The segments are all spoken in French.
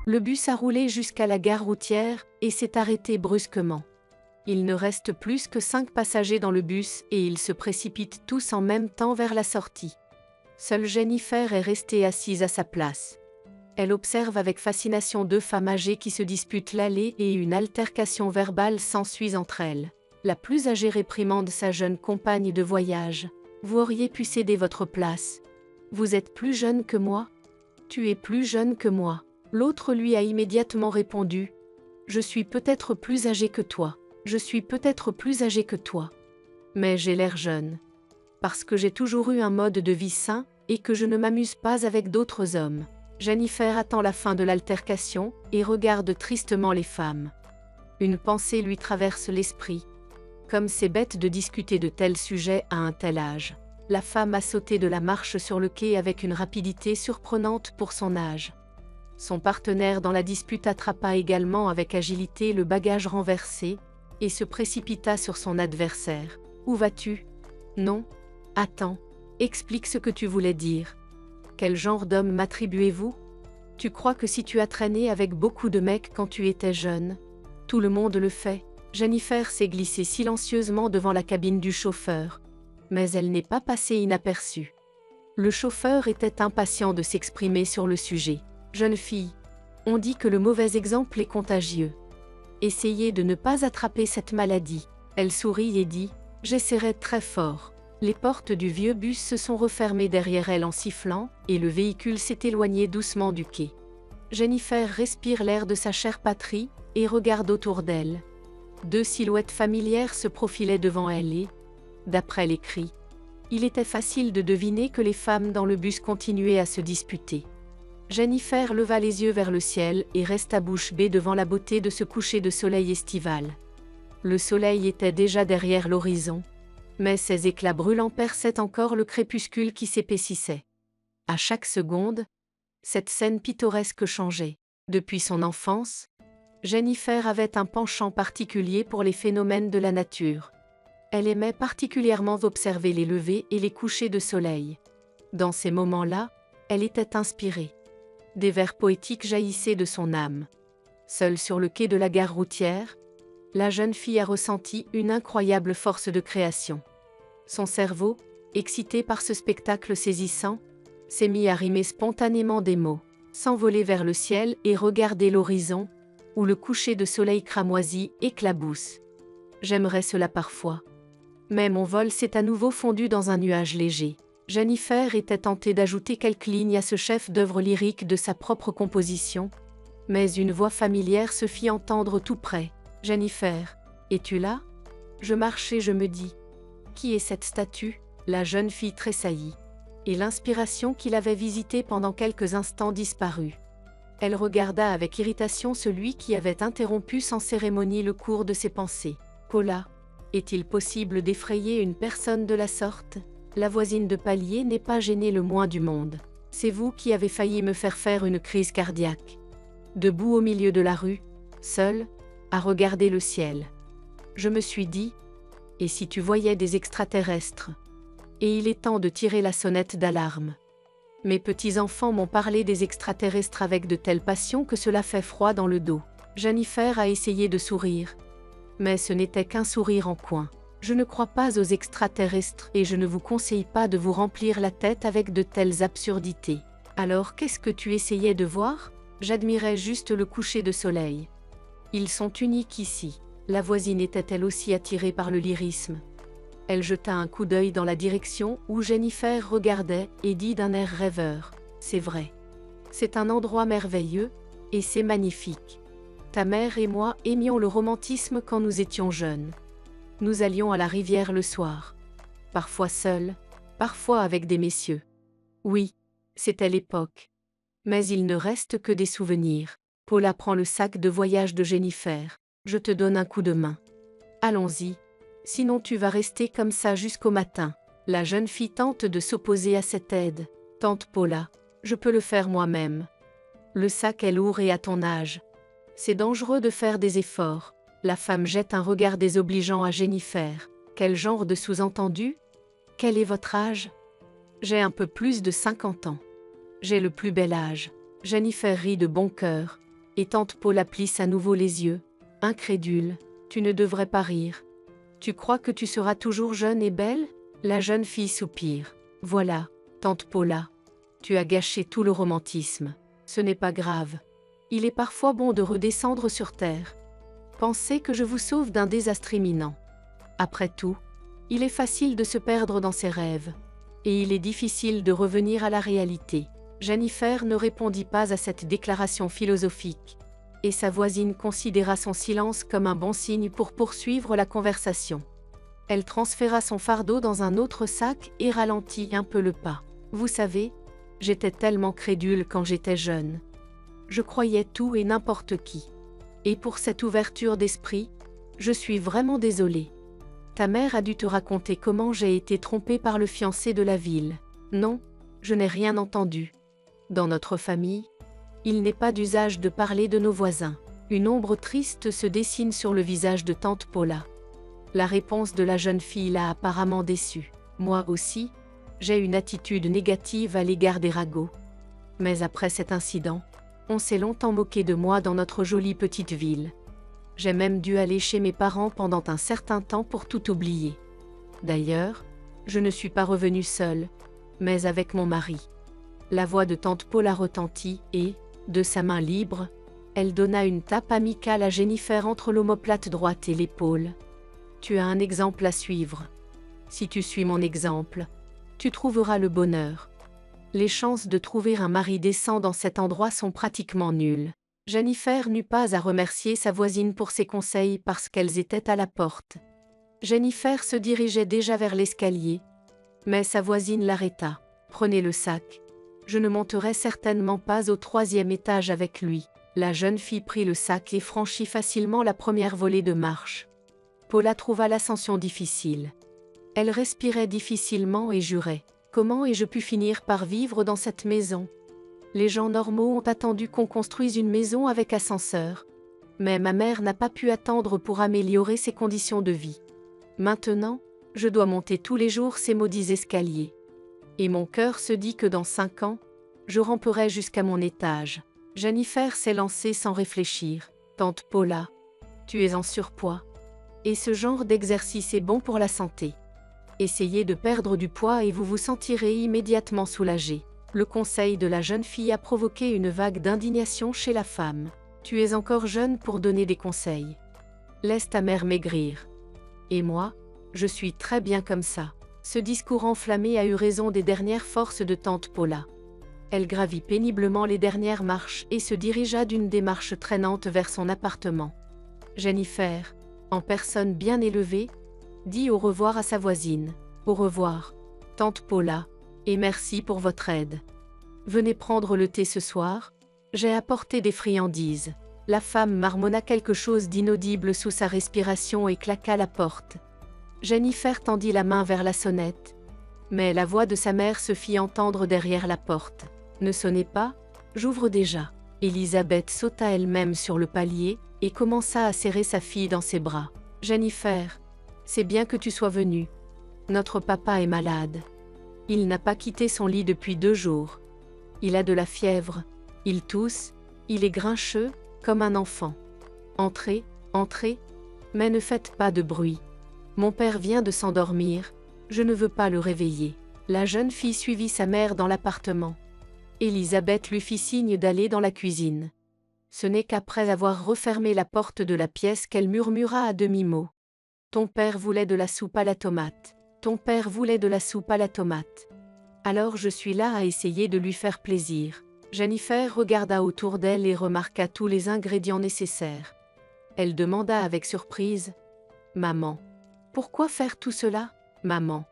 Le bus a roulé jusqu'à la gare routière et s'est arrêté brusquement. Il ne reste plus que 5 passagers dans le bus et ils se précipitent tous en même temps vers la sortie. Seule Jennifer est restée assise à sa place. Elle observe avec fascination 2 femmes âgées qui se disputent l'allée et une altercation verbale s'ensuit entre elles. La plus âgée réprimande sa jeune compagne de voyage. « Vous auriez pu céder votre place. Vous êtes plus jeune que moi. Tu es plus jeune que moi. » L'autre lui a immédiatement répondu « Je suis peut-être plus âgé que toi. Je suis peut-être plus âgé que toi. Mais j'ai l'air jeune. Parce que j'ai toujours eu un mode de vie sain et que je ne m'amuse pas avec d'autres hommes. » Jennifer attend la fin de l'altercation et regarde tristement les femmes. Une pensée lui traverse l'esprit. Comme c'est bête de discuter de tels sujets à un tel âge. La femme a sauté de la marche sur le quai avec une rapidité surprenante pour son âge. Son partenaire dans la dispute attrapa également avec agilité le bagage renversé et se précipita sur son adversaire. « Où vas-tu ? Non ? Attends, explique ce que tu voulais dire. Quel genre d'homme m'attribuez-vous ? Tu crois que si tu as traîné avec beaucoup de mecs quand tu étais jeune, tout le monde le fait ?» Jennifer s'est glissée silencieusement devant la cabine du chauffeur, mais elle n'est pas passée inaperçue. Le chauffeur était impatient de s'exprimer sur le sujet. « Jeune fille, on dit que le mauvais exemple est contagieux. Essayez de ne pas attraper cette maladie. » Elle sourit et dit « J'essaierai très fort. » Les portes du vieux bus se sont refermées derrière elle en sifflant, et le véhicule s'est éloigné doucement du quai. Jennifer respire l'air de sa chère patrie, et regarde autour d'elle. 2 silhouettes familières se profilaient devant elle et, d'après les cris, il était facile de deviner que les femmes dans le bus continuaient à se disputer. Jennifer leva les yeux vers le ciel et resta bouche bée devant la beauté de ce coucher de soleil estival. Le soleil était déjà derrière l'horizon, mais ses éclats brûlants perçaient encore le crépuscule qui s'épaississait. À chaque seconde, cette scène pittoresque changeait. Depuis son enfance, Jennifer avait un penchant particulier pour les phénomènes de la nature. Elle aimait particulièrement observer les levers et les couchers de soleil. Dans ces moments-là, elle était inspirée. Des vers poétiques jaillissaient de son âme. Seule sur le quai de la gare routière, la jeune fille a ressenti une incroyable force de création. Son cerveau, excité par ce spectacle saisissant, s'est mis à rimer spontanément des mots, s'envoler vers le ciel et regarder l'horizon, où le coucher de soleil cramoisi éclabousse. J'aimerais cela parfois. Mais mon vol s'est à nouveau fondu dans un nuage léger. Jennifer était tentée d'ajouter quelques lignes à ce chef-d'œuvre lyrique de sa propre composition, mais une voix familière se fit entendre tout près. « Jennifer, es-tu là ? » Je marche et je me dis « Qui est cette statue ?» La jeune fille tressaillit, et l'inspiration qui l'avait visitée pendant quelques instants disparut. Elle regarda avec irritation celui qui avait interrompu sans cérémonie le cours de ses pensées. « Paula, est-il possible d'effrayer une personne de la sorte ? La voisine de palier n'est pas gênée le moins du monde. C'est vous qui avez failli me faire une crise cardiaque. » Debout au milieu de la rue, seule, à regarder le ciel. Je me suis dit, et si tu voyais des extraterrestres ? Et il est temps de tirer la sonnette d'alarme. Mes petits-enfants m'ont parlé des extraterrestres avec de telle passion que cela fait froid dans le dos. Jennifer a essayé de sourire. Mais ce n'était qu'un sourire en coin. Je ne crois pas aux extraterrestres et je ne vous conseille pas de vous remplir la tête avec de telles absurdités. Alors qu'est-ce que tu essayais de voir ? J'admirais juste le coucher de soleil. Ils sont uniques ici. La voisine était-elle aussi attirée par le lyrisme ? Elle jeta un coup d'œil dans la direction où Jennifer regardait et dit d'un air rêveur « C'est vrai. C'est un endroit merveilleux, et c'est magnifique. Ta mère et moi aimions le romantisme quand nous étions jeunes. Nous allions à la rivière le soir. Parfois seuls, parfois avec des messieurs. Oui, c'était l'époque. Mais il ne reste que des souvenirs. » Paula prend le sac de voyage de Jennifer. « Je te donne un coup de main. Allons-y, sinon tu vas rester comme ça jusqu'au matin. » La jeune fille tente de s'opposer à cette aide. « Tante Paula, je peux le faire moi-même. Le sac est lourd et à ton âge. C'est dangereux de faire des efforts. » La femme jette un regard désobligeant à Jennifer. « Quel genre de sous-entendu ? Quel est votre âge ? » « J'ai un peu plus de 50 ans. J'ai le plus bel âge. » Jennifer rit de bon cœur. Et tante Paula plisse à nouveau les yeux. Incrédule. Tu ne devrais pas rire. Tu crois que tu seras toujours jeune et belle? La jeune fille soupire. Voilà, tante Paula. Tu as gâché tout le romantisme. Ce n'est pas grave. Il est parfois bon de redescendre sur terre. Pensez que je vous sauve d'un désastre imminent. Après tout, il est facile de se perdre dans ses rêves. Et il est difficile de revenir à la réalité. Jennifer ne répondit pas à cette déclaration philosophique. Et sa voisine considéra son silence comme un bon signe pour poursuivre la conversation. Elle transféra son fardeau dans un autre sac et ralentit un peu le pas. Vous savez, j'étais tellement crédule quand j'étais jeune. Je croyais tout et n'importe qui. Et pour cette ouverture d'esprit, je suis vraiment désolée. Ta mère a dû te raconter comment j'ai été trompée par le fiancé de la ville. Non, je n'ai rien entendu. Dans notre famille, il n'est pas d'usage de parler de nos voisins. Une ombre triste se dessine sur le visage de tante Paula. La réponse de la jeune fille l'a apparemment déçue. Moi aussi, j'ai une attitude négative à l'égard des ragots. Mais après cet incident, on s'est longtemps moqué de moi dans notre jolie petite ville. J'ai même dû aller chez mes parents pendant un certain temps pour tout oublier. D'ailleurs, je ne suis pas revenue seule, mais avec mon mari. La voix de tante Paula retentit et, de sa main libre, elle donna une tape amicale à Jennifer entre l'omoplate droite et l'épaule. Tu as un exemple à suivre. Si tu suis mon exemple, tu trouveras le bonheur. Les chances de trouver un mari décent dans cet endroit sont pratiquement nulles. Jennifer n'eut pas à remercier sa voisine pour ses conseils parce qu'elles étaient à la porte. Jennifer se dirigeait déjà vers l'escalier, mais sa voisine l'arrêta. Prenez le sac. Je ne monterai certainement pas au 3e étage avec lui. La jeune fille prit le sac et franchit facilement la première volée de marche. Paula trouva l'ascension difficile. Elle respirait difficilement et jurait. Comment ai-je pu finir par vivre dans cette maison? Les gens normaux ont attendu qu'on construise une maison avec ascenseur. Mais ma mère n'a pas pu attendre pour améliorer ses conditions de vie. Maintenant, je dois monter tous les jours ces maudits escaliers. Et mon cœur se dit que dans 5 ans, je ramperai jusqu'à mon étage. Jennifer s'est lancée sans réfléchir. Tante Paula, tu es en surpoids. Et ce genre d'exercice est bon pour la santé. Essayez de perdre du poids et vous vous sentirez immédiatement soulagé. Le conseil de la jeune fille a provoqué une vague d'indignation chez la femme. Tu es encore jeune pour donner des conseils. Laisse ta mère maigrir. Et moi, je suis très bien comme ça. Ce discours enflammé a eu raison des dernières forces de tante Paula. Elle gravit péniblement les dernières marches et se dirigea d'une démarche traînante vers son appartement. Jennifer, en personne bien élevée, dit au revoir à sa voisine. Au revoir, tante Paula, et merci pour votre aide. Venez prendre le thé ce soir, j'ai apporté des friandises. La femme marmonna quelque chose d'inaudible sous sa respiration et claqua la porte. Jennifer tendit la main vers la sonnette. Mais la voix de sa mère se fit entendre derrière la porte. Ne sonnez pas, j'ouvre déjà. Elisabeth sauta elle-même sur le palier et commença à serrer sa fille dans ses bras. Jennifer, c'est bien que tu sois venue. Notre papa est malade. Il n'a pas quitté son lit depuis 2 jours. Il a de la fièvre, il tousse, il est grincheux, comme un enfant. Entrez, entrez, mais ne faites pas de bruit. Mon père vient de s'endormir, je ne veux pas le réveiller. La jeune fille suivit sa mère dans l'appartement. Elisabeth lui fit signe d'aller dans la cuisine. Ce n'est qu'après avoir refermé la porte de la pièce qu'elle murmura à demi-mot. Ton père voulait de la soupe à la tomate. Ton père voulait de la soupe à la tomate. Alors je suis là à essayer de lui faire plaisir. Jennifer regarda autour d'elle et remarqua tous les ingrédients nécessaires. Elle demanda avec surprise. Maman, pourquoi faire tout cela, maman?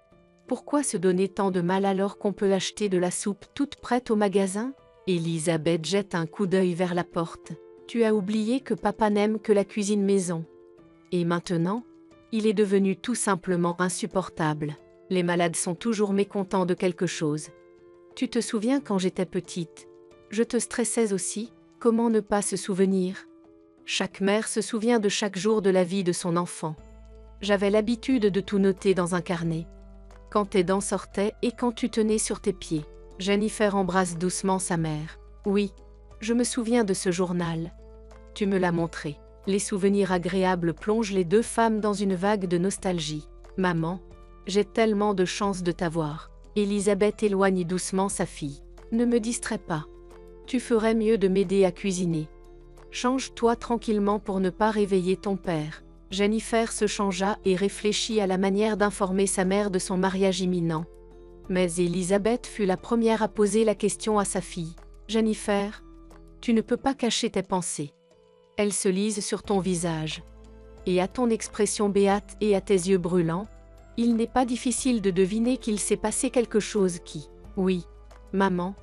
Pourquoi se donner tant de mal alors qu'on peut acheter de la soupe toute prête au magasin? Elisabeth jette un coup d'œil vers la porte. Tu as oublié que papa n'aime que la cuisine maison. Et maintenant, il est devenu tout simplement insupportable. Les malades sont toujours mécontents de quelque chose. Tu te souviens quand j'étais petite? Je te stressais aussi, comment ne pas se souvenir? Chaque mère se souvient de chaque jour de la vie de son enfant. J'avais l'habitude de tout noter dans un carnet. Quand tes dents sortaient et quand tu tenais sur tes pieds. Jennifer embrasse doucement sa mère. Oui, je me souviens de ce journal. Tu me l'as montré. Les souvenirs agréables plongent les deux femmes dans une vague de nostalgie. Maman, j'ai tellement de chance de t'avoir. Elisabeth éloigne doucement sa fille. Ne me distrais pas. Tu ferais mieux de m'aider à cuisiner. Change-toi tranquillement pour ne pas réveiller ton père. Jennifer se changea et réfléchit à la manière d'informer sa mère de son mariage imminent. Mais Elisabeth fut la première à poser la question à sa fille. Jennifer, tu ne peux pas cacher tes pensées. Elles se lisent sur ton visage. Et à ton expression béate et à tes yeux brûlants, il n'est pas difficile de deviner qu'il s'est passé quelque chose qui… Oui, maman,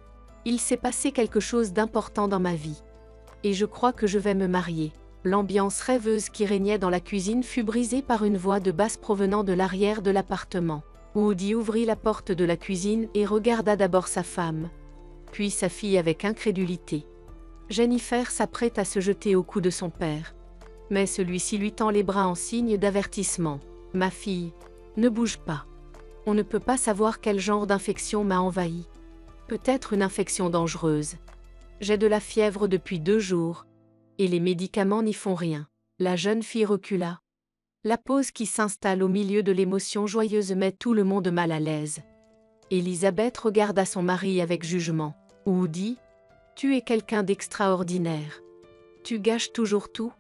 il s'est passé quelque chose d'important dans ma vie. Et je crois que je vais me marier. L'ambiance rêveuse qui régnait dans la cuisine fut brisée par une voix de basse provenant de l'arrière de l'appartement. Woody ouvrit la porte de la cuisine et regarda d'abord sa femme, puis sa fille avec incrédulité. Jennifer s'apprête à se jeter au cou de son père. Mais celui-ci lui tend les bras en signe d'avertissement. « Ma fille, ne bouge pas. On ne peut pas savoir quel genre d'infection m'a envahi. Peut-être une infection dangereuse. J'ai de la fièvre depuis 2 jours. Et les médicaments n'y font rien. » La jeune fille recula. La pause qui s'installe au milieu de l'émotion joyeuse met tout le monde mal à l'aise. Elisabeth regarda son mari avec jugement. « Woody, tu es quelqu'un d'extraordinaire. Tu gâches toujours tout.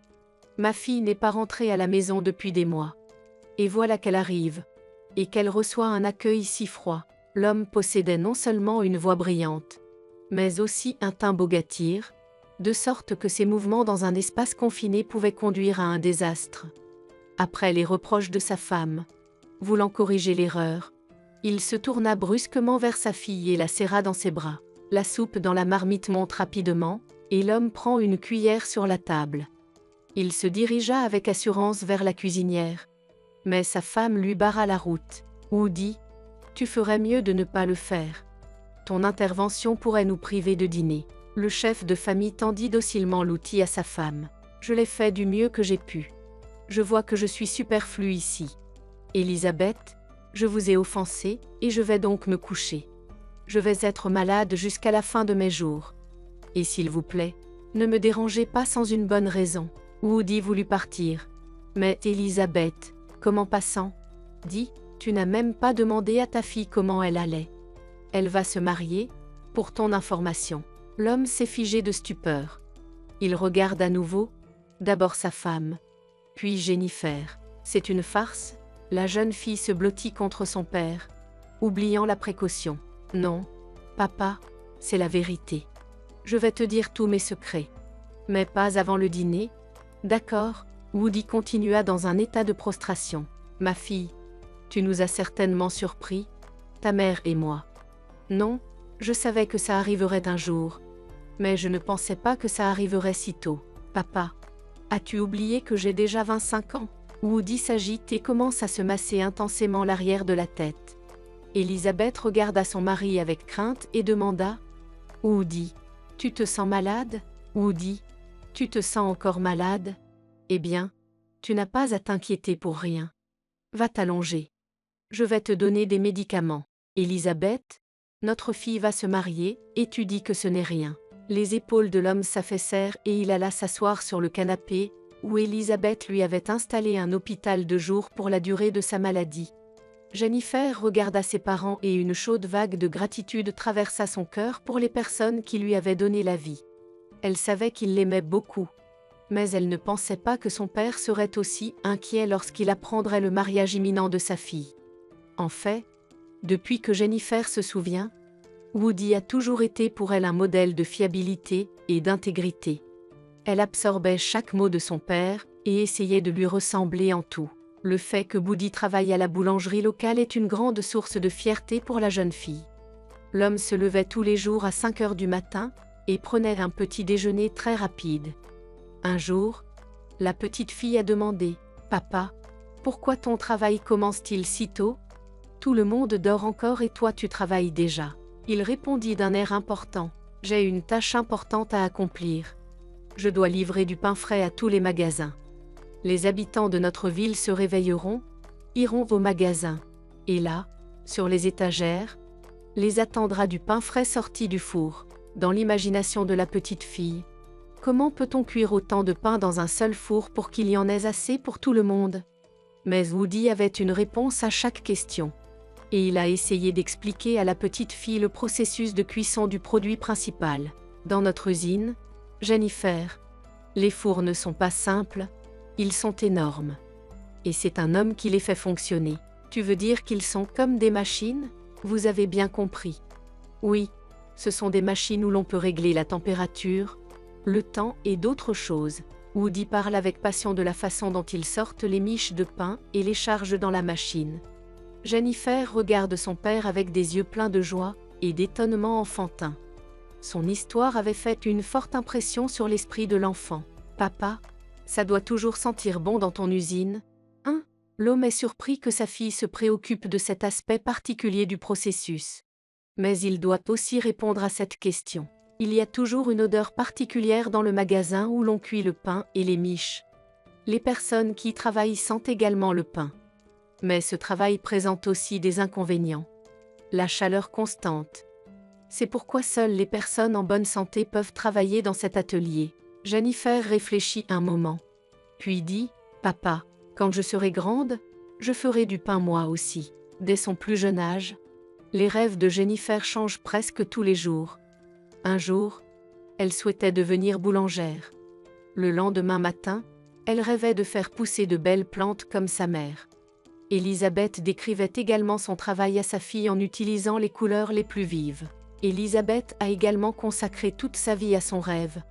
Ma fille n'est pas rentrée à la maison depuis des mois. Et voilà qu'elle arrive. Et qu'elle reçoit un accueil si froid. » L'homme possédait non seulement une voix brillante, mais aussi un teint bogatir, de sorte que ses mouvements dans un espace confiné pouvaient conduire à un désastre. Après les reproches de sa femme, voulant corriger l'erreur, il se tourna brusquement vers sa fille et la serra dans ses bras. La soupe dans la marmite monte rapidement, et l'homme prend une cuillère sur la table. Il se dirigea avec assurance vers la cuisinière, mais sa femme lui barra la route. « Woody, tu ferais mieux de ne pas le faire. Ton intervention pourrait nous priver de dîner. » Le chef de famille tendit docilement l'outil à sa femme. « Je l'ai fait du mieux que j'ai pu. Je vois que je suis superflue ici. Elisabeth, je vous ai offensé, et je vais donc me coucher. Je vais être malade jusqu'à la fin de mes jours. Et s'il vous plaît, ne me dérangez pas sans une bonne raison. » Woody voulut partir. Mais Elisabeth, comme en passant, dit « Tu n'as même pas demandé à ta fille comment elle allait. Elle va se marier, pour ton information. » L'homme s'est figé de stupeur. Il regarde à nouveau, d'abord sa femme, puis Jennifer. C'est une farce? La jeune fille se blottit contre son père, oubliant la précaution. Non, papa, c'est la vérité. Je vais te dire tous mes secrets. Mais pas avant le dîner. D'accord, Woody continua dans un état de prostration. Ma fille, tu nous as certainement surpris, ta mère et moi. Non, je savais que ça arriverait un jour. Mais je ne pensais pas que ça arriverait si tôt. Papa, as-tu oublié que j'ai déjà 25 ans? Woody s'agite et commence à se masser intensément l'arrière de la tête. Elisabeth regarda son mari avec crainte et demanda « Woody, tu te sens malade? Woody, tu te sens encore malade? Eh bien, tu n'as pas à t'inquiéter pour rien. Va t'allonger. Je vais te donner des médicaments. Elisabeth, notre fille va se marier, et tu dis que ce n'est rien. » Les épaules de l'homme s'affaissèrent et il alla s'asseoir sur le canapé, où Elisabeth lui avait installé un hôpital de jour pour la durée de sa maladie. Jennifer regarda ses parents et une chaude vague de gratitude traversa son cœur pour les personnes qui lui avaient donné la vie. Elle savait qu'il l'aimait beaucoup, mais elle ne pensait pas que son père serait aussi inquiet lorsqu'il apprendrait le mariage imminent de sa fille. En fait, depuis que Jennifer se souvient, Woody a toujours été pour elle un modèle de fiabilité et d'intégrité. Elle absorbait chaque mot de son père et essayait de lui ressembler en tout. Le fait que Woody travaille à la boulangerie locale est une grande source de fierté pour la jeune fille. L'homme se levait tous les jours à 5 heures du matin et prenait un petit déjeuner très rapide. Un jour, la petite fille a demandé « Papa, pourquoi ton travail commence-t-il si tôt? Tout le monde dort encore et toi tu travailles déjà. » Il répondit d'un air important « J'ai une tâche importante à accomplir. Je dois livrer du pain frais à tous les magasins. Les habitants de notre ville se réveilleront, iront au magasin, et là, sur les étagères, les attendra du pain frais sorti du four. » Dans l'imagination de la petite fille, Comment peut-on cuire autant de pain dans un seul four pour qu'il y en ait assez pour tout le monde? Mais Woody avait une réponse à chaque question. Et il a essayé d'expliquer à la petite fille le processus de cuisson du produit principal. Dans notre usine, Jennifer, les fours ne sont pas simples, ils sont énormes. Et c'est un homme qui les fait fonctionner. Tu veux dire qu'ils sont comme des machines? Vous avez bien compris. Oui, ce sont des machines où l'on peut régler la température, le temps et d'autres choses. Woody parle avec passion de la façon dont ils sortent les miches de pain et les chargent dans la machine. Jennifer regarde son père avec des yeux pleins de joie et d'étonnement enfantin. Son histoire avait fait une forte impression sur l'esprit de l'enfant. Papa, ça doit toujours sentir bon dans ton usine, hein? L'homme est surpris que sa fille se préoccupe de cet aspect particulier du processus. Mais il doit aussi répondre à cette question. Il y a toujours une odeur particulière dans le magasin où l'on cuit le pain et les miches. Les personnes qui y travaillent sentent également le pain. Mais ce travail présente aussi des inconvénients. La chaleur constante. C'est pourquoi seules les personnes en bonne santé peuvent travailler dans cet atelier. Jennifer réfléchit un moment. Puis dit, « Papa, quand je serai grande, je ferai du pain moi aussi. » Dès son plus jeune âge, les rêves de Jennifer changent presque tous les jours. Un jour, elle souhaitait devenir boulangère. Le lendemain matin, elle rêvait de faire pousser de belles plantes comme sa mère. Elisabeth décrivait également son travail à sa fille en utilisant les couleurs les plus vives. Elisabeth a également consacré toute sa vie à son rêve.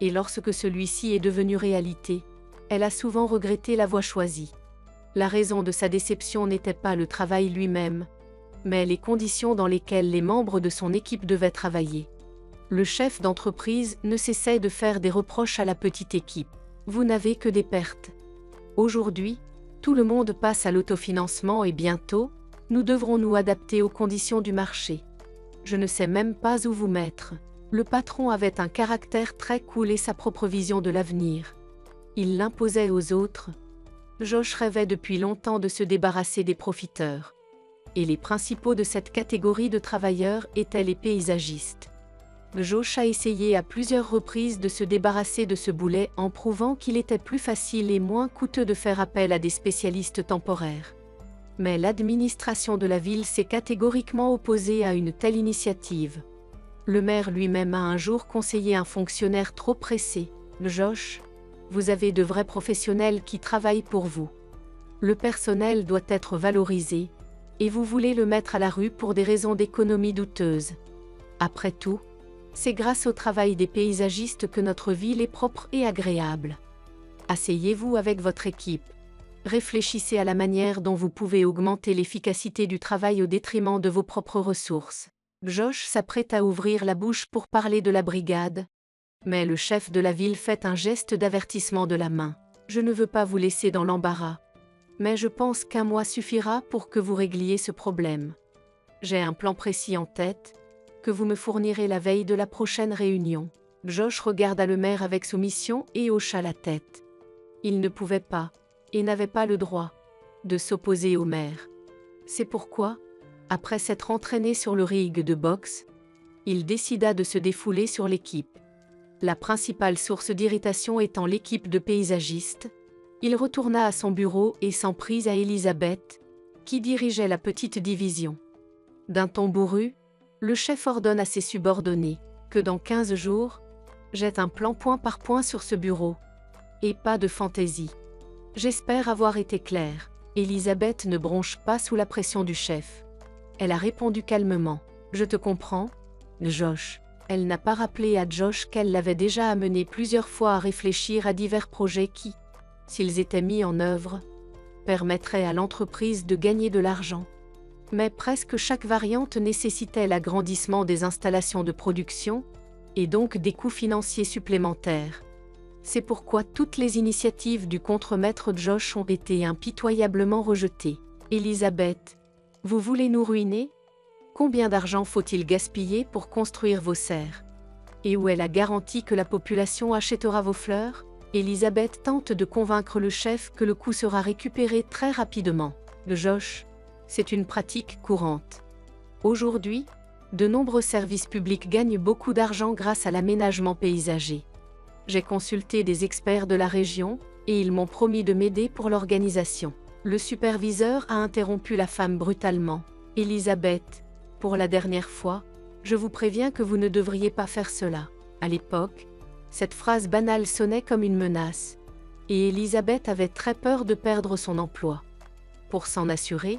Et lorsque celui-ci est devenu réalité, elle a souvent regretté la voie choisie. La raison de sa déception n'était pas le travail lui-même, mais les conditions dans lesquelles les membres de son équipe devaient travailler. Le chef d'entreprise ne cessait de faire des reproches à la petite équipe. Vous n'avez que des pertes. Aujourd'hui, tout le monde passe à l'autofinancement et bientôt, nous devrons nous adapter aux conditions du marché. Je ne sais même pas où vous mettre. Le patron avait un caractère très cool et sa propre vision de l'avenir. Il l'imposait aux autres. Josh rêvait depuis longtemps de se débarrasser des profiteurs. Et les principaux de cette catégorie de travailleurs étaient les paysagistes. Josh a essayé à plusieurs reprises de se débarrasser de ce boulet en prouvant qu'il était plus facile et moins coûteux de faire appel à des spécialistes temporaires. Mais l'administration de la ville s'est catégoriquement opposée à une telle initiative. Le maire lui-même a un jour conseillé un fonctionnaire trop pressé. Josh, vous avez de vrais professionnels qui travaillent pour vous. Le personnel doit être valorisé, et vous voulez le mettre à la rue pour des raisons d'économie douteuses. Après tout, c'est grâce au travail des paysagistes que notre ville est propre et agréable. Asseyez-vous avec votre équipe. Réfléchissez à la manière dont vous pouvez augmenter l'efficacité du travail au détriment de vos propres ressources. Josh s'apprête à ouvrir la bouche pour parler de la brigade, mais le chef de la ville fait un geste d'avertissement de la main. Je ne veux pas vous laisser dans l'embarras, mais je pense qu'un mois suffira pour que vous régliez ce problème. J'ai un plan précis en tête, que vous me fournirez la veille de la prochaine réunion. Josh regarda le maire avec soumission et hocha la tête. Il ne pouvait pas, et n'avait pas le droit, de s'opposer au maire. C'est pourquoi, après s'être entraîné sur le ring de boxe, il décida de se défouler sur l'équipe. La principale source d'irritation étant l'équipe de paysagistes, il retourna à son bureau et s'en prit à Elisabeth, qui dirigeait la petite division. D'un ton bourru, le chef ordonne à ses subordonnés que dans 15 jours, jette un plan point par point sur ce bureau. Et pas de fantaisie. J'espère avoir été claire. Elisabeth ne bronche pas sous la pression du chef. Elle a répondu calmement. Je te comprends, Josh. Elle n'a pas rappelé à Josh qu'elle l'avait déjà amené plusieurs fois à réfléchir à divers projets qui, s'ils étaient mis en œuvre, permettraient à l'entreprise de gagner de l'argent. Mais presque chaque variante nécessitait l'agrandissement des installations de production, et donc des coûts financiers supplémentaires. C'est pourquoi toutes les initiatives du contremaître Josh ont été impitoyablement rejetées. Elisabeth, vous voulez nous ruiner? Combien d'argent faut-il gaspiller pour construire vos serres? Et où est la garantie que la population achètera vos fleurs? Elisabeth tente de convaincre le chef que le coût sera récupéré très rapidement. Josh, c'est une pratique courante. Aujourd'hui, de nombreux services publics gagnent beaucoup d'argent grâce à l'aménagement paysager. J'ai consulté des experts de la région, et ils m'ont promis de m'aider pour l'organisation. Le superviseur a interrompu la femme brutalement. Elisabeth, pour la dernière fois, je vous préviens que vous ne devriez pas faire cela. À l'époque, cette phrase banale sonnait comme une menace, et Elisabeth avait très peur de perdre son emploi. Pour s'en assurer,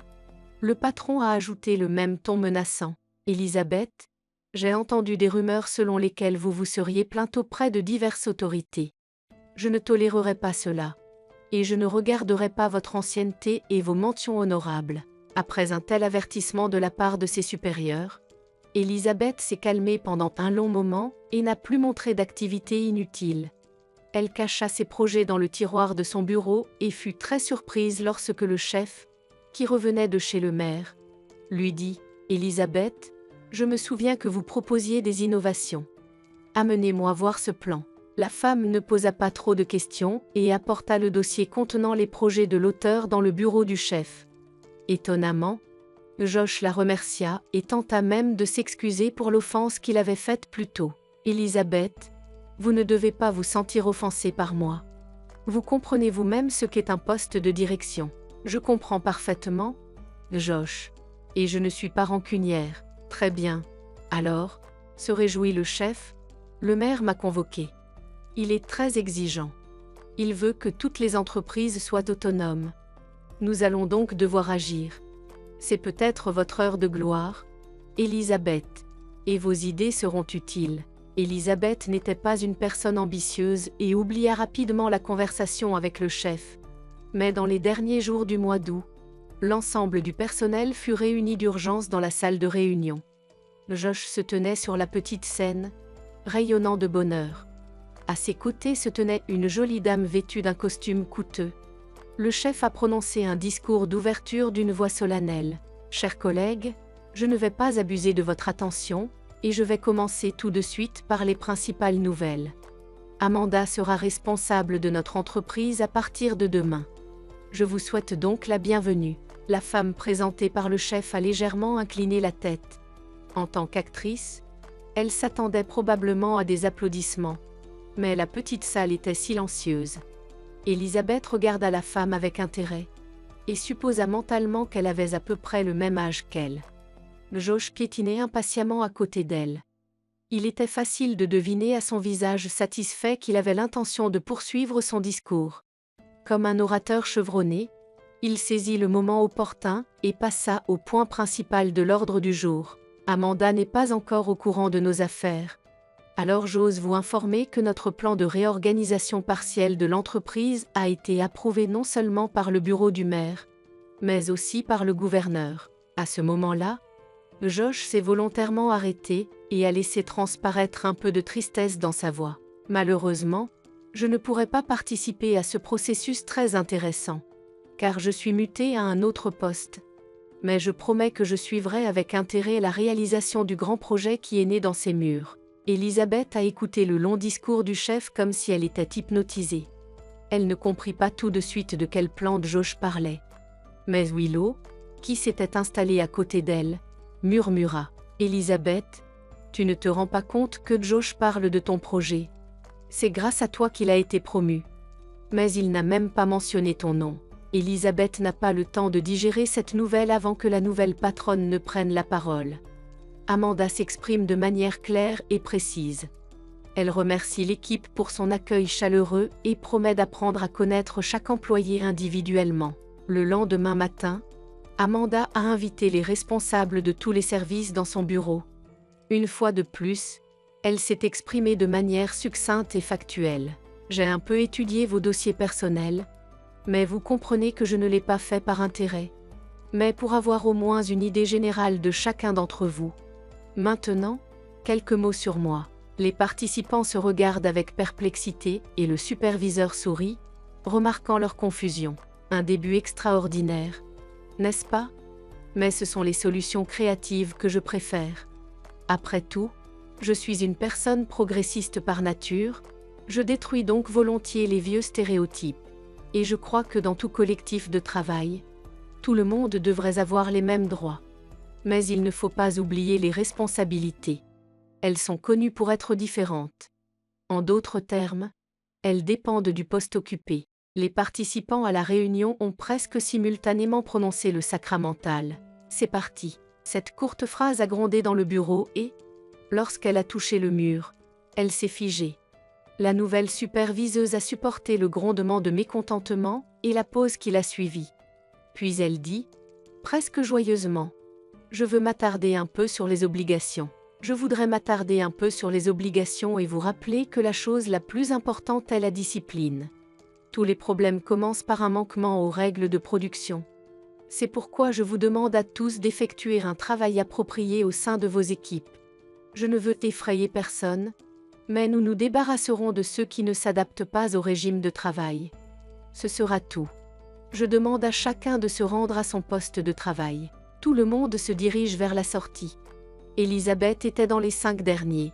le patron a ajouté le même ton menaçant. Elisabeth, j'ai entendu des rumeurs selon lesquelles vous vous seriez plainte auprès de diverses autorités. Je ne tolérerai pas cela. Et je ne regarderai pas votre ancienneté et vos mentions honorables. Après un tel avertissement de la part de ses supérieurs, Elisabeth s'est calmée pendant un long moment et n'a plus montré d'activité inutile. Elle cacha ses projets dans le tiroir de son bureau et fut très surprise lorsque le chef, qui revenait de chez le maire, lui dit « Elisabeth, je me souviens que vous proposiez des innovations. Amenez-moi voir ce plan. » La femme ne posa pas trop de questions et apporta le dossier contenant les projets de l'auteur dans le bureau du chef. Étonnamment, Josh la remercia et tenta même de s'excuser pour l'offense qu'il avait faite plus tôt. « Elisabeth, vous ne devez pas vous sentir offensée par moi. Vous comprenez vous-même ce qu'est un poste de direction. Je comprends parfaitement, Josh. Et je ne suis pas rancunière. Très bien. Alors, se réjouit le chef, le maire m'a convoqué. Il est très exigeant. Il veut que toutes les entreprises soient autonomes. Nous allons donc devoir agir. C'est peut-être votre heure de gloire, Elisabeth, et vos idées seront utiles. » Elisabeth n'était pas une personne ambitieuse et oublia rapidement la conversation avec le chef. Mais dans les derniers jours du mois d'août, l'ensemble du personnel fut réuni d'urgence dans la salle de réunion. Josh se tenait sur la petite scène, rayonnant de bonheur. À ses côtés se tenait une jolie dame vêtue d'un costume coûteux. Le chef a prononcé un discours d'ouverture d'une voix solennelle. « Chers collègues, je ne vais pas abuser de votre attention, et je vais commencer tout de suite par les principales nouvelles. Amanda sera responsable de notre entreprise à partir de demain. Je vous souhaite donc la bienvenue. » La femme présentée par le chef a légèrement incliné la tête. En tant qu'actrice, elle s'attendait probablement à des applaudissements. Mais la petite salle était silencieuse. Elisabeth regarda la femme avec intérêt, et supposa mentalement qu'elle avait à peu près le même âge qu'elle. Josh piétinait impatiemment à côté d'elle. Il était facile de deviner à son visage satisfait qu'il avait l'intention de poursuivre son discours. Comme un orateur chevronné, il saisit le moment opportun et passa au point principal de l'ordre du jour. « Amanda n'est pas encore au courant de nos affaires. Alors j'ose vous informer que notre plan de réorganisation partielle de l'entreprise a été approuvé non seulement par le bureau du maire, mais aussi par le gouverneur. » À ce moment-là, Josh s'est volontairement arrêté et a laissé transparaître un peu de tristesse dans sa voix. « Malheureusement, je ne pourrai pas participer à ce processus très intéressant, car je suis muté à un autre poste. Mais je promets que je suivrai avec intérêt la réalisation du grand projet qui est né dans ces murs. » Elisabeth a écouté le long discours du chef comme si elle était hypnotisée. Elle ne comprit pas tout de suite de quel plan Josh parlait. Mais Willow, qui s'était installée à côté d'elle, murmura. « Elisabeth, tu ne te rends pas compte que Josh parle de ton projet. C'est grâce à toi qu'il a été promu. Mais il n'a même pas mentionné ton nom. » Elisabeth n'a pas le temps de digérer cette nouvelle avant que la nouvelle patronne ne prenne la parole. Amanda s'exprime de manière claire et précise. Elle remercie l'équipe pour son accueil chaleureux et promet d'apprendre à connaître chaque employé individuellement. Le lendemain matin, Amanda a invité les responsables de tous les services dans son bureau. Une fois de plus, elle s'est exprimée de manière succincte et factuelle. « J'ai un peu étudié vos dossiers personnels, mais vous comprenez que je ne l'ai pas fait par intérêt, mais pour avoir au moins une idée générale de chacun d'entre vous. Maintenant, quelques mots sur moi. » Les participants se regardent avec perplexité et le superviseur sourit, remarquant leur confusion. Un début extraordinaire, n'est-ce pas? Mais ce sont les solutions créatives que je préfère. Après tout, je suis une personne progressiste par nature, je détruis donc volontiers les vieux stéréotypes. Et je crois que dans tout collectif de travail, tout le monde devrait avoir les mêmes droits. Mais il ne faut pas oublier les responsabilités. Elles sont connues pour être différentes. En d'autres termes, elles dépendent du poste occupé. Les participants à la réunion ont presque simultanément prononcé le sacramental. C'est parti. Cette courte phrase a grondé dans le bureau et, lorsqu'elle a touché le mur, elle s'est figée. La nouvelle superviseuse a supporté le grondement de mécontentement et la pause qui l'a suivie. Puis elle dit, presque joyeusement, « Je veux m'attarder un peu sur les obligations. Je voudrais m'attarder un peu sur les obligations et vous rappeler que la chose la plus importante est la discipline. Tous les problèmes commencent par un manquement aux règles de production. C'est pourquoi je vous demande à tous d'effectuer un travail approprié au sein de vos équipes. Je ne veux effrayer personne, mais nous nous débarrasserons de ceux qui ne s'adaptent pas au régime de travail. Ce sera tout. Je demande à chacun de se rendre à son poste de travail. » Tout le monde se dirige vers la sortie. Elisabeth était dans les 5 derniers.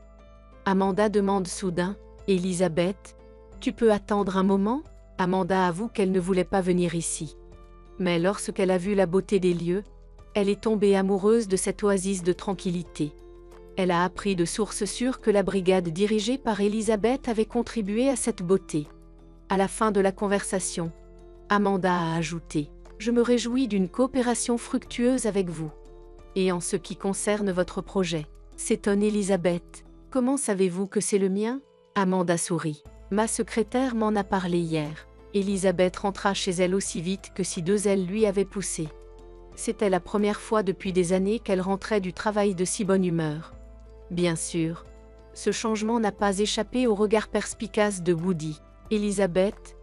Amanda demande soudain, « Elisabeth, tu peux attendre un moment ?» Amanda avoue qu'elle ne voulait pas venir ici. Mais lorsqu'elle a vu la beauté des lieux, elle est tombée amoureuse de cette oasis de tranquillité. Elle a appris de sources sûres que la brigade dirigée par Elisabeth avait contribué à cette beauté. À la fin de la conversation, Amanda a ajouté, « Je me réjouis d'une coopération fructueuse avec vous. Et en ce qui concerne votre projet, » s'étonne Elisabeth, « comment savez-vous que c'est le mien ?» Amanda sourit. « Ma secrétaire m'en a parlé hier. » Elisabeth rentra chez elle aussi vite que si 2 ailes lui avaient poussé. C'était la première fois depuis des années qu'elle rentrait du travail de si bonne humeur. Bien sûr, ce changement n'a pas échappé au regard perspicace de Woody. « Elisabeth,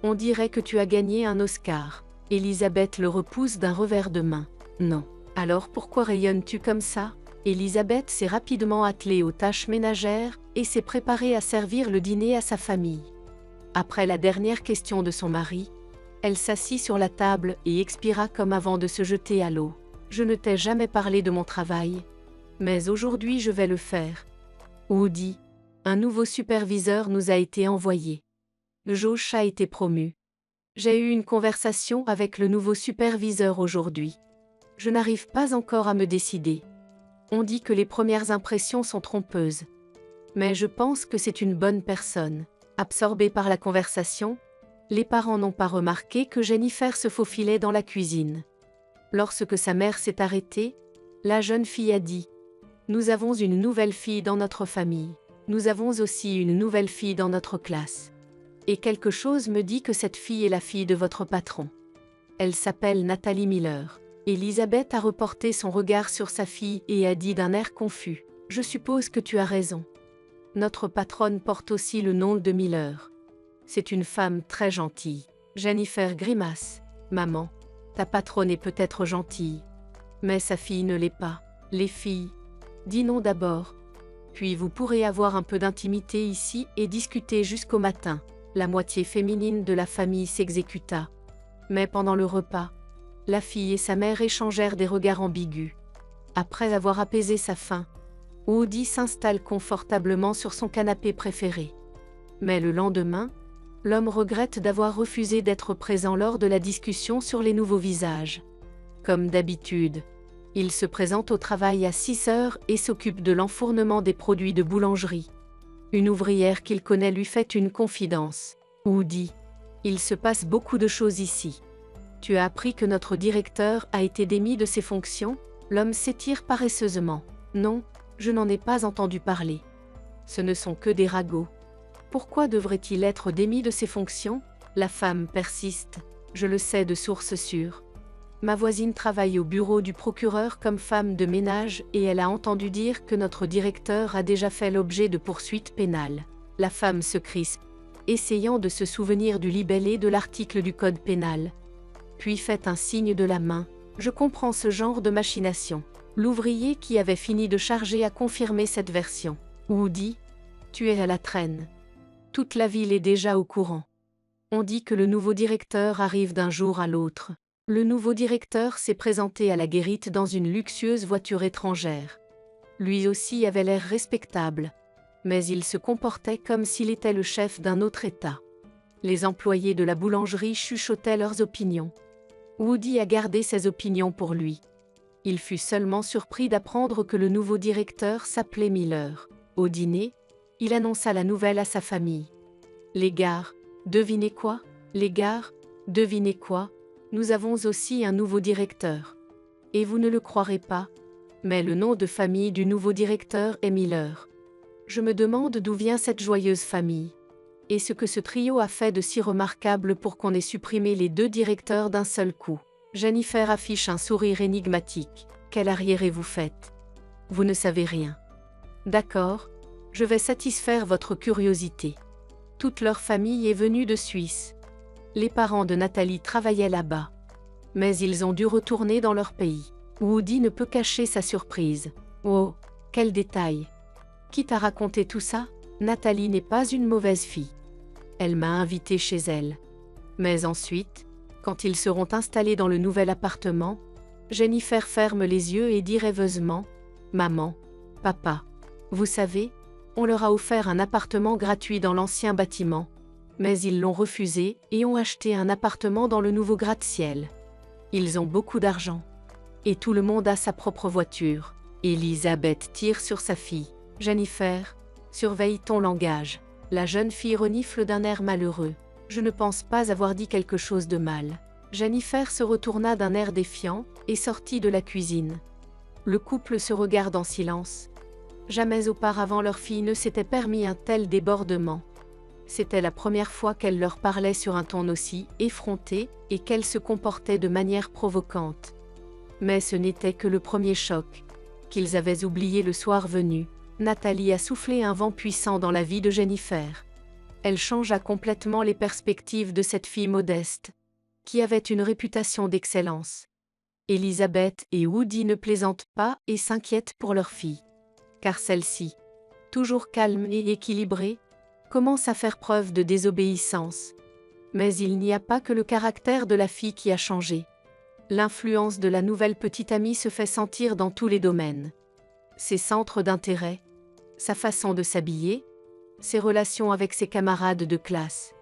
on dirait que tu as gagné un Oscar. » Elisabeth le repousse d'un revers de main. « Non. Alors pourquoi rayonnes-tu comme ça ?» Elisabeth s'est rapidement attelée aux tâches ménagères et s'est préparée à servir le dîner à sa famille. Après la dernière question de son mari, elle s'assit sur la table et expira comme avant de se jeter à l'eau. « Je ne t'ai jamais parlé de mon travail, mais aujourd'hui je vais le faire. Woody, un nouveau superviseur nous a été envoyé. Josh a été promu. J'ai eu une conversation avec le nouveau superviseur aujourd'hui. Je n'arrive pas encore à me décider. On dit que les premières impressions sont trompeuses. Mais je pense que c'est une bonne personne. » Absorbée par la conversation, les parents n'ont pas remarqué que Jennifer se faufilait dans la cuisine. Lorsque sa mère s'est arrêtée, la jeune fille a dit, « Nous avons une nouvelle fille dans notre famille. Nous avons aussi une nouvelle fille dans notre classe. Et quelque chose me dit que cette fille est la fille de votre patron. Elle s'appelle Nathalie Miller. » Elisabeth a reporté son regard sur sa fille et a dit d'un air confus, « Je suppose que tu as raison. Notre patronne porte aussi le nom de Miller. C'est une femme très gentille. » Jennifer grimace. « Maman, ta patronne est peut-être gentille, mais sa fille ne l'est pas. Les filles, dînons d'abord. Puis vous pourrez avoir un peu d'intimité ici et discuter jusqu'au matin. » La moitié féminine de la famille s'exécuta. Mais pendant le repas, la fille et sa mère échangèrent des regards ambigus. Après avoir apaisé sa faim, Woody s'installe confortablement sur son canapé préféré. Mais le lendemain, l'homme regrette d'avoir refusé d'être présent lors de la discussion sur les nouveaux visages. Comme d'habitude, il se présente au travail à 6 heures et s'occupe de l'enfournement des produits de boulangerie. Une ouvrière qu'il connaît lui fait une confidence. « Woody, il se passe beaucoup de choses ici. Tu as appris que notre directeur a été démis de ses fonctions ?» L'homme s'étire paresseusement. « Non, je n'en ai pas entendu parler. Ce ne sont que des ragots. Pourquoi devrait-il être démis de ses fonctions ?» La femme persiste. « Je le sais de sources sûres. Ma voisine travaille au bureau du procureur comme femme de ménage et elle a entendu dire que notre directeur a déjà fait l'objet de poursuites pénales. » La femme se crispe, essayant de se souvenir du libellé de l'article du code pénal. Puis fait un signe de la main. « Je comprends ce genre de machination. » L'ouvrier qui avait fini de charger a confirmé cette version. « Woody, tu es à la traîne. Toute la ville est déjà au courant. On dit que le nouveau directeur arrive d'un jour à l'autre. » Le nouveau directeur s'est présenté à la guérite dans une luxueuse voiture étrangère. Lui aussi avait l'air respectable, mais il se comportait comme s'il était le chef d'un autre État. Les employés de la boulangerie chuchotaient leurs opinions. Woody a gardé ses opinions pour lui. Il fut seulement surpris d'apprendre que le nouveau directeur s'appelait Miller. Au dîner, Il annonça la nouvelle à sa famille. Les gares, devinez quoi? Les gares, devinez quoi? Nous avons aussi un nouveau directeur. Et vous ne le croirez pas, mais le nom de famille du nouveau directeur est Miller. Je me demande d'où vient cette joyeuse famille. Et ce que ce trio a fait de si remarquable pour qu'on ait supprimé les 2 directeurs d'un seul coup. Jennifer affiche un sourire énigmatique. Quel arriéré vous faites? Vous ne savez rien. D'accord, je vais satisfaire votre curiosité. Toute leur famille est venue de Suisse. Les parents de Nathalie travaillaient là-bas. Mais ils ont dû retourner dans leur pays. Woody ne peut cacher sa surprise. Oh, quel détail! Qui t'a raconté tout ça? Nathalie n'est pas une mauvaise fille. Elle m'a invité chez elle. Mais ensuite, quand ils seront installés dans le nouvel appartement, Jennifer ferme les yeux et dit rêveusement, « Maman, papa, vous savez, on leur a offert un appartement gratuit dans l'ancien bâtiment. Mais ils l'ont refusé et ont acheté un appartement dans le nouveau gratte-ciel. Ils ont beaucoup d'argent. Et tout le monde a sa propre voiture. » Elisabeth tire sur sa fille. « Jennifer, surveille ton langage. » La jeune fille renifle d'un air malheureux. « Je ne pense pas avoir dit quelque chose de mal. » Jennifer se retourna d'un air défiant et sortit de la cuisine. Le couple se regarde en silence. Jamais auparavant leur fille ne s'était permis un tel débordement. C'était la première fois qu'elle leur parlait sur un ton aussi effronté et qu'elle se comportait de manière provocante. Mais ce n'était que le premier choc, qu'ils avaient oublié le soir venu. Nathalie a soufflé un vent puissant dans la vie de Jennifer. Elle changea complètement les perspectives de cette fille modeste, qui avait une réputation d'excellence. Elisabeth et Woody ne plaisantent pas et s'inquiètent pour leur fille. Car celle-ci, toujours calme et équilibrée, commence à faire preuve de désobéissance. Mais il n'y a pas que le caractère de la fille qui a changé. L'influence de la nouvelle petite amie se fait sentir dans tous les domaines. Ses centres d'intérêt, sa façon de s'habiller, ses relations avec ses camarades de classe.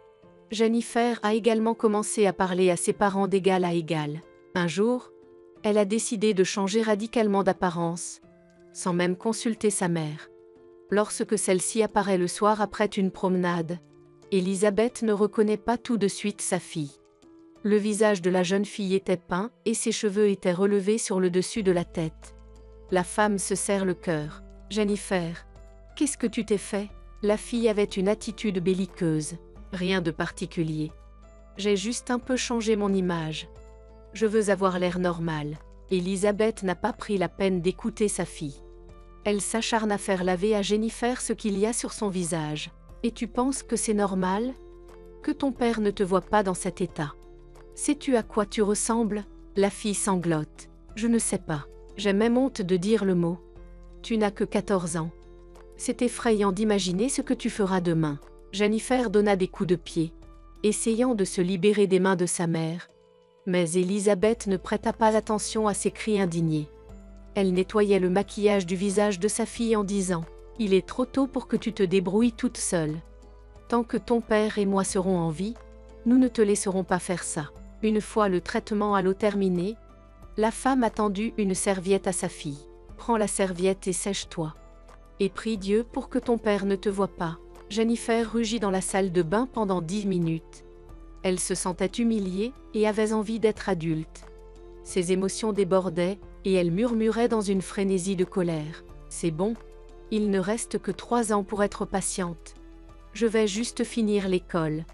Jennifer a également commencé à parler à ses parents d'égal à égal. Un jour, elle a décidé de changer radicalement d'apparence, sans même consulter sa mère. Lorsque celle-ci apparaît le soir après une promenade, Elisabeth ne reconnaît pas tout de suite sa fille. Le visage de la jeune fille était peint et ses cheveux étaient relevés sur le dessus de la tête. La femme se serre le cœur. « Jennifer, qu'est-ce que tu t'es fait ?» La fille avait une attitude belliqueuse. « Rien de particulier. J'ai juste un peu changé mon image. Je veux avoir l'air normal. » Elisabeth n'a pas pris la peine d'écouter sa fille. Elle s'acharne à faire laver à Jennifer ce qu'il y a sur son visage. « Et tu penses que c'est normal? Que ton père ne te voit pas dans cet état? Sais-tu à quoi tu ressembles ?» La fille sanglote. « Je ne sais pas. J'ai même honte de dire le mot. Tu n'as que 14 ans. C'est effrayant d'imaginer ce que tu feras demain. » Jennifer donna des coups de pied, essayant de se libérer des mains de sa mère. Mais Elisabeth ne prêta pas attention à ses cris indignés. Elle nettoyait le maquillage du visage de sa fille en disant « Il est trop tôt pour que tu te débrouilles toute seule. Tant que ton père et moi serons en vie, nous ne te laisserons pas faire ça. » Une fois le traitement à l'eau terminé, la femme a tendu une serviette à sa fille. « Prends la serviette et sèche-toi. Et prie Dieu pour que ton père ne te voie pas. » Jennifer rugit dans la salle de bain pendant 10 minutes. Elle se sentait humiliée et avait envie d'être adulte. Ses émotions débordaient et elle murmurait dans une frénésie de colère. « C'est bon, il ne reste que 3 ans pour être patiente. Je vais juste finir l'école.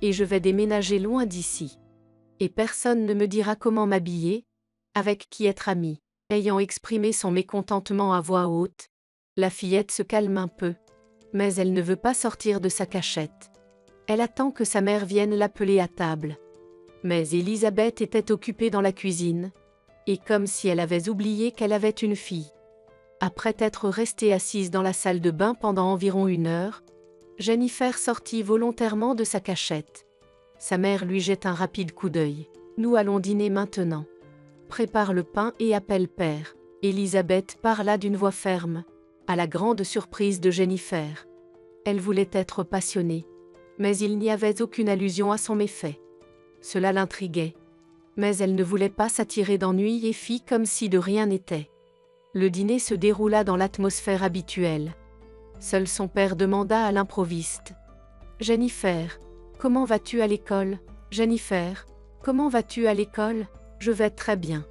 Et je vais déménager loin d'ici. Et personne ne me dira comment m'habiller, avec qui être amie. » Ayant exprimé son mécontentement à voix haute, la fillette se calme un peu. Mais elle ne veut pas sortir de sa cachette. Elle attend que sa mère vienne l'appeler à table. Mais Elisabeth était occupée dans la cuisine, et comme si elle avait oublié qu'elle avait une fille. Après être restée assise dans la salle de bain pendant environ 1 heure, Jennifer sortit volontairement de sa cachette. Sa mère lui jette un rapide coup d'œil. « Nous allons dîner maintenant. Prépare le pain et appelle père. » Elisabeth parla d'une voix ferme, à la grande surprise de Jennifer. Elle voulait être passionnée, mais il n'y avait aucune allusion à son méfait. Cela l'intriguait, mais elle ne voulait pas s'attirer d'ennui et fit comme si de rien n'était. Le dîner se déroula dans l'atmosphère habituelle. Seul son père demanda à l'improviste. Jennifer, comment vas-tu à l'école? Jennifer, comment vas-tu à l'école? Je vais très bien.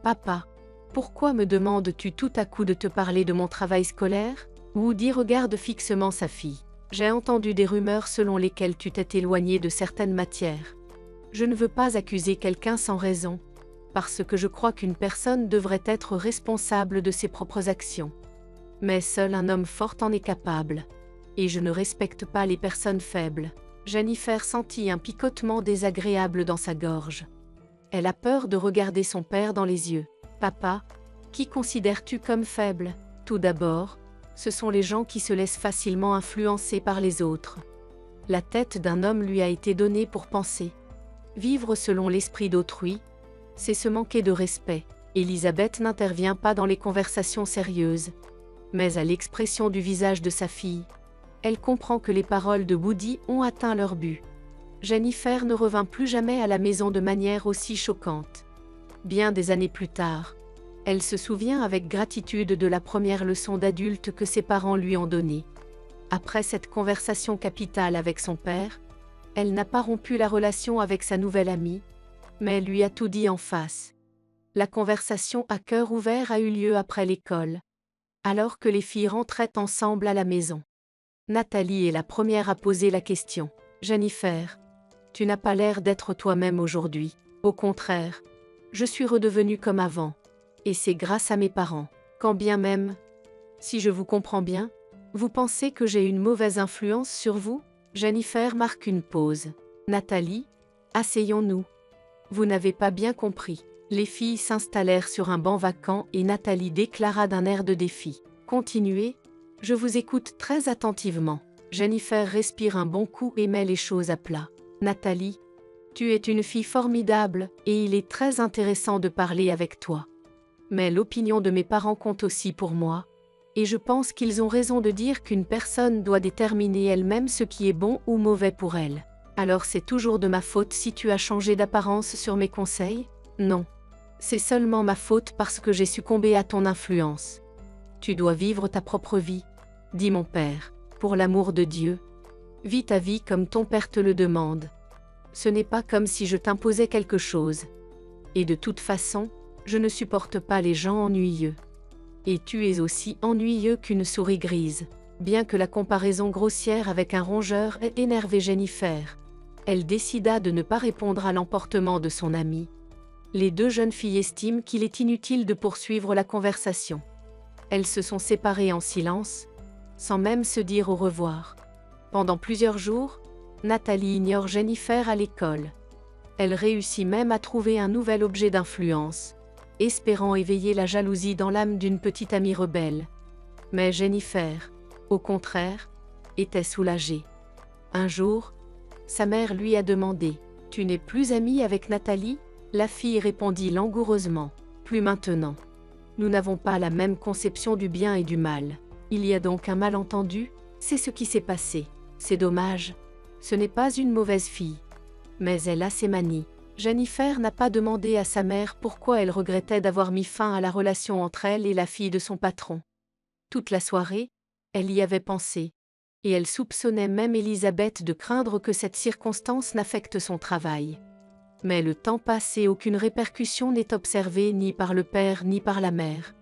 Papa, pourquoi me demandes-tu tout à coup de te parler de mon travail scolaire? Woody regarde fixement sa fille. J'ai entendu des rumeurs selon lesquelles tu t'es éloigné de certaines matières. Je ne veux pas accuser quelqu'un sans raison, parce que je crois qu'une personne devrait être responsable de ses propres actions. Mais seul un homme fort en est capable. Et je ne respecte pas les personnes faibles. Jennifer sentit un picotement désagréable dans sa gorge. Elle a peur de regarder son père dans les yeux. Papa, qui considères-tu comme faible? Tout d'abord, ce sont les gens qui se laissent facilement influencer par les autres. La tête d'un homme lui a été donnée pour penser. Vivre selon l'esprit d'autrui, c'est se manquer de respect. Elisabeth n'intervient pas dans les conversations sérieuses, mais à l'expression du visage de sa fille, elle comprend que les paroles de Woody ont atteint leur but. Jennifer ne revint plus jamais à la maison de manière aussi choquante. Bien des années plus tard, elle se souvient avec gratitude de la première leçon d'adulte que ses parents lui ont donnée. Après cette conversation capitale avec son père, elle n'a pas rompu la relation avec sa nouvelle amie, mais elle lui a tout dit en face. La conversation à cœur ouvert a eu lieu après l'école, alors que les filles rentraient ensemble à la maison. Nathalie est la première à poser la question. Jennifer, tu n'as pas l'air d'être toi-même aujourd'hui. Au contraire, je suis redevenue comme avant. Et c'est grâce à mes parents. Quand bien même, si je vous comprends bien, vous pensez que j'ai une mauvaise influence sur vous? Jennifer marque une pause. Nathalie, asseyons-nous. Vous n'avez pas bien compris. Les filles s'installèrent sur un banc vacant et Nathalie déclara d'un air de défi. Continuez, je vous écoute très attentivement. Jennifer respire un bon coup et met les choses à plat. Nathalie, tu es une fille formidable et il est très intéressant de parler avec toi. Mais l'opinion de mes parents compte aussi pour moi, et je pense qu'ils ont raison de dire qu'une personne doit déterminer elle-même ce qui est bon ou mauvais pour elle. Alors c'est toujours de ma faute si tu as changé d'apparence sur mes conseils? Non. C'est seulement ma faute parce que j'ai succombé à ton influence. Tu dois vivre ta propre vie, dit mon père. Pour l'amour de Dieu, vis ta vie comme ton père te le demande. Ce n'est pas comme si je t'imposais quelque chose. Et de toute façon, je ne supporte pas les gens ennuyeux. Et tu es aussi ennuyeux qu'une souris grise. Bien que la comparaison grossière avec un rongeur ait énervé Jennifer, elle décida de ne pas répondre à l'emportement de son amie. Les deux jeunes filles estiment qu'il est inutile de poursuivre la conversation. Elles se sont séparées en silence, sans même se dire au revoir. Pendant plusieurs jours, Nathalie ignore Jennifer à l'école. Elle réussit même à trouver un nouvel objet d'influence, espérant éveiller la jalousie dans l'âme d'une petite amie rebelle. Mais Jennifer, au contraire, était soulagée. Un jour, sa mère lui a demandé « Tu n'es plus amie avec Nathalie ?» La fille répondit langoureusement « Plus maintenant. Nous n'avons pas la même conception du bien et du mal. Il y a donc un malentendu, c'est ce qui s'est passé. C'est dommage. Ce n'est pas une mauvaise fille. Mais elle a ses manies. » Jennifer n'a pas demandé à sa mère pourquoi elle regrettait d'avoir mis fin à la relation entre elle et la fille de son patron. Toute la soirée, elle y avait pensé. Et elle soupçonnait même Elisabeth de craindre que cette circonstance n'affecte son travail. Mais le temps passe et aucune répercussion n'est observée ni par le père ni par la mère.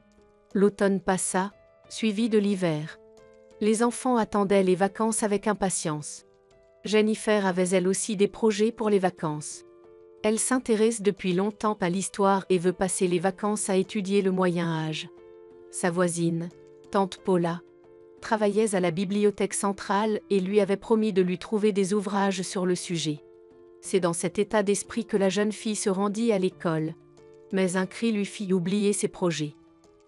L'automne passa, suivi de l'hiver. Les enfants attendaient les vacances avec impatience. Jennifer avait elle aussi des projets pour les vacances. Elle s'intéresse depuis longtemps à l'histoire et veut passer les vacances à étudier le Moyen Âge. Sa voisine, tante Paula, travaillait à la bibliothèque centrale et lui avait promis de lui trouver des ouvrages sur le sujet. C'est dans cet état d'esprit que la jeune fille se rendit à l'école. Mais un cri lui fit oublier ses projets.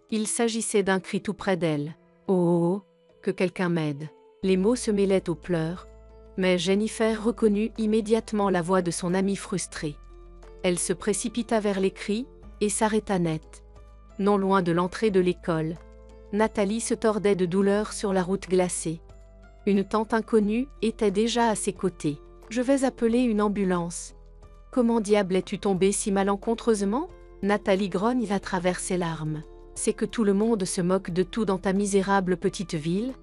Il s'agissait d'un cri tout près d'elle. « Oh, oh, oh, que quelqu'un m'aide !» Les mots se mêlaient aux pleurs, mais Jennifer reconnut immédiatement la voix de son amie frustrée. Elle se précipita vers les cris et s'arrêta net. Non loin de l'entrée de l'école, Nathalie se tordait de douleur sur la route glacée. Une tante inconnue était déjà à ses côtés. « Je vais appeler une ambulance. »« Comment diable es-tu tombée si malencontreusement ?» Nathalie grogne à travers ses larmes. « C'est que tout le monde se moque de tout dans ta misérable petite ville ?»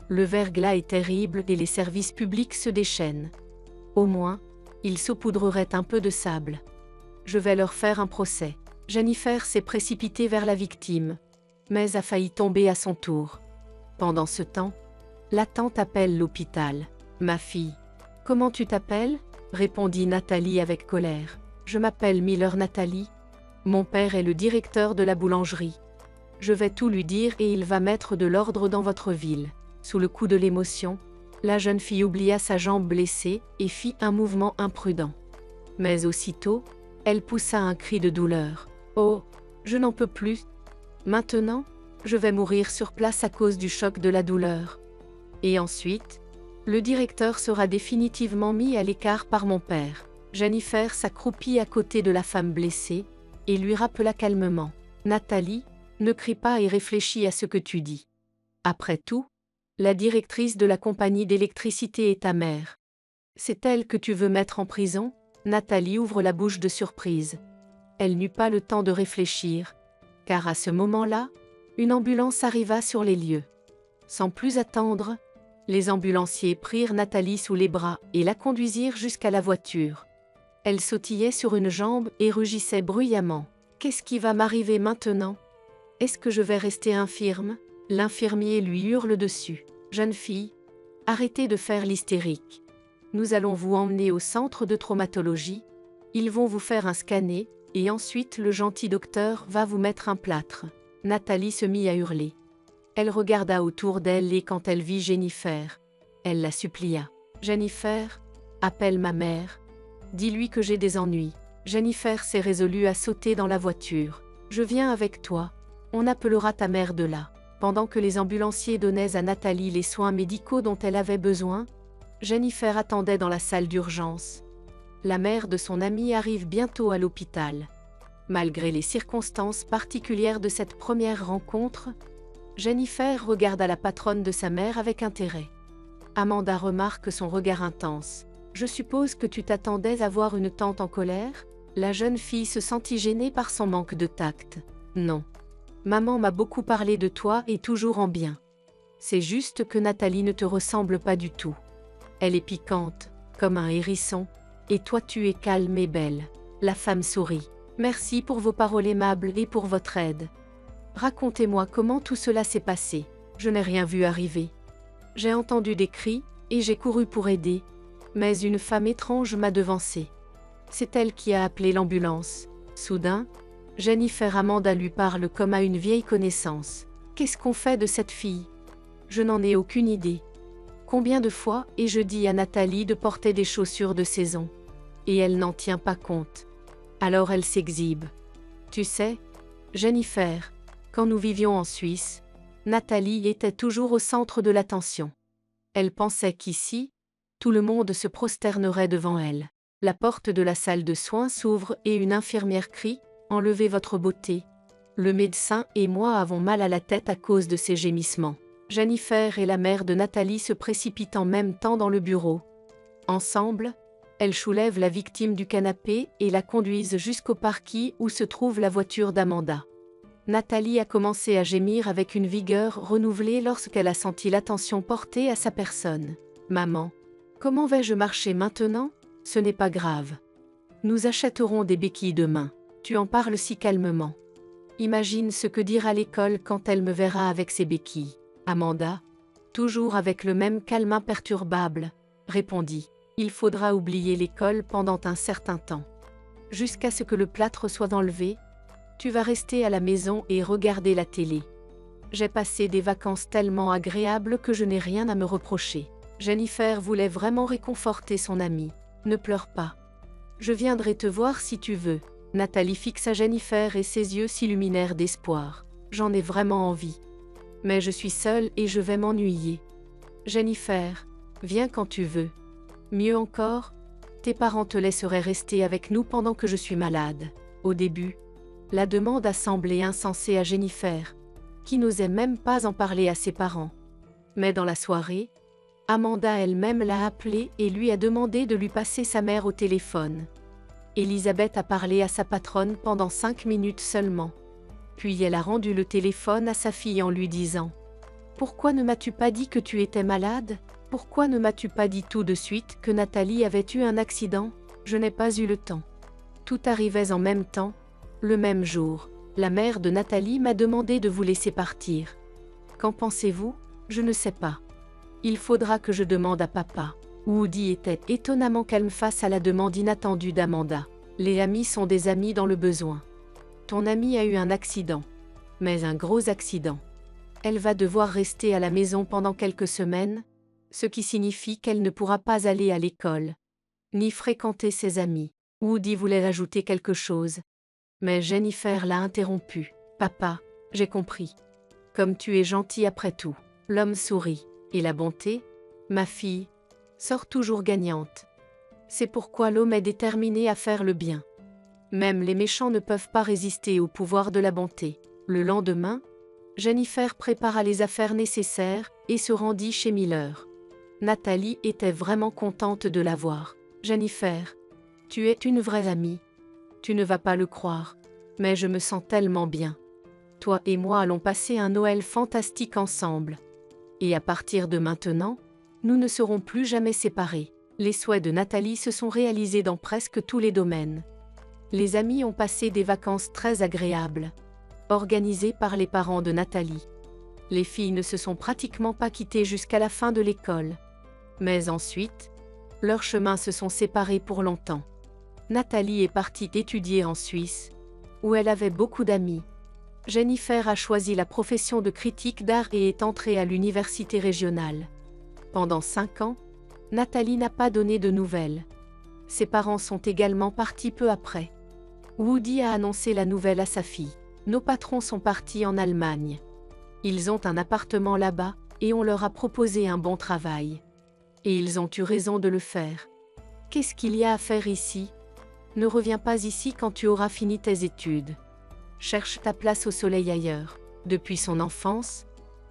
Le verglas est terrible et les services publics se déchaînent. Au moins, ils saupoudreraient un peu de sable. Je vais leur faire un procès. Jennifer s'est précipitée vers la victime, mais a failli tomber à son tour. Pendant ce temps, la tante appelle l'hôpital. Ma fille. Comment tu t'appelles? Répondit Nathalie avec colère. Je m'appelle Miller Nathalie. Mon père est le directeur de la boulangerie. Je vais tout lui dire et il va mettre de l'ordre dans votre ville. Sous le coup de l'émotion, la jeune fille oublia sa jambe blessée et fit un mouvement imprudent. Mais aussitôt, elle poussa un cri de douleur. Oh, je n'en peux plus. Maintenant, je vais mourir sur place à cause du choc de la douleur. Et ensuite, le directeur sera définitivement mis à l'écart par mon père. Jennifer s'accroupit à côté de la femme blessée et lui rappela calmement. Nathalie, ne crie pas et réfléchis à ce que tu dis. Après tout, la directrice de la compagnie d'électricité est ta mère. C'est elle que tu veux mettre en prison? Nathalie ouvre la bouche de surprise. Elle n'eut pas le temps de réfléchir, car à ce moment-là, une ambulance arriva sur les lieux. Sans plus attendre, les ambulanciers prirent Nathalie sous les bras et la conduisirent jusqu'à la voiture. Elle sautillait sur une jambe et rugissait bruyamment. Qu'est-ce qui va m'arriver maintenant? Est-ce que je vais rester infirme? L'infirmier lui hurle dessus. Jeune fille, arrêtez de faire l'hystérique. Nous allons vous emmener au centre de traumatologie. Ils vont vous faire un scanner, et ensuite le gentil docteur va vous mettre un plâtre. Nathalie se mit à hurler. Elle regarda autour d'elle et quand elle vit Jennifer, elle la supplia. Jennifer, appelle ma mère. Dis-lui que j'ai des ennuis. Jennifer s'est résolue à sauter dans la voiture. Je viens avec toi. On appellera ta mère de là. Pendant que les ambulanciers donnaient à Nathalie les soins médicaux dont elle avait besoin, Jennifer attendait dans la salle d'urgence. La mère de son amie arrive bientôt à l'hôpital. Malgré les circonstances particulières de cette première rencontre, Jennifer regarda la patronne de sa mère avec intérêt. Amanda remarque son regard intense. « Je suppose que tu t'attendais à voir une tante en colère ?» La jeune fille se sentit gênée par son manque de tact. « Non. Maman m'a beaucoup parlé de toi et toujours en bien. C'est juste que Nathalie ne te ressemble pas du tout. Elle est piquante, comme un hérisson, et toi tu es calme et belle. » La femme sourit. « Merci pour vos paroles aimables et pour votre aide. Racontez-moi comment tout cela s'est passé. Je n'ai rien vu arriver. J'ai entendu des cris, et j'ai couru pour aider, mais une femme étrange m'a devancée. C'est elle qui a appelé l'ambulance. » Soudain, Jennifer Amanda lui parle comme à une vieille connaissance. « Qu'est-ce qu'on fait de cette fille? Je n'en ai aucune idée. Combien de fois ai-je dit à Nathalie de porter des chaussures de saison? Et elle n'en tient pas compte. Alors elle s'exhibe. Tu sais, Jennifer, quand nous vivions en Suisse, Nathalie était toujours au centre de l'attention. Elle pensait qu'ici, tout le monde se prosternerait devant elle. La porte de la salle de soins s'ouvre et une infirmière crie « Enlevez votre beauté. Le médecin et moi avons mal à la tête à cause de ces gémissements. » Jennifer et la mère de Nathalie se précipitent en même temps dans le bureau. Ensemble, elles soulèvent la victime du canapé et la conduisent jusqu'au parking où se trouve la voiture d'Amanda. Nathalie a commencé à gémir avec une vigueur renouvelée lorsqu'elle a senti l'attention portée à sa personne. « Maman, comment vais-je marcher maintenant? Ce n'est pas grave. Nous achèterons des béquilles demain. Tu en parles si calmement. Imagine ce que dira l'école quand elle me verra avec ses béquilles. » Amanda, toujours avec le même calme imperturbable, répondit. « Il faudra oublier l'école pendant un certain temps. Jusqu'à ce que le plâtre soit enlevé, tu vas rester à la maison et regarder la télé. J'ai passé des vacances tellement agréables que je n'ai rien à me reprocher. » Jennifer voulait vraiment réconforter son amie. « Ne pleure pas. Je viendrai te voir si tu veux. » Nathalie fixa Jennifer et ses yeux s'illuminèrent d'espoir. « J'en ai vraiment envie. Mais je suis seule et je vais m'ennuyer. Jennifer, viens quand tu veux. Mieux encore, tes parents te laisseraient rester avec nous pendant que je suis malade. » Au début, la demande a semblé insensée à Jennifer, qui n'osait même pas en parler à ses parents. Mais dans la soirée, Amanda elle-même l'a appelée et lui a demandé de lui passer sa mère au téléphone. Elisabeth a parlé à sa patronne pendant 5 minutes seulement. Puis elle a rendu le téléphone à sa fille en lui disant « Pourquoi ne m'as-tu pas dit que tu étais malade? Pourquoi ne m'as-tu pas dit tout de suite que Nathalie avait eu un accident? Je n'ai pas eu le temps. Tout arrivait en même temps, le même jour. La mère de Nathalie m'a demandé de vous laisser partir. Qu'en pensez-vous? Je ne sais pas. Il faudra que je demande à papa. Woody était étonnamment calme face à la demande inattendue d'Amanda. Les amis sont des amis dans le besoin. Ton amie a eu un accident. Mais un gros accident. Elle va devoir rester à la maison pendant quelques semaines, ce qui signifie qu'elle ne pourra pas aller à l'école, ni fréquenter ses amis. Woody voulait ajouter quelque chose. Mais Jennifer l'a interrompu. Papa, j'ai compris. Comme tu es gentil après tout. L'homme sourit. Et la bonté, ma fille, sort toujours gagnante. C'est pourquoi l'homme est déterminé à faire le bien. Même les méchants ne peuvent pas résister au pouvoir de la bonté. Le lendemain, Jennifer prépara les affaires nécessaires et se rendit chez Miller. Nathalie était vraiment contente de la voir. Jennifer, tu es une vraie amie. Tu ne vas pas le croire, mais je me sens tellement bien. Toi et moi allons passer un Noël fantastique ensemble. Et à partir de maintenant, nous ne serons plus jamais séparés. Les souhaits de Nathalie se sont réalisés dans presque tous les domaines. Les amis ont passé des vacances très agréables, organisées par les parents de Nathalie. Les filles ne se sont pratiquement pas quittées jusqu'à la fin de l'école. Mais ensuite, leurs chemins se sont séparés pour longtemps. Nathalie est partie étudier en Suisse, où elle avait beaucoup d'amis. Jennifer a choisi la profession de critique d'art et est entrée à l'université régionale. Pendant 5 ans, Nathalie n'a pas donné de nouvelles. Ses parents sont également partis peu après. Woody a annoncé la nouvelle à sa fille. Nos patrons sont partis en Allemagne. Ils ont un appartement là-bas, et on leur a proposé un bon travail. Et ils ont eu raison de le faire. Qu'est-ce qu'il y a à faire ici? Ne reviens pas ici quand tu auras fini tes études. Cherche ta place au soleil ailleurs. Depuis son enfance,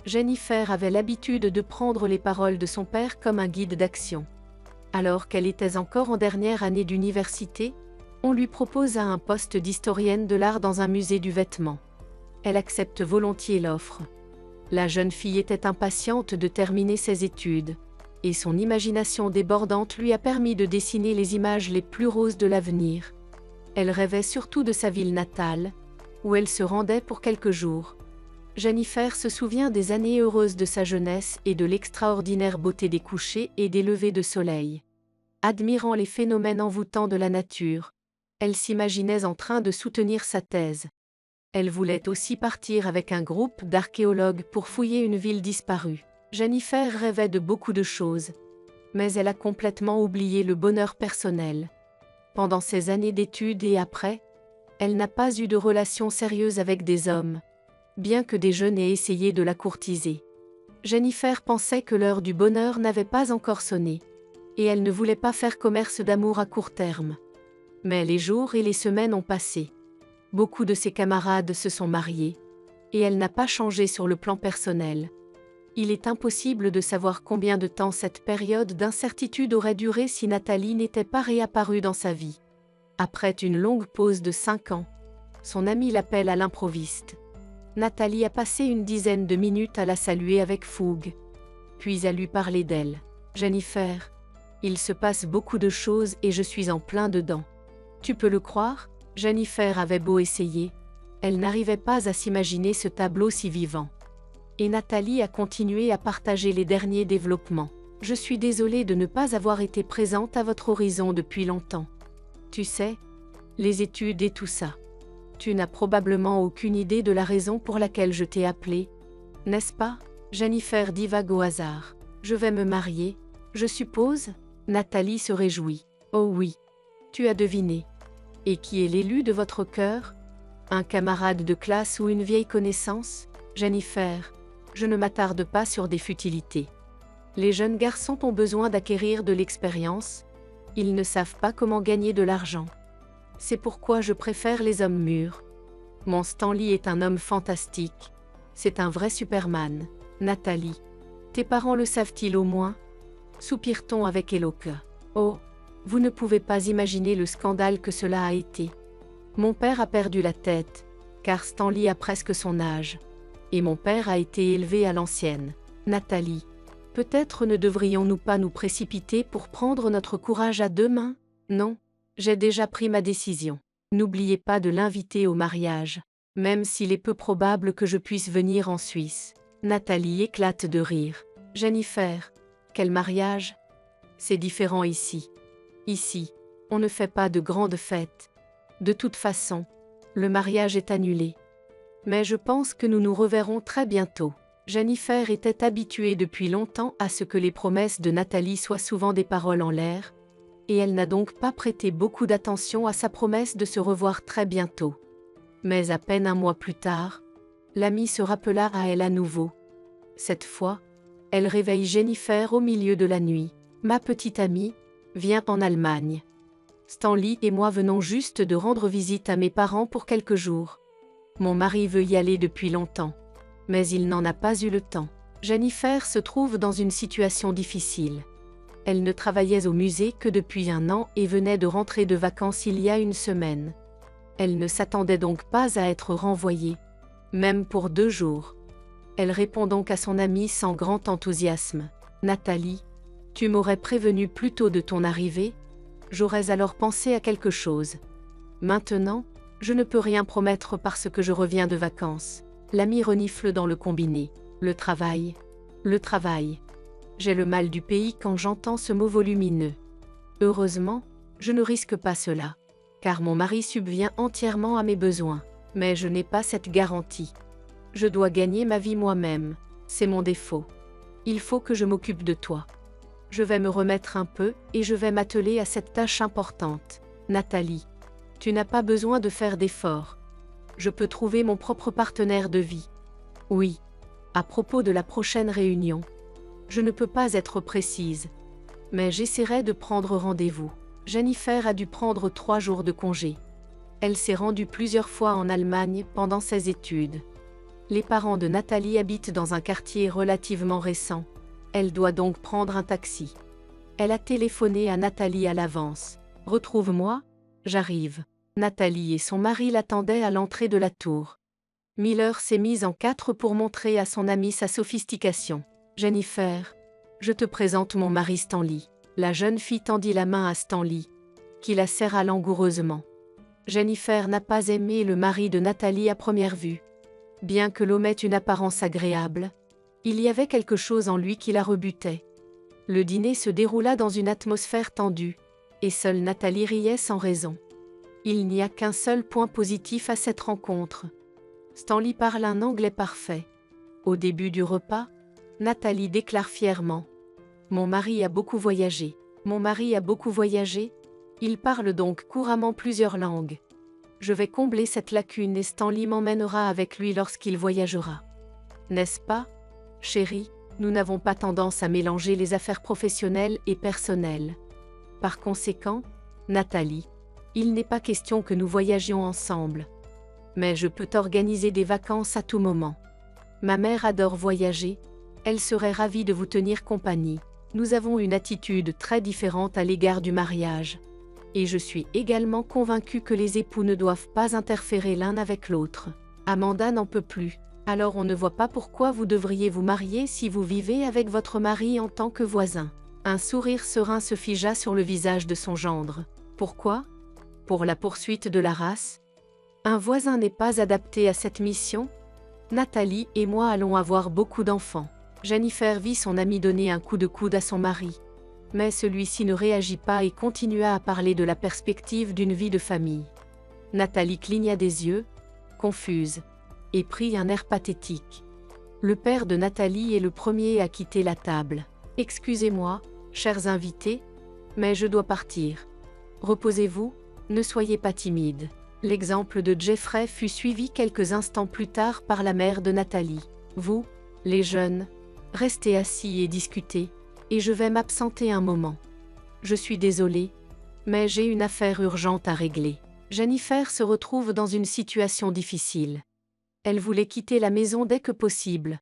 Jennifer avait l'habitude de prendre les paroles de son père comme un guide d'action. Alors qu'elle était encore en dernière année d'université, on lui proposa un poste d'historienne de l'art dans un musée du vêtement. Elle accepte volontiers l'offre. La jeune fille était impatiente de terminer ses études, et son imagination débordante lui a permis de dessiner les images les plus roses de l'avenir. Elle rêvait surtout de sa ville natale, où elle se rendait pour quelques jours. Jennifer se souvient des années heureuses de sa jeunesse et de l'extraordinaire beauté des couchers et des levées de soleil. Admirant les phénomènes envoûtants de la nature, elle s'imaginait en train de soutenir sa thèse. Elle voulait aussi partir avec un groupe d'archéologues pour fouiller une ville disparue. Jennifer rêvait de beaucoup de choses, mais elle a complètement oublié le bonheur personnel. Pendant ses années d'études et après, elle n'a pas eu de relation sérieuse avec des hommes, bien que des jeunes aient essayé de la courtiser. Jennifer pensait que l'heure du bonheur n'avait pas encore sonné, et elle ne voulait pas faire commerce d'amour à court terme. Mais les jours et les semaines ont passé. Beaucoup de ses camarades se sont mariés, et elle n'a pas changé sur le plan personnel. Il est impossible de savoir combien de temps cette période d'incertitude aurait duré si Nathalie n'était pas réapparue dans sa vie. Après une longue pause de 5 ans, son ami l'appelle à l'improviste. Nathalie a passé une dizaine de minutes à la saluer avec fougue, puis à lui parler d'elle. « Jennifer, il se passe beaucoup de choses et je suis en plein dedans. Tu peux le croire ?» Jennifer avait beau essayer, elle n'arrivait pas à s'imaginer ce tableau si vivant. Et Nathalie a continué à partager les derniers développements. « Je suis désolée de ne pas avoir été présente à votre horizon depuis longtemps. Tu sais, les études et tout ça. Tu n'as probablement aucune idée de la raison pour laquelle je t'ai appelé, n'est-ce pas ?» Jennifer divague au hasard. « Je vais me marier, je suppose ?» Nathalie se réjouit. « Oh oui, tu as deviné. Et qui est l'élu de votre cœur? Un camarade de classe ou une vieille connaissance? Jennifer, je ne m'attarde pas sur des futilités. Les jeunes garçons ont besoin d'acquérir de l'expérience. Ils ne savent pas comment gagner de l'argent. C'est pourquoi je préfère les hommes mûrs. Mon Stanley est un homme fantastique. C'est un vrai Superman. Nathalie, tes parents le savent-ils au moins? Soupire-t-on avec éloquent. Oh, vous ne pouvez pas imaginer le scandale que cela a été. Mon père a perdu la tête, car Stanley a presque son âge. Et mon père a été élevé à l'ancienne. Nathalie. Peut-être ne devrions-nous pas nous précipiter pour prendre notre courage à deux mains? Non, j'ai déjà pris ma décision. N'oubliez pas de l'inviter au mariage, même s'il est peu probable que je puisse venir en Suisse. Nathalie éclate de rire. Jennifer, quel mariage? C'est différent ici. Ici, on ne fait pas de grandes fêtes. De toute façon, le mariage est annulé. Mais je pense que nous nous reverrons très bientôt. Jennifer était habituée depuis longtemps à ce que les promesses de Nathalie soient souvent des paroles en l'air, et elle n'a donc pas prêté beaucoup d'attention à sa promesse de se revoir très bientôt. Mais à peine un mois plus tard, l'amie se rappela à elle à nouveau. Cette fois, elle réveille Jennifer au milieu de la nuit. « Ma petite amie, viens en Allemagne. Stanley et moi venons juste de rendre visite à mes parents pour quelques jours. Mon mari veut y aller depuis longtemps, mais il n'en a pas eu le temps. » Jennifer se trouve dans une situation difficile. Elle ne travaillait au musée que depuis un an et venait de rentrer de vacances il y a une semaine. Elle ne s'attendait donc pas à être renvoyée, même pour 2 jours. Elle répond donc à son amie sans grand enthousiasme. « Nathalie, tu m'aurais prévenu plus tôt de ton arrivée, j'aurais alors pensé à quelque chose. Maintenant, je ne peux rien promettre parce que je reviens de vacances. » L'ami renifle dans le combiné. « Le travail. Le travail. J'ai le mal du pays quand j'entends ce mot volumineux. Heureusement, je ne risque pas cela, car mon mari subvient entièrement à mes besoins. Mais je n'ai pas cette garantie. Je dois gagner ma vie moi-même, c'est mon défaut. Il faut que je m'occupe de toi. Je vais me remettre un peu et je vais m'atteler à cette tâche importante. Nathalie, tu n'as pas besoin de faire d'efforts. Je peux trouver mon propre partenaire de vie. Oui, à propos de la prochaine réunion. Je ne peux pas être précise, mais j'essaierai de prendre rendez-vous. » Jennifer a dû prendre 3 jours de congé. Elle s'est rendue plusieurs fois en Allemagne pendant ses études. Les parents de Nathalie habitent dans un quartier relativement récent. Elle doit donc prendre un taxi. Elle a téléphoné à Nathalie à l'avance. « Retrouve-moi, j'arrive. » Nathalie et son mari l'attendaient à l'entrée de la tour. Miller s'est mise en 4 pour montrer à son amie sa sophistication. « Jennifer, je te présente mon mari Stanley. » La jeune fille tendit la main à Stanley, qui la serra langoureusement. Jennifer n'a pas aimé le mari de Nathalie à première vue. Bien que l'homme ait une apparence agréable, il y avait quelque chose en lui qui la rebutait. Le dîner se déroula dans une atmosphère tendue, et seule Nathalie riait sans raison. Il n'y a qu'un seul point positif à cette rencontre. Stanley parle un anglais parfait. Au début du repas, Nathalie déclare fièrement: « Mon mari a beaucoup voyagé. Mon mari a beaucoup voyagé. Il parle donc couramment plusieurs langues. Je vais combler cette lacune et Stanley m'emmènera avec lui lorsqu'il voyagera. N'est-ce pas, chérie? Nous n'avons pas tendance à mélanger les affaires professionnelles et personnelles. Par conséquent, Nathalie, il n'est pas question que nous voyagions ensemble. Mais je peux t'organiser des vacances à tout moment. Ma mère adore voyager. Elle serait ravie de vous tenir compagnie. Nous avons une attitude très différente à l'égard du mariage. Et je suis également convaincue que les époux ne doivent pas interférer l'un avec l'autre. Amanda n'en peut plus. Alors on ne voit pas pourquoi vous devriez vous marier si vous vivez avec votre mari en tant que voisin. » Un sourire serein se figea sur le visage de son gendre. Pourquoi? Pour la poursuite de la race? Un voisin n'est pas adapté à cette mission? Nathalie et moi allons avoir beaucoup d'enfants. Jennifer vit son amie donner un coup de coude à son mari. Mais celui-ci ne réagit pas et continua à parler de la perspective d'une vie de famille. Nathalie cligna des yeux, confuse, et prit un air pathétique. Le père de Nathalie est le premier à quitter la table. « Excusez-moi, chers invités, mais je dois partir. Reposez-vous, ne soyez pas timides. » L'exemple de Jeffrey fut suivi quelques instants plus tard par la mère de Nathalie. « Vous, les jeunes, restez assis et discutez, et je vais m'absenter un moment. Je suis désolée, mais j'ai une affaire urgente à régler. » Jennifer se retrouve dans une situation difficile. Elle voulait quitter la maison dès que possible,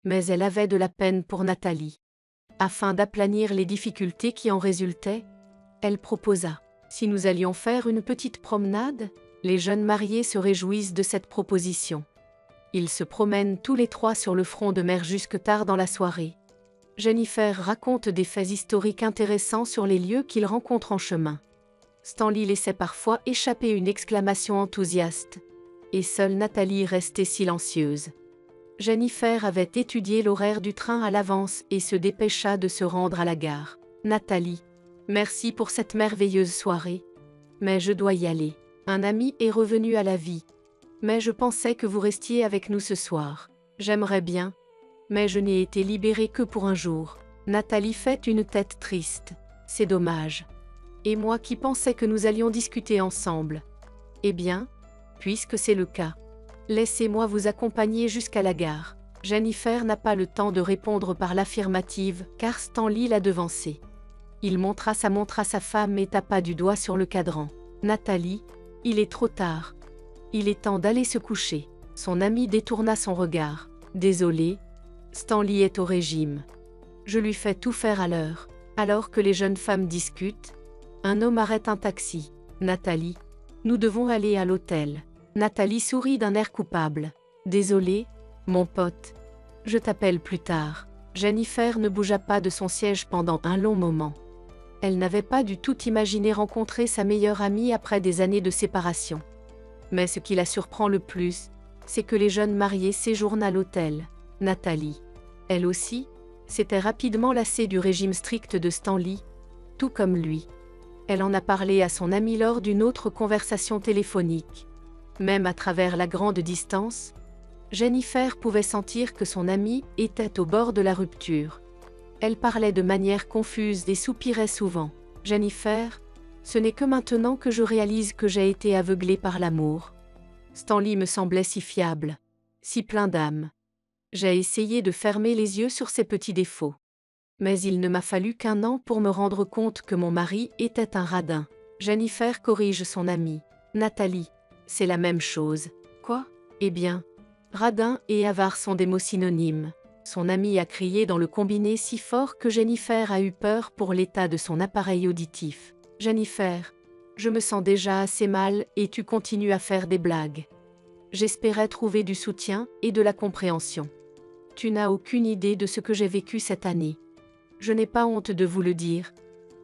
mais elle avait de la peine pour Nathalie. Afin d'aplanir les difficultés qui en résultaient, elle proposa: « Si nous allions faire une petite promenade ?» Les jeunes mariés se réjouissent de cette proposition. Ils se promènent tous les trois sur le front de mer jusque tard dans la soirée. Jennifer raconte des faits historiques intéressants sur les lieux qu'ils rencontrent en chemin. Stanley laissait parfois échapper une exclamation enthousiaste. Et seule Nathalie restait silencieuse. Jennifer avait étudié l'horaire du train à l'avance et se dépêcha de se rendre à la gare. Nathalie, merci pour cette merveilleuse soirée. Mais je dois y aller. Un ami est revenu à la vie. Mais je pensais que vous restiez avec nous ce soir. J'aimerais bien. Mais je n'ai été libérée que pour un jour. Nathalie fait une tête triste. C'est dommage. Et moi qui pensais que nous allions discuter ensemble. Eh bien, puisque c'est le cas, laissez-moi vous accompagner jusqu'à la gare. Jennifer n'a pas le temps de répondre par l'affirmative, car Stanley l'a devancée. Il montra sa montre à sa femme et tapa du doigt sur le cadran. Nathalie, il est trop tard. Il est temps d'aller se coucher. Son ami détourna son regard. Désolé, Stanley est au régime. Je lui fais tout faire à l'heure. Alors que les jeunes femmes discutent, un homme arrête un taxi. Nathalie, nous devons aller à l'hôtel. Nathalie sourit d'un air coupable. Désolé, mon pote. Je t'appelle plus tard. Jennifer ne bougea pas de son siège pendant un long moment. Elle n'avait pas du tout imaginé rencontrer sa meilleure amie après des années de séparation. Mais ce qui la surprend le plus, c'est que les jeunes mariés séjournent à l'hôtel. Nathalie, elle aussi, s'était rapidement lassée du régime strict de Stanley, tout comme lui. Elle en a parlé à son ami lors d'une autre conversation téléphonique. Même à travers la grande distance, Jennifer pouvait sentir que son ami était au bord de la rupture. Elle parlait de manière confuse et soupirait souvent. Jennifer, ce n'est que maintenant que je réalise que j'ai été aveuglée par l'amour. Stanley me semblait si fiable, si plein d'âme. J'ai essayé de fermer les yeux sur ses petits défauts. Mais il ne m'a fallu qu'un an pour me rendre compte que mon mari était un radin. Jennifer corrige son amie. Nathalie, c'est la même chose. Quoi? Eh bien, radin et avare sont des mots synonymes. Son amie a crié dans le combiné si fort que Jennifer a eu peur pour l'état de son appareil auditif. Jennifer, je me sens déjà assez mal et tu continues à faire des blagues. J'espérais trouver du soutien et de la compréhension. Tu n'as aucune idée de ce que j'ai vécu cette année. Je n'ai pas honte de vous le dire,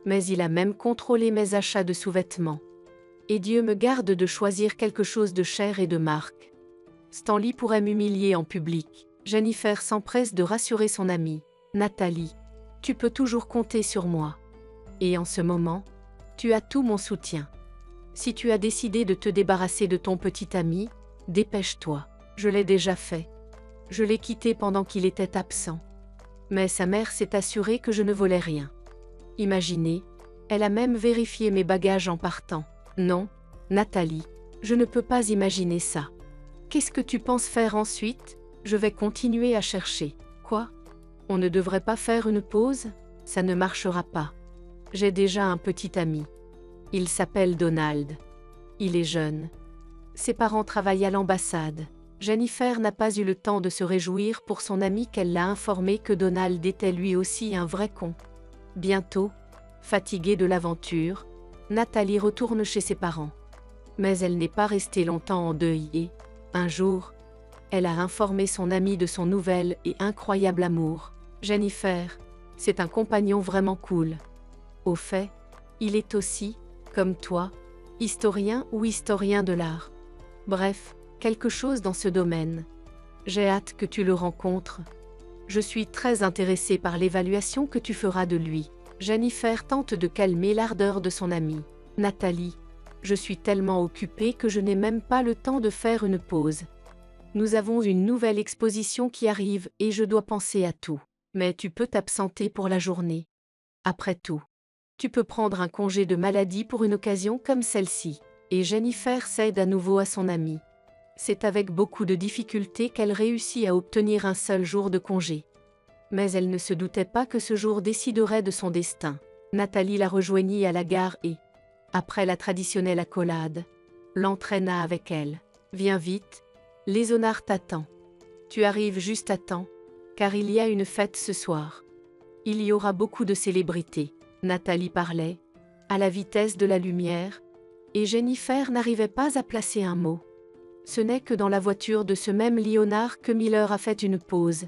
mais il a même contrôlé mes achats de sous-vêtements. Et Dieu me garde de choisir quelque chose de cher et de marque. Stanley pourrait m'humilier en public. Jennifer s'empresse de rassurer son amie. Nathalie, tu peux toujours compter sur moi. Et en ce moment, tu as tout mon soutien. Si tu as décidé de te débarrasser de ton petit ami, dépêche-toi. Je l'ai déjà fait. Je l'ai quitté pendant qu'il était absent. Mais sa mère s'est assurée que je ne volais rien. Imaginez, elle a même vérifié mes bagages en partant. Non, Nathalie, je ne peux pas imaginer ça. Qu'est-ce que tu penses faire ensuite? Je vais continuer à chercher. Quoi? On ne devrait pas faire une pause? Ça ne marchera pas. J'ai déjà un petit ami. Il s'appelle Donald. Il est jeune. Ses parents travaillent à l'ambassade. Jennifer n'a pas eu le temps de se réjouir pour son ami qu'elle l'a informé que Donald était lui aussi un vrai con. Bientôt, fatiguée de l'aventure, Nathalie retourne chez ses parents. Mais elle n'est pas restée longtemps en deuil et, un jour, elle a informé son ami de son nouvel et incroyable amour. Jennifer, c'est un compagnon vraiment cool. Au fait, il est aussi, comme toi, historien ou historien de l'art. Bref, quelque chose dans ce domaine. J'ai hâte que tu le rencontres. Je suis très intéressée par l'évaluation que tu feras de lui. Jennifer tente de calmer l'ardeur de son amie. Nathalie, je suis tellement occupée que je n'ai même pas le temps de faire une pause. Nous avons une nouvelle exposition qui arrive et je dois penser à tout. Mais tu peux t'absenter pour la journée. Après tout, tu peux prendre un congé de maladie pour une occasion comme celle-ci. Et Jennifer cède à nouveau à son amie. C'est avec beaucoup de difficulté qu'elle réussit à obtenir un seul jour de congé. Mais elle ne se doutait pas que ce jour déciderait de son destin. Nathalie la rejoignit à la gare et, après la traditionnelle accolade, l'entraîna avec elle. Viens vite, Léonard t'attend. Tu arrives juste à temps, car il y a une fête ce soir. Il y aura beaucoup de célébrités. Nathalie parlait, à la vitesse de la lumière, et Jennifer n'arrivait pas à placer un mot. Ce n'est que dans la voiture de ce même Léonard que Miller a fait une pause.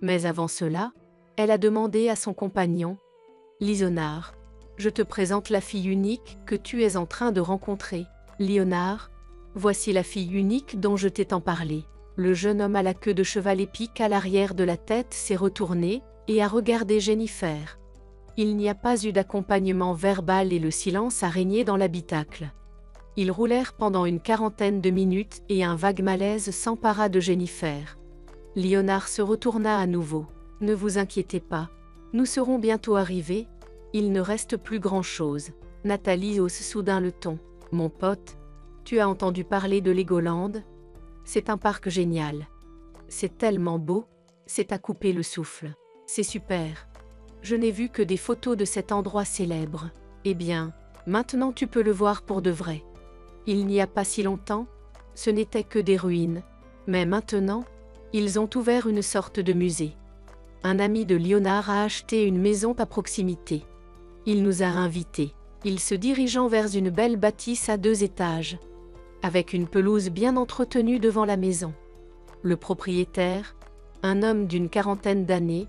Mais avant cela, elle a demandé à son compagnon, « Léonard, je te présente la fille unique que tu es en train de rencontrer. Léonard, voici la fille unique dont je t'ai tant parlé. » Le jeune homme à la queue de cheval épique à l'arrière de la tête s'est retourné et a regardé Jennifer. Il n'y a pas eu d'accompagnement verbal et le silence a régné dans l'habitacle. Ils roulèrent pendant une quarantaine de minutes et un vague malaise s'empara de Jennifer. Léonard se retourna à nouveau. « Ne vous inquiétez pas, nous serons bientôt arrivés, il ne reste plus grand-chose. » Nathalie hausse soudain le ton. « Mon pote, tu as entendu parler de Legoland ? C'est un parc génial. C'est tellement beau, c'est à couper le souffle. C'est super. Je n'ai vu que des photos de cet endroit célèbre. Eh bien, maintenant tu peux le voir pour de vrai. Il n'y a pas si longtemps, ce n'était que des ruines. Mais maintenant, ils ont ouvert une sorte de musée. Un ami de Léonard a acheté une maison à proximité. Il nous a invités. Il se dirigeant vers une belle bâtisse à 2 étages, avec une pelouse bien entretenue devant la maison. Le propriétaire, un homme d'une quarantaine d'années,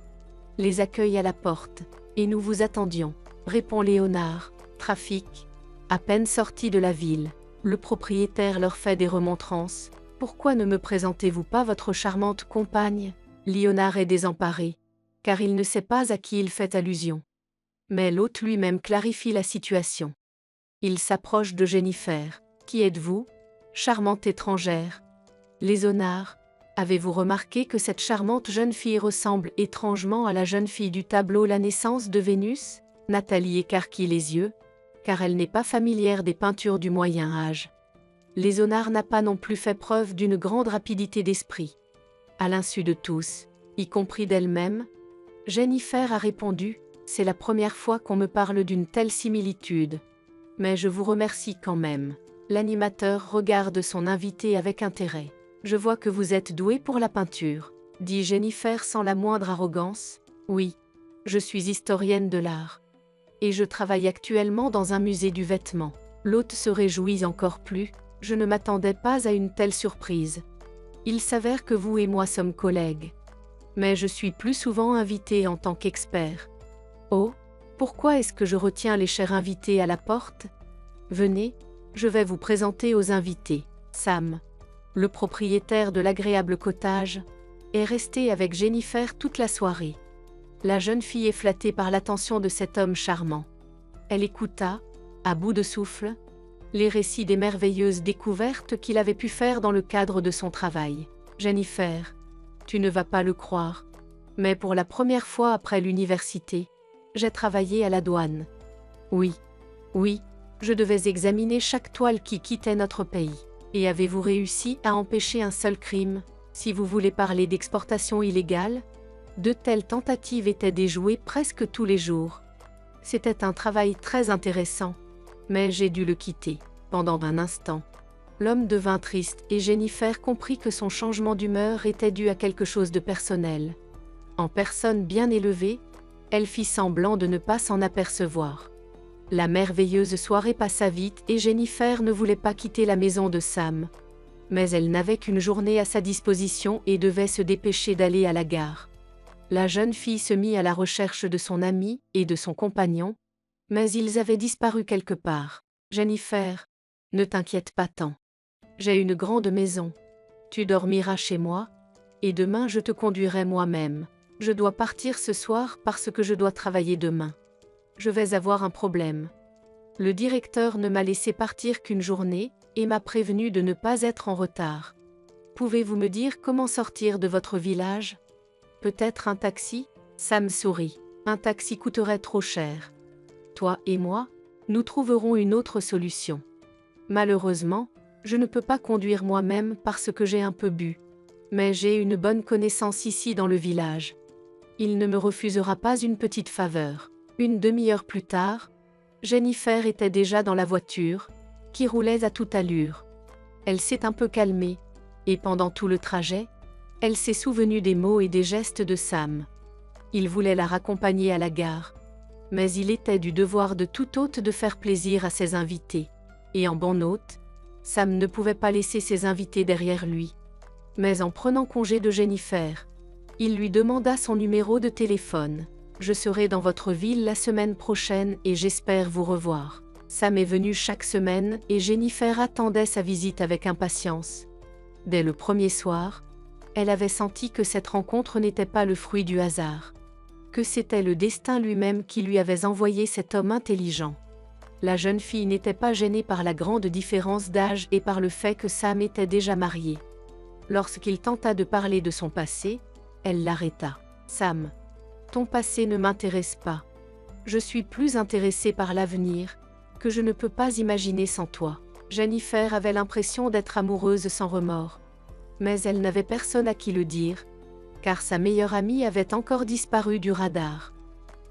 les accueille à la porte. « Et nous vous attendions », répond Léonard. « Trafic, à peine sorti de la ville. » Le propriétaire leur fait des remontrances. « Pourquoi ne me présentez-vous pas votre charmante compagne ?» Léonard est désemparé, car il ne sait pas à qui il fait allusion. Mais l'hôte lui-même clarifie la situation. Il s'approche de Jennifer. « Qui êtes-vous, charmante étrangère ?» Léonard, avez-vous remarqué que cette charmante jeune fille ressemble étrangement à la jeune fille du tableau La naissance de Vénus ? Nathalie écarquille les yeux, car elle n'est pas familière des peintures du Moyen Âge. Léonard n'a pas non plus fait preuve d'une grande rapidité d'esprit. À l'insu de tous, y compris d'elle-même, Jennifer a répondu « C'est la première fois qu'on me parle d'une telle similitude. Mais je vous remercie quand même. » L'animateur regarde son invité avec intérêt. « Je vois que vous êtes doué pour la peinture, » dit Jennifer sans la moindre arrogance. « Oui, je suis historienne de l'art. Et je travaille actuellement dans un musée du vêtement. » L'hôte se réjouit encore plus. « Je ne m'attendais pas à une telle surprise. Il s'avère que vous et moi sommes collègues. Mais je suis plus souvent invité en tant qu'expert. » Oh, pourquoi est-ce que je retiens les chers invités à la porte ? Venez, je vais vous présenter aux invités. Sam, le propriétaire de l'agréable cottage, est resté avec Jennifer toute la soirée. La jeune fille est flattée par l'attention de cet homme charmant. Elle écouta, à bout de souffle, les récits des merveilleuses découvertes qu'il avait pu faire dans le cadre de son travail. « Jennifer, tu ne vas pas le croire, mais pour la première fois après l'université, j'ai travaillé à la douane. Oui, je devais examiner chaque toile qui quittait notre pays. Et avez-vous réussi à empêcher un seul crime, si vous voulez parler d'exportation illégale ? De telles tentatives étaient déjouées presque tous les jours. C'était un travail très intéressant, mais j'ai dû le quitter. Pendant un instant, l'homme devint triste et Jennifer comprit que son changement d'humeur était dû à quelque chose de personnel. En personne bien élevée, elle fit semblant de ne pas s'en apercevoir. La merveilleuse soirée passa vite et Jennifer ne voulait pas quitter la maison de Sam. Mais elle n'avait qu'une journée à sa disposition et devait se dépêcher d'aller à la gare. La jeune fille se mit à la recherche de son ami et de son compagnon, mais ils avaient disparu quelque part. « Jennifer, ne t'inquiète pas tant. J'ai une grande maison. Tu dormiras chez moi, et demain je te conduirai moi-même. Je dois partir ce soir parce que je dois travailler demain. Je vais avoir un problème. Le directeur ne m'a laissé partir qu'une journée et m'a prévenu de ne pas être en retard. Pouvez-vous me dire comment sortir de votre village ? Peut-être un taxi ? » Sam sourit. « Un taxi coûterait trop cher. Toi et moi, nous trouverons une autre solution. Malheureusement, je ne peux pas conduire moi-même parce que j'ai un peu bu. Mais j'ai une bonne connaissance ici dans le village. Il ne me refusera pas une petite faveur. » Une demi-heure plus tard, Jennifer était déjà dans la voiture, qui roulait à toute allure. Elle s'est un peu calmée, et pendant tout le trajet, elle s'est souvenue des mots et des gestes de Sam. Il voulait la raccompagner à la gare, mais il était du devoir de tout hôte de faire plaisir à ses invités. Et en bon hôte, Sam ne pouvait pas laisser ses invités derrière lui. Mais en prenant congé de Jennifer, il lui demanda son numéro de téléphone. « Je serai dans votre ville la semaine prochaine et j'espère vous revoir. » Sam est venu chaque semaine et Jennifer attendait sa visite avec impatience. Dès le premier soir, elle avait senti que cette rencontre n'était pas le fruit du hasard, que c'était le destin lui-même qui lui avait envoyé cet homme intelligent. La jeune fille n'était pas gênée par la grande différence d'âge et par le fait que Sam était déjà marié. Lorsqu'il tenta de parler de son passé, elle l'arrêta. « Sam, ton passé ne m'intéresse pas. Je suis plus intéressée par l'avenir, que je ne peux pas imaginer sans toi. » Jennifer avait l'impression d'être amoureuse sans remords. Mais elle n'avait personne à qui le dire, car sa meilleure amie avait encore disparu du radar.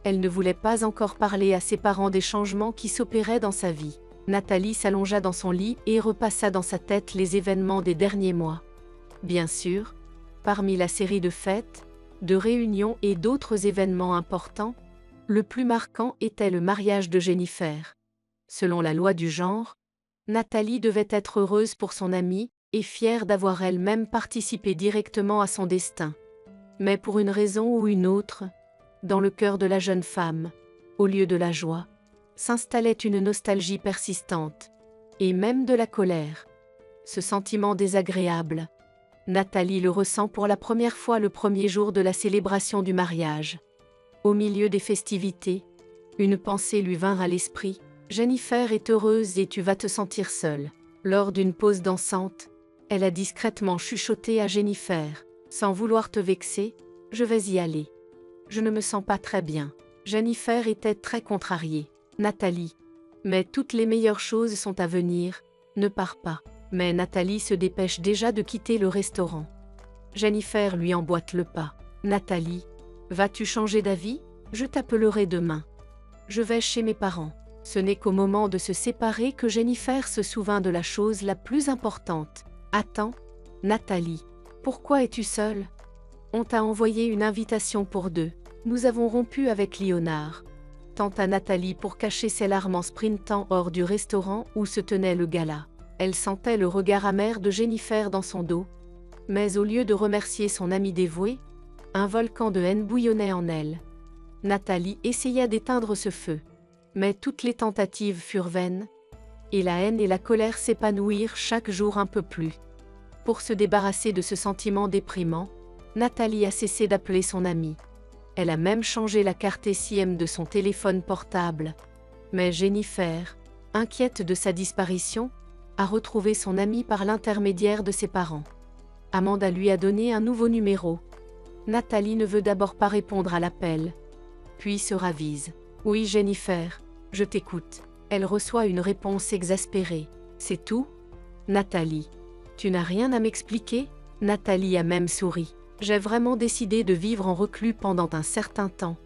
Elle ne voulait pas encore parler à ses parents des changements qui s'opéraient dans sa vie. Nathalie s'allongea dans son lit et repassa dans sa tête les événements des derniers mois. Bien sûr, parmi la série de fêtes, de réunions et d'autres événements importants, le plus marquant était le mariage de Jennifer. Selon la loi du genre, Nathalie devait être heureuse pour son amie et fière d'avoir elle-même participé directement à son destin. Mais pour une raison ou une autre, dans le cœur de la jeune femme, au lieu de la joie, s'installait une nostalgie persistante, et même de la colère. Ce sentiment désagréable, Nathalie le ressent pour la première fois le premier jour de la célébration du mariage. Au milieu des festivités, une pensée lui vint à l'esprit. « Jennifer est heureuse et tu vas te sentir seule. » Lors d'une pause dansante, elle a discrètement chuchoté à Jennifer. « Sans vouloir te vexer, je vais y aller. Je ne me sens pas très bien. » Jennifer était très contrariée. « Nathalie, mais toutes les meilleures choses sont à venir, ne pars pas. » Mais Nathalie se dépêche déjà de quitter le restaurant. Jennifer lui emboîte le pas. « Nathalie, vas-tu changer d'avis? Je t'appellerai demain. Je vais chez mes parents. » Ce n'est qu'au moment de se séparer que Jennifer se souvint de la chose la plus importante. « Attends, Nathalie, pourquoi es-tu seule? On t'a envoyé une invitation pour deux. Nous avons rompu avec Léonard. » Tenta Nathalie pour cacher ses larmes en sprintant hors du restaurant où se tenait le gala. Elle sentait le regard amer de Jennifer dans son dos. Mais au lieu de remercier son amie dévouée, un volcan de haine bouillonnait en elle. Nathalie essaya d'éteindre ce feu. Mais toutes les tentatives furent vaines, et la haine et la colère s'épanouirent chaque jour un peu plus. Pour se débarrasser de ce sentiment déprimant, Nathalie a cessé d'appeler son amie. Elle a même changé la carte SIM de son téléphone portable. Mais Jennifer, inquiète de sa disparition, a retrouvé son amie par l'intermédiaire de ses parents. Amanda lui a donné un nouveau numéro. Nathalie ne veut d'abord pas répondre à l'appel, puis se ravise. « Oui Jennifer, je t'écoute. » Elle reçoit une réponse exaspérée. « C'est tout? Nathalie, tu n'as rien à m'expliquer ?» Nathalie a même souri. « J'ai vraiment décidé de vivre en reclus pendant un certain temps.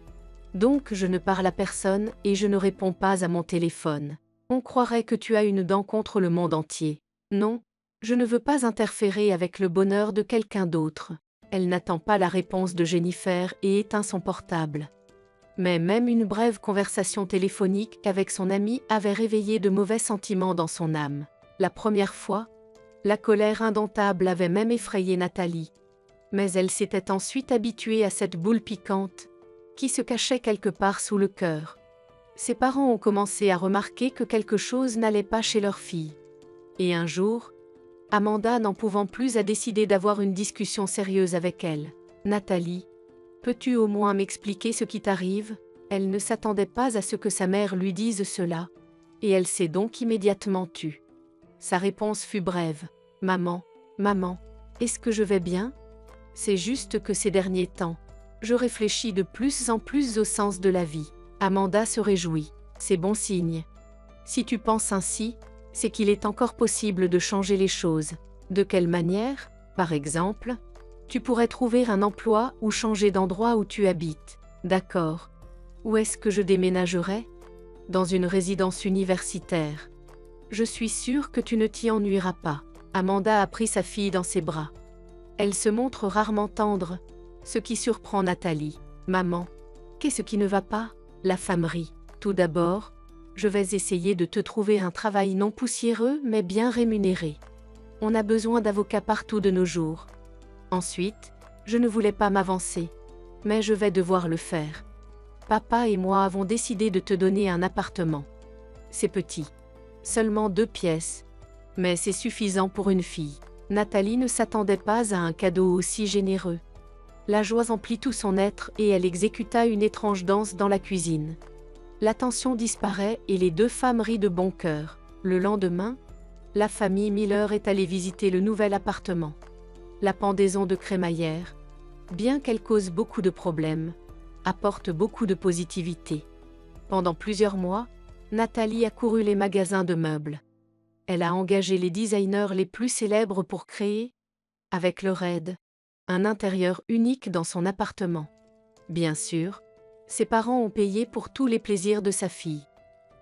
Donc je ne parle à personne et je ne réponds pas à mon téléphone. On croirait que tu as une dent contre le monde entier. Non, je ne veux pas interférer avec le bonheur de quelqu'un d'autre. » Elle n'attend pas la réponse de Jennifer et éteint son portable. Mais même une brève conversation téléphonique avec son ami avait réveillé de mauvais sentiments dans son âme. La première fois, la colère indomptable avait même effrayé Nathalie. Mais elle s'était ensuite habituée à cette boule piquante, qui se cachait quelque part sous le cœur. Ses parents ont commencé à remarquer que quelque chose n'allait pas chez leur fille. Et un jour, Amanda, n'en pouvant plus, a décidé d'avoir une discussion sérieuse avec elle. « Nathalie, peux-tu au moins m'expliquer ce qui t'arrive ?» Elle ne s'attendait pas à ce que sa mère lui dise cela, et elle s'est donc immédiatement tue. Sa réponse fut brève. « Maman, est-ce que je vais bien? C'est juste que ces derniers temps, je réfléchis de plus en plus au sens de la vie. » Amanda se réjouit. « C'est bon signe. Si tu penses ainsi, c'est qu'il est encore possible de changer les choses. De quelle manière, par exemple? Tu pourrais trouver un emploi ou changer d'endroit où tu habites. D'accord. Où est-ce que je déménagerais? Dans une résidence universitaire. Je suis sûre que tu ne t'y ennuieras pas. » Amanda a pris sa fille dans ses bras. Elle se montre rarement tendre, ce qui surprend Nathalie. « Maman, qu'est-ce qui ne va pas ?» La femme rit. « Tout d'abord, Je vais essayer de te trouver un travail non poussiéreux mais bien rémunéré. On a besoin d'avocats partout de nos jours. Ensuite, je ne voulais pas m'avancer. Mais je vais devoir le faire. Papa et moi avons décidé de te donner un appartement. C'est petit. Seulement 2 pièces. Mais c'est suffisant pour une fille. Nathalie ne s'attendait pas à un cadeau aussi généreux. La joie emplit tout son être et elle exécuta une étrange danse dans la cuisine. La tension disparaît et les 2 femmes rient de bon cœur. Le lendemain, la famille Miller est allée visiter le nouvel appartement. La pendaison de crémaillère, bien qu'elle cause beaucoup de problèmes, apporte beaucoup de positivité. Pendant plusieurs mois, Nathalie a couru les magasins de meubles. Elle a engagé les designers les plus célèbres pour créer, avec leur aide, un intérieur unique dans son appartement. Bien sûr, ses parents ont payé pour tous les plaisirs de sa fille.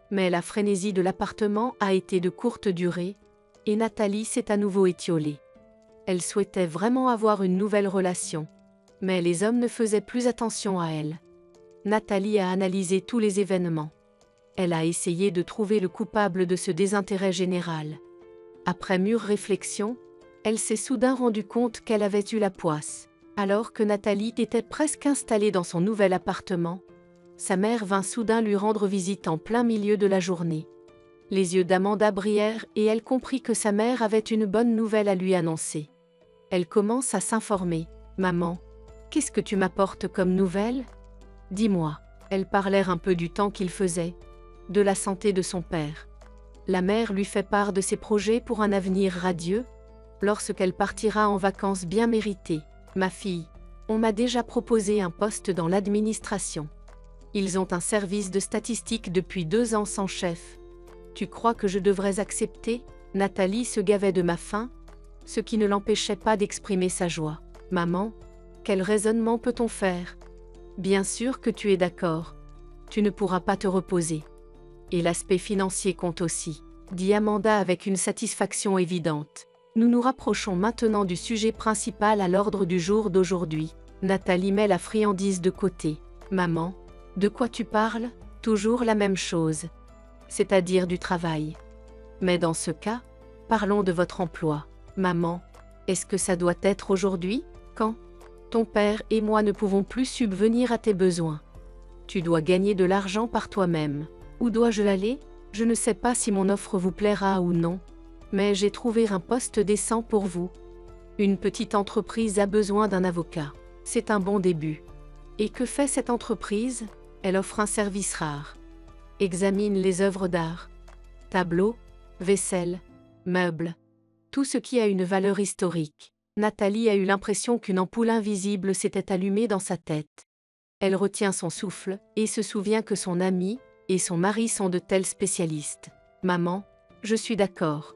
Mais la frénésie de l'appartement a été de courte durée, et Nathalie s'est à nouveau étiolée. Elle souhaitait vraiment avoir une nouvelle relation, mais les hommes ne faisaient plus attention à elle. Nathalie a analysé tous les événements. Elle a essayé de trouver le coupable de ce désintérêt général. Après mûre réflexion, elle s'est soudain rendue compte qu'elle avait eu la poisse. Alors que Nathalie était presque installée dans son nouvel appartement, sa mère vint soudain lui rendre visite en plein milieu de la journée. Les yeux d'Amanda brillèrent et elle comprit que sa mère avait une bonne nouvelle à lui annoncer. Elle commence à s'informer. « Maman, qu'est-ce que tu m'apportes comme nouvelle ? Dis-moi. » Elles parlèrent un peu du temps qu'il faisait, de la santé de son père. La mère lui fait part de ses projets pour un avenir radieux, lorsqu'elle partira en vacances bien méritées. « Ma fille, on m'a déjà proposé un poste dans l'administration. Ils ont un service de statistique depuis 2 ans sans chef. Tu crois que je devrais accepter ?» Nathalie se gavait de ma faim, ce qui ne l'empêchait pas d'exprimer sa joie. « Maman, quel raisonnement peut-on faire ? Bien sûr que tu es d'accord. Tu ne pourras pas te reposer. Et l'aspect financier compte aussi, » dit Amanda avec une satisfaction évidente. Nous nous rapprochons maintenant du sujet principal à l'ordre du jour d'aujourd'hui. Nathalie met la friandise de côté. « Maman, de quoi tu parles ? Toujours la même chose. C'est-à-dire du travail. Mais dans ce cas, parlons de votre emploi. Maman, est-ce que ça doit être aujourd'hui ? Quand ? Ton père et moi ne pouvons plus subvenir à tes besoins. Tu dois gagner de l'argent par toi-même. Où dois-je aller ? Je ne sais pas si mon offre vous plaira ou non, mais j'ai trouvé un poste décent pour vous. Une petite entreprise a besoin d'un avocat. C'est un bon début. Et que fait cette entreprise ? Elle offre un service rare. Examine les œuvres d'art. Tableaux, vaisselle, meubles. Tout ce qui a une valeur historique. Nathalie a eu l'impression qu'une ampoule invisible s'était allumée dans sa tête. Elle retient son souffle et se souvient que son amie et son mari sont de tels spécialistes. « Maman, je suis d'accord.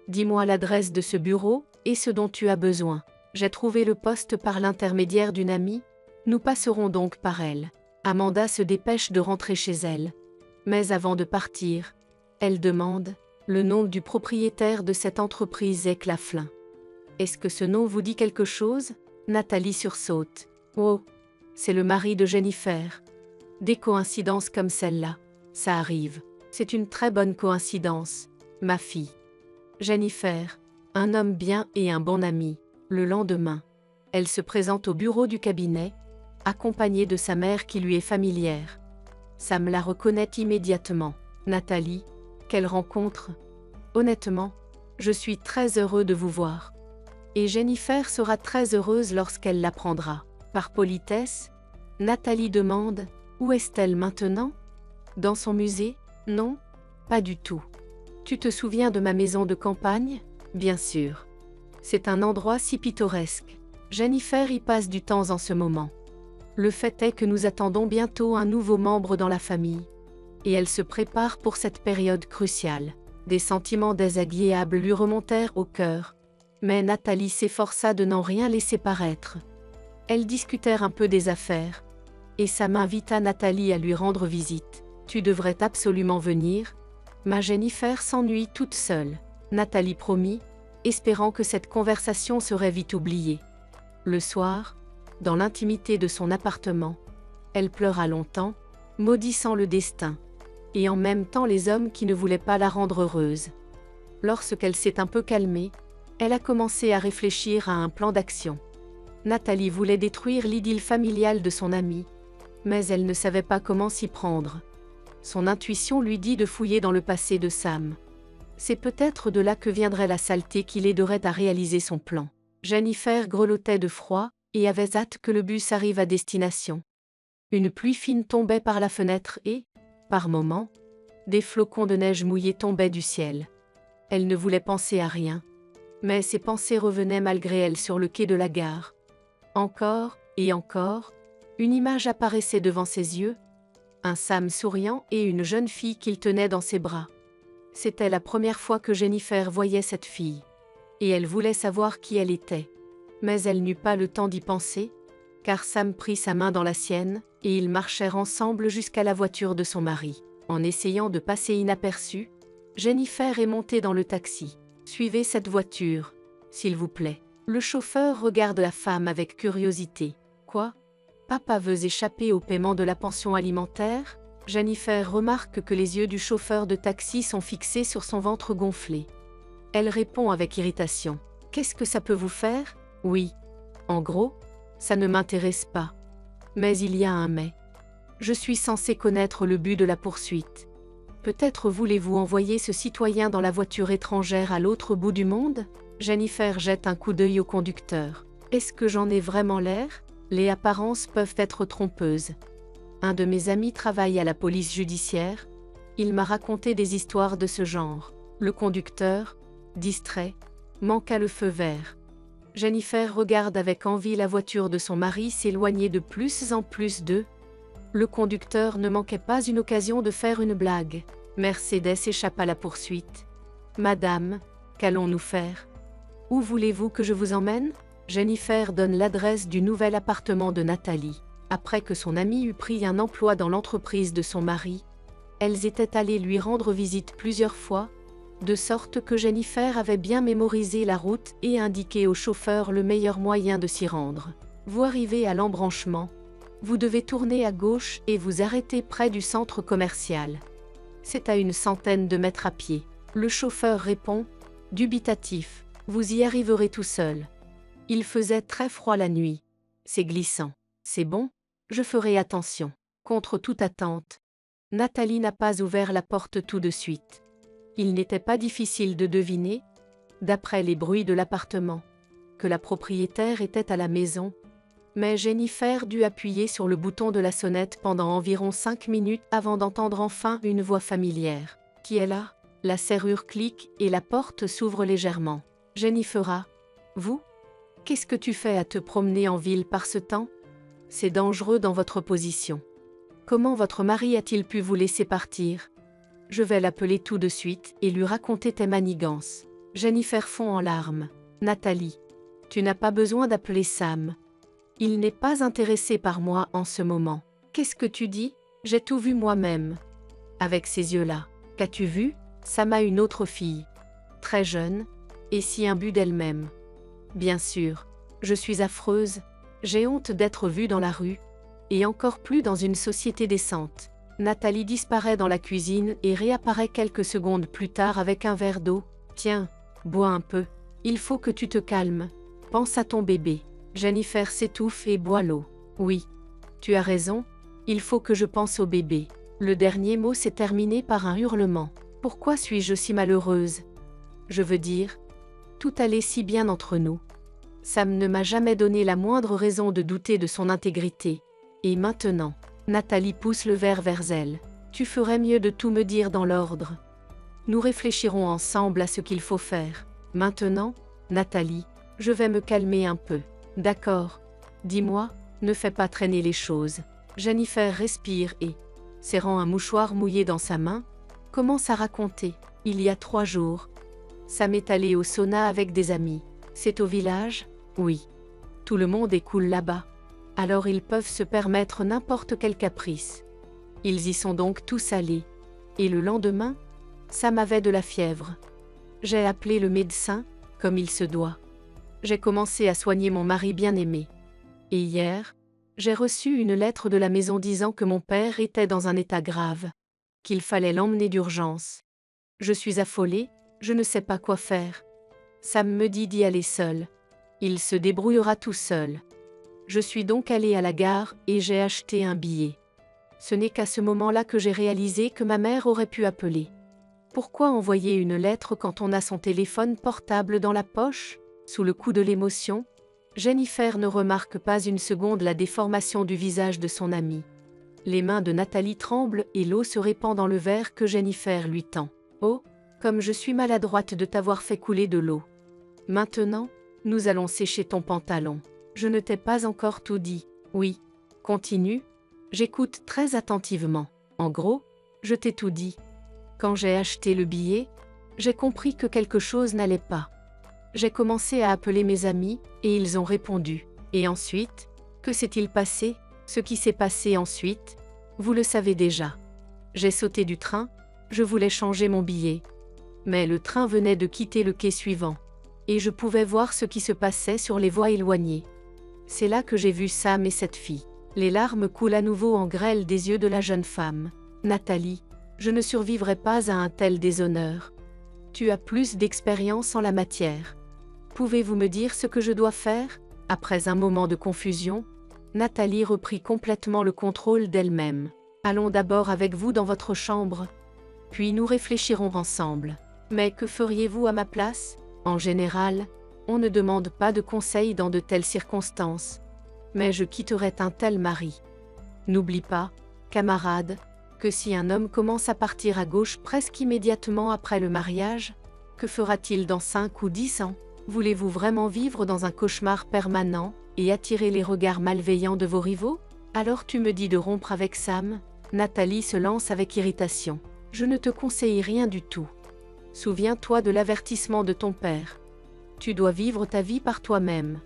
Dis-moi l'adresse de ce bureau et ce dont tu as besoin. J'ai trouvé le poste par l'intermédiaire d'une amie. Nous passerons donc par elle. » Amanda se dépêche de rentrer chez elle. Mais avant de partir, elle demande « Le nom du propriétaire de cette entreprise est Claflin. Est-ce que ce nom vous dit quelque chose ?» Nathalie sursaute. « Oh, c'est le mari de Jennifer. » Des coïncidences comme celle-là, ça arrive. C'est une très bonne coïncidence, ma fille. Jennifer, un homme bien et un bon ami. Le lendemain, elle se présente au bureau du cabinet, accompagnée de sa mère qui lui est familière. Sam la reconnaît immédiatement. « Nathalie, quelle rencontre ! Honnêtement, je suis très heureux de vous voir. Et Jennifer sera très heureuse lorsqu'elle l'apprendra. » Par politesse, Nathalie demande « Où est-elle maintenant ? Dans son musée ? Non, pas du tout. Tu te souviens de ma maison de campagne ? Bien sûr. C'est un endroit si pittoresque. Jennifer y passe du temps en ce moment. Le fait est que nous attendons bientôt un nouveau membre dans la famille. Et elle se prépare pour cette période cruciale. » Des sentiments désagréables lui remontèrent au cœur. Mais Nathalie s'efforça de n'en rien laisser paraître. Elles discutèrent un peu des affaires. Et Sam invita Nathalie à lui rendre visite. « Tu devrais absolument venir. Ma Jennifer s'ennuie toute seule. » Nathalie promit, espérant que cette conversation serait vite oubliée. Le soir, dans l'intimité de son appartement, elle pleura longtemps, maudissant le destin. et en même temps les hommes qui ne voulaient pas la rendre heureuse. Lorsqu'elle s'est un peu calmée, elle a commencé à réfléchir à un plan d'action. Nathalie voulait détruire l'idylle familiale de son amie, mais elle ne savait pas comment s'y prendre. Son intuition lui dit de fouiller dans le passé de Sam. C'est peut-être de là que viendrait la saleté qui l'aiderait à réaliser son plan. Jennifer grelottait de froid et avait hâte que le bus arrive à destination. Une pluie fine tombait par la fenêtre et, par moments, des flocons de neige mouillés tombaient du ciel. Elle ne voulait penser à rien, mais ses pensées revenaient malgré elle sur le quai de la gare. Encore, et encore, une image apparaissait devant ses yeux, un Sam souriant et une jeune fille qu'il tenait dans ses bras. C'était la première fois que Jennifer voyait cette fille, et elle voulait savoir qui elle était. Mais elle n'eut pas le temps d'y penser, car Sam prit sa main dans la sienne, et ils marchèrent ensemble jusqu'à la voiture de son mari. En essayant de passer inaperçue, Jennifer est montée dans le taxi. « Suivez cette voiture, s'il vous plaît. » Le chauffeur regarde la femme avec curiosité. « Quoi ? Papa veut échapper au paiement de la pension alimentaire ?» Jennifer remarque que les yeux du chauffeur de taxi sont fixés sur son ventre gonflé. Elle répond avec irritation. « Qu'est-ce que ça peut vous faire ? Oui. En gros, ça ne m'intéresse pas. Mais il y a un mais. Je suis censée connaître le but de la poursuite. Peut-être voulez-vous envoyer ce citoyen dans la voiture étrangère à l'autre bout du monde ?» Jennifer jette un coup d'œil au conducteur. « Est-ce que j'en ai vraiment l'air ? Les apparences peuvent être trompeuses. Un de mes amis travaille à la police judiciaire. Il m'a raconté des histoires de ce genre. » Le conducteur, distrait, manqua le feu vert. Jennifer regarde avec envie la voiture de son mari s'éloigner de plus en plus d'eux. Le conducteur ne manquait pas une occasion de faire une blague. Mercedes échappe à la poursuite. « Madame, qu'allons-nous faire ? Où voulez-vous que je vous emmène ?» Jennifer donne l'adresse du nouvel appartement de Nathalie. Après que son amie eut pris un emploi dans l'entreprise de son mari, elles étaient allées lui rendre visite plusieurs fois, de sorte que Jennifer avait bien mémorisé la route et indiqué au chauffeur le meilleur moyen de s'y rendre. Vous arrivez à l'embranchement. Vous devez tourner à gauche et vous arrêter près du centre commercial. C'est à une centaine de mètres à pied. Le chauffeur répond, dubitatif. Vous y arriverez tout seul. Il faisait très froid la nuit. C'est glissant. C'est bon, je ferai attention. Contre toute attente, Nathalie n'a pas ouvert la porte tout de suite. Il n'était pas difficile de deviner, d'après les bruits de l'appartement, que la propriétaire était à la maison, mais Jennifer dut appuyer sur le bouton de la sonnette pendant environ 5 minutes avant d'entendre enfin une voix familière. « Qui est là ?» La serrure clique et la porte s'ouvre légèrement. « Jennifer, vous ? Qu'est-ce que tu fais à te promener en ville par ce temps ? C'est dangereux dans votre position. Comment votre mari a-t-il pu vous laisser partir ? Je vais l'appeler tout de suite et lui raconter tes manigances. » Jennifer fond en larmes. « Nathalie, tu n'as pas besoin d'appeler Sam. Il n'est pas intéressé par moi en ce moment. » « Qu'est-ce que tu dis ? J'ai tout vu moi-même. » Avec ces yeux-là. « Qu'as-tu vu ? Sam a une autre fille. Très jeune, et si imbue d'elle-même. Bien sûr, je suis affreuse, j'ai honte d'être vue dans la rue, et encore plus dans une société décente. » Nathalie disparaît dans la cuisine et réapparaît quelques secondes plus tard avec un verre d'eau. « Tiens, bois un peu. Il faut que tu te calmes. Pense à ton bébé. » Jennifer s'étouffe et boit l'eau. « Oui, tu as raison, il faut que je pense au bébé. » Le dernier mot s'est terminé par un hurlement. « Pourquoi suis-je si malheureuse ? Je veux dire, tout allait si bien entre nous. Sam ne m'a jamais donné la moindre raison de douter de son intégrité. Et maintenant, » Nathalie pousse le verre vers elle. « Tu ferais mieux de tout me dire dans l'ordre. Nous réfléchirons ensemble à ce qu'il faut faire. Maintenant, Nathalie, je vais me calmer un peu. D'accord. Dis-moi, ne fais pas traîner les choses. » Jennifer respire et, serrant un mouchoir mouillé dans sa main, commence à raconter. « Il y a 3 jours, Sam est allé au sauna avec des amis. C'est au village ? Oui. Tout le monde est cool là-bas. Alors ils peuvent se permettre n'importe quel caprice. Ils y sont donc tous allés. Et le lendemain, Sam avait de la fièvre. J'ai appelé le médecin, comme il se doit. J'ai commencé à soigner mon mari bien-aimé. Et hier, j'ai reçu une lettre de la maison disant que mon père était dans un état grave, qu'il fallait l'emmener d'urgence. Je suis affolée, je ne sais pas quoi faire. Sam me dit d'y aller seul. Il se débrouillera tout seul. Je suis donc allée à la gare et j'ai acheté un billet. Ce n'est qu'à ce moment-là que j'ai réalisé que ma mère aurait pu appeler. Pourquoi envoyer une lettre quand on a son téléphone portable dans la poche? Sous le coup de l'émotion, Jennifer ne remarque pas une seconde la déformation du visage de son amie. Les mains de Nathalie tremblent et l'eau se répand dans le verre que Jennifer lui tend. Oh, comme je suis maladroite de t'avoir fait couler de l'eau. Maintenant, nous allons sécher ton pantalon. Je ne t'ai pas encore tout dit. Oui. Continue. J'écoute très attentivement. En gros, je t'ai tout dit. Quand j'ai acheté le billet, j'ai compris que quelque chose n'allait pas. J'ai commencé à appeler mes amis, et ils ont répondu. Et ensuite, que s'est-il passé? Ce qui s'est passé ensuite, vous le savez déjà. J'ai sauté du train, je voulais changer mon billet. Mais le train venait de quitter le quai suivant. Et je pouvais voir ce qui se passait sur les voies éloignées. C'est là que j'ai vu Sam et cette fille. Les larmes coulent à nouveau en grêle des yeux de la jeune femme. Nathalie, je ne survivrai pas à un tel déshonneur. Tu as plus d'expérience en la matière. Pouvez-vous me dire ce que je dois faire? Après un moment de confusion, Nathalie reprit complètement le contrôle d'elle-même. Allons d'abord avec vous dans votre chambre. Puis nous réfléchirons ensemble. Mais que feriez-vous à ma place? En général, on ne demande pas de conseils dans de telles circonstances. Mais je quitterais un tel mari. N'oublie pas, camarade, que si un homme commence à partir à gauche presque immédiatement après le mariage, que fera-t-il dans 5 ou 10 ans? Voulez-vous vraiment vivre dans un cauchemar permanent et attirer les regards malveillants de vos rivaux? Alors tu me dis de rompre avec Sam? Nathalie se lance avec irritation. Je ne te conseille rien du tout. Souviens-toi de l'avertissement de ton père. Tu dois vivre ta vie par toi-même.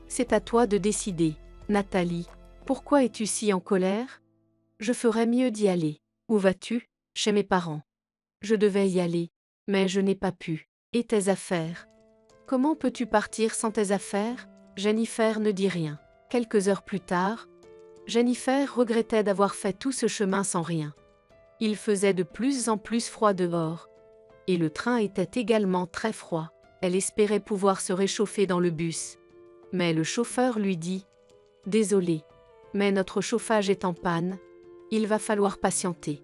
C'est à toi de décider. Nathalie, pourquoi es-tu si en colère? Je ferais mieux d'y aller. Où vas-tu? Chez mes parents. Je devais y aller, mais je n'ai pas pu. Et tes affaires? Comment peux-tu partir sans tes affaires? Jennifer ne dit rien. Quelques heures plus tard, Jennifer regrettait d'avoir fait tout ce chemin sans rien. Il faisait de plus en plus froid dehors. Et le train était également très froid. Elle espérait pouvoir se réchauffer dans le bus. Mais le chauffeur lui dit « Désolé, mais notre chauffage est en panne. Il va falloir patienter. »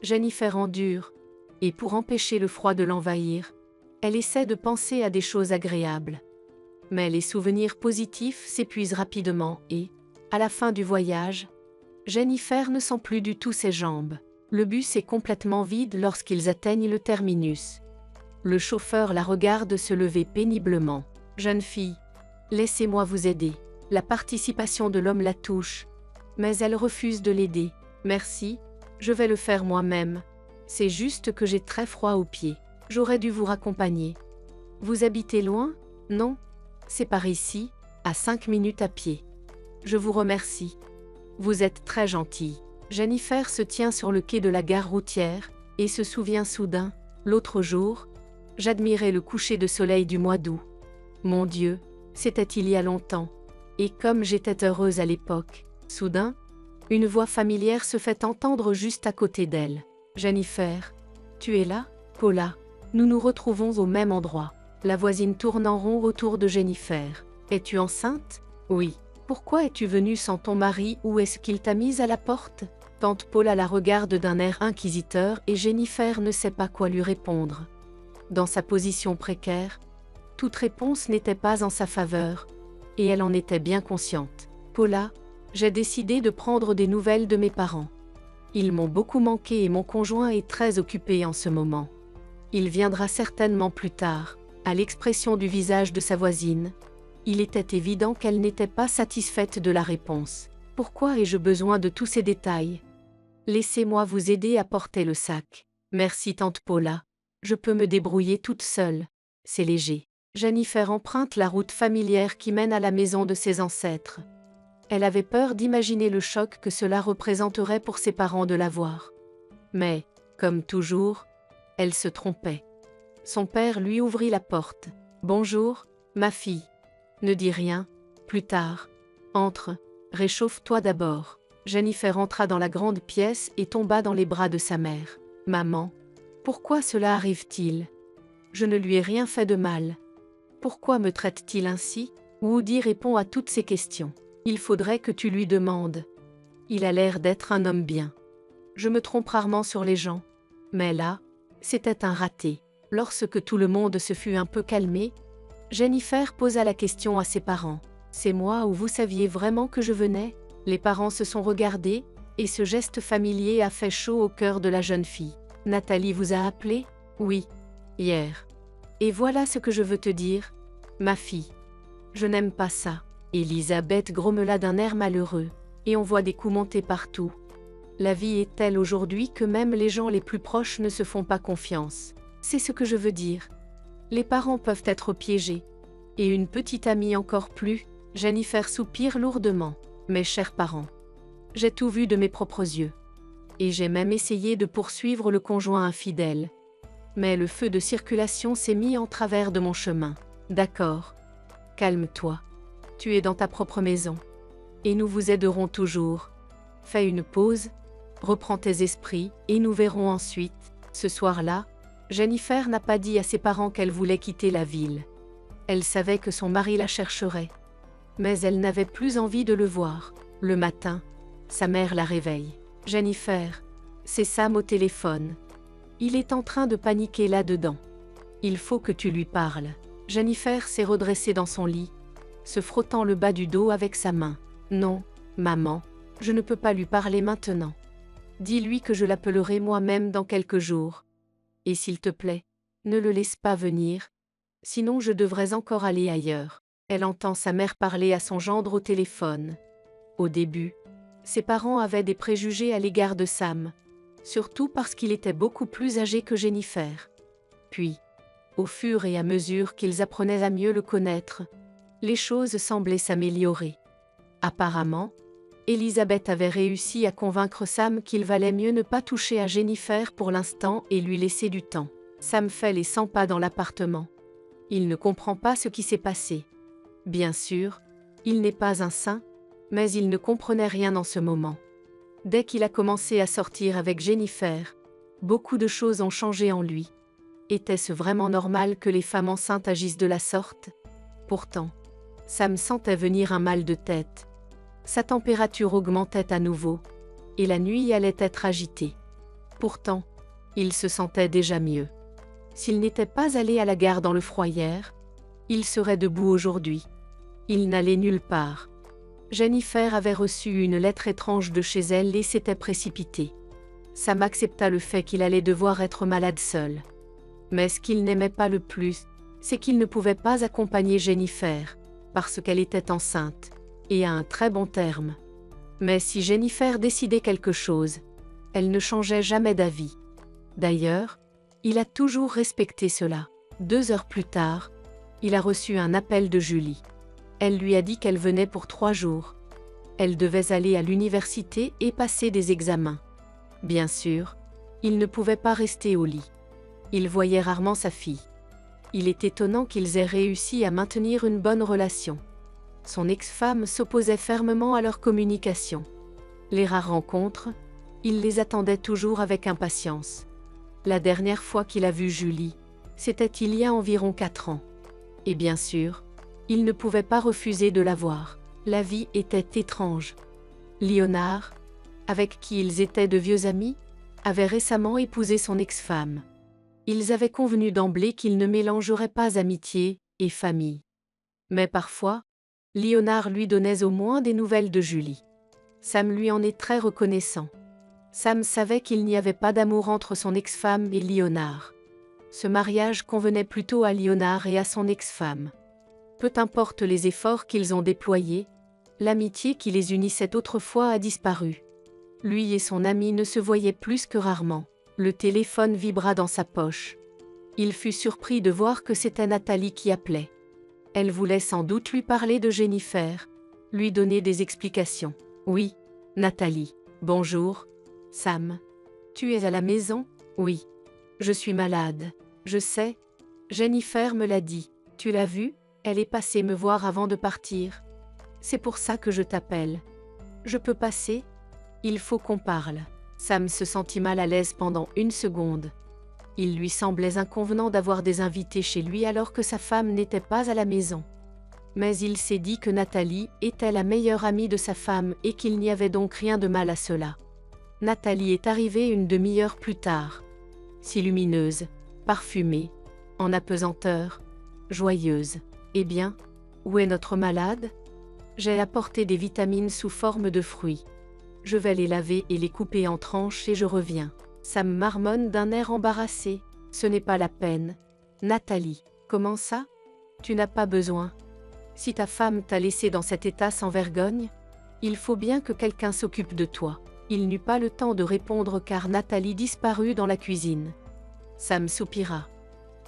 Jennifer endure, et pour empêcher le froid de l'envahir, elle essaie de penser à des choses agréables. Mais les souvenirs positifs s'épuisent rapidement et, à la fin du voyage, Jennifer ne sent plus du tout ses jambes. Le bus est complètement vide lorsqu'ils atteignent le terminus. Le chauffeur la regarde se lever péniblement. « Jeune fille, laissez-moi vous aider. » La participation de l'homme la touche, mais elle refuse de l'aider. « Merci, je vais le faire moi-même. C'est juste que j'ai très froid aux pieds. J'aurais dû vous raccompagner. » Vous habitez loin? Non, c'est par ici, à 5 minutes à pied. Je vous remercie. Vous êtes très gentille. Jennifer se tient sur le quai de la gare routière et se souvient soudain, l'autre jour, j'admirais le coucher de soleil du mois d'août. Mon Dieu, c'était il y a longtemps. Et comme j'étais heureuse à l'époque. Soudain, une voix familière se fait entendre juste à côté d'elle. Jennifer, tu es là? Paula, nous nous retrouvons au même endroit. La voisine tourne en rond autour de Jennifer. Es-tu enceinte? Oui. Pourquoi es-tu venue sans ton mari ou est-ce qu'il t'a mise à la porte? Tante Paula la regarde d'un air inquisiteur et Jennifer ne sait pas quoi lui répondre. Dans sa position précaire, toute réponse n'était pas en sa faveur, et elle en était bien consciente. Paula, j'ai décidé de prendre des nouvelles de mes parents. Ils m'ont beaucoup manqué et mon conjoint est très occupé en ce moment. Il viendra certainement plus tard. À l'expression du visage de sa voisine, il était évident qu'elle n'était pas satisfaite de la réponse. Pourquoi ai-je besoin de tous ces détails? Laissez-moi vous aider à porter le sac. Merci tante Paula. Je peux me débrouiller toute seule. C'est léger. Jennifer emprunte la route familière qui mène à la maison de ses ancêtres. Elle avait peur d'imaginer le choc que cela représenterait pour ses parents de la voir. Mais, comme toujours, elle se trompait. Son père lui ouvrit la porte. « Bonjour, ma fille. Ne dis rien, plus tard. Entre, réchauffe-toi d'abord. » Jennifer entra dans la grande pièce et tomba dans les bras de sa mère. « Maman, pourquoi cela arrive-t-il? Je ne lui ai rien fait de mal. Pourquoi me traite-t-il ainsi ?» Woody répond à toutes ces questions. « Il faudrait que tu lui demandes. Il a l'air d'être un homme bien. Je me trompe rarement sur les gens. Mais là, c'était un raté. » Lorsque tout le monde se fut un peu calmé, Jennifer posa la question à ses parents. « C'est moi ou vous saviez vraiment que je venais ?» Les parents se sont regardés, et ce geste familier a fait chaud au cœur de la jeune fille. « Nathalie vous a appelé ? » ?»« Oui, hier. Et voilà ce que je veux te dire, ma fille. Je n'aime pas ça. » Elisabeth grommela d'un air malheureux. « Et on voit des coups monter partout. La vie est telle aujourd'hui que même les gens les plus proches ne se font pas confiance. C'est ce que je veux dire. Les parents peuvent être piégés. Et une petite amie encore plus. » Jennifer soupire lourdement. « Mes chers parents, j'ai tout vu de mes propres yeux. Et j'ai même essayé de poursuivre le conjoint infidèle. Mais le feu de circulation s'est mis en travers de mon chemin. D'accord. Calme-toi. Tu es dans ta propre maison. Et nous vous aiderons toujours. Fais une pause, reprends tes esprits, et nous verrons ensuite. » Ce soir-là, Jennifer n'a pas dit à ses parents qu'elle voulait quitter la ville. Elle savait que son mari la chercherait. Mais elle n'avait plus envie de le voir. Le matin, sa mère la réveille. « Jennifer, c'est Sam au téléphone. Il est en train de paniquer là-dedans. Il faut que tu lui parles. » Jennifer s'est redressée dans son lit, se frottant le bas du dos avec sa main. « Non, maman, je ne peux pas lui parler maintenant. Dis-lui que je l'appellerai moi-même dans quelques jours. Et s'il te plaît, ne le laisse pas venir, sinon je devrais encore aller ailleurs. » Elle entend sa mère parler à son gendre au téléphone. Au début, ses parents avaient des préjugés à l'égard de Sam, surtout parce qu'il était beaucoup plus âgé que Jennifer. Puis, au fur et à mesure qu'ils apprenaient à mieux le connaître, les choses semblaient s'améliorer. Apparemment, Elisabeth avait réussi à convaincre Sam qu'il valait mieux ne pas toucher à Jennifer pour l'instant et lui laisser du temps. Sam fait les 100 pas dans l'appartement. Il ne comprend pas ce qui s'est passé. Bien sûr, il n'est pas un saint, mais il ne comprenait rien en ce moment. Dès qu'il a commencé à sortir avec Jennifer, beaucoup de choses ont changé en lui. Était-ce vraiment normal que les femmes enceintes agissent de la sorte? Pourtant, Sam sentait venir un mal de tête. Sa température augmentait à nouveau, et la nuit allait être agitée. Pourtant, il se sentait déjà mieux. S'il n'était pas allé à la gare dans le froid hier, il serait debout aujourd'hui. Il n'allait nulle part. Jennifer avait reçu une lettre étrange de chez elle et s'était précipitée. Sam accepta le fait qu'il allait devoir être malade seul. Mais ce qu'il n'aimait pas le plus, c'est qu'il ne pouvait pas accompagner Jennifer, parce qu'elle était enceinte, et à un très bon terme. Mais si Jennifer décidait quelque chose, elle ne changeait jamais d'avis. D'ailleurs, il a toujours respecté cela. 2 heures plus tard, il a reçu un appel de Julie. Elle lui a dit qu'elle venait pour 3 jours. Elle devait aller à l'université et passer des examens. Bien sûr, il ne pouvait pas rester au lit. Il voyait rarement sa fille. Il est étonnant qu'ils aient réussi à maintenir une bonne relation. Son ex-femme s'opposait fermement à leur communication. Les rares rencontres, il les attendait toujours avec impatience. La dernière fois qu'il a vu Julie, c'était il y a environ 4 ans. Et bien sûr, il ne pouvait pas refuser de la voir. La vie était étrange. Léonard, avec qui ils étaient de vieux amis, avait récemment épousé son ex-femme. Ils avaient convenu d'emblée qu'ils ne mélangeraient pas amitié et famille. Mais parfois, Léonard lui donnait au moins des nouvelles de Julie. Sam lui en est très reconnaissant. Sam savait qu'il n'y avait pas d'amour entre son ex-femme et Léonard. Ce mariage convenait plutôt à Léonard et à son ex-femme. Peu importe les efforts qu'ils ont déployés, l'amitié qui les unissait autrefois a disparu. Lui et son ami ne se voyaient plus que rarement. Le téléphone vibra dans sa poche. Il fut surpris de voir que c'était Nathalie qui appelait. Elle voulait sans doute lui parler de Jennifer, lui donner des explications. « Oui, Nathalie. Bonjour, Sam. Tu es à la maison? » « Oui. Je suis malade. Je sais. Jennifer me l'a dit. Tu l'as vue? Elle est passée me voir avant de partir. C'est pour ça que je t'appelle. Je peux passer? Il faut qu'on parle. Sam se sentit mal à l'aise pendant une seconde. Il lui semblait inconvenant d'avoir des invités chez lui alors que sa femme n'était pas à la maison. Mais il s'est dit que Nathalie était la meilleure amie de sa femme et qu'il n'y avait donc rien de mal à cela. Nathalie est arrivée une demi-heure plus tard. Si lumineuse, parfumée, en apesanteur, joyeuse. Eh bien, où est notre malade? J'ai apporté des vitamines sous forme de fruits. Je vais les laver et les couper en tranches et je reviens. Sam marmonne d'un air embarrassé. Ce n'est pas la peine. Nathalie, comment ça? Tu n'as pas besoin. Si ta femme t'a laissé dans cet état sans vergogne, il faut bien que quelqu'un s'occupe de toi. Il n'eut pas le temps de répondre car Nathalie disparut dans la cuisine. Sam soupira.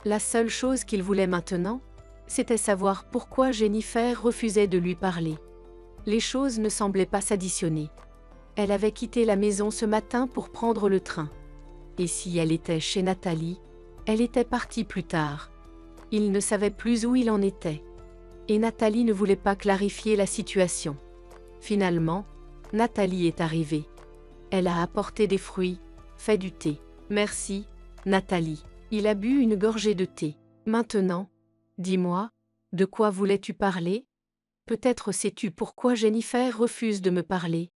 La seule chose qu'il voulait maintenant, c'était savoir pourquoi Jennifer refusait de lui parler. Les choses ne semblaient pas s'additionner. Elle avait quitté la maison ce matin pour prendre le train. Et si elle était chez Nathalie, elle était partie plus tard. Il ne savait plus où il en était. Et Nathalie ne voulait pas clarifier la situation. Finalement, Nathalie est arrivée. Elle a apporté des fruits, fait du thé. Merci, Nathalie. Il a bu une gorgée de thé. Maintenant, dis-moi, de quoi voulais-tu parler? Peut-être sais-tu pourquoi Jennifer refuse de me parler.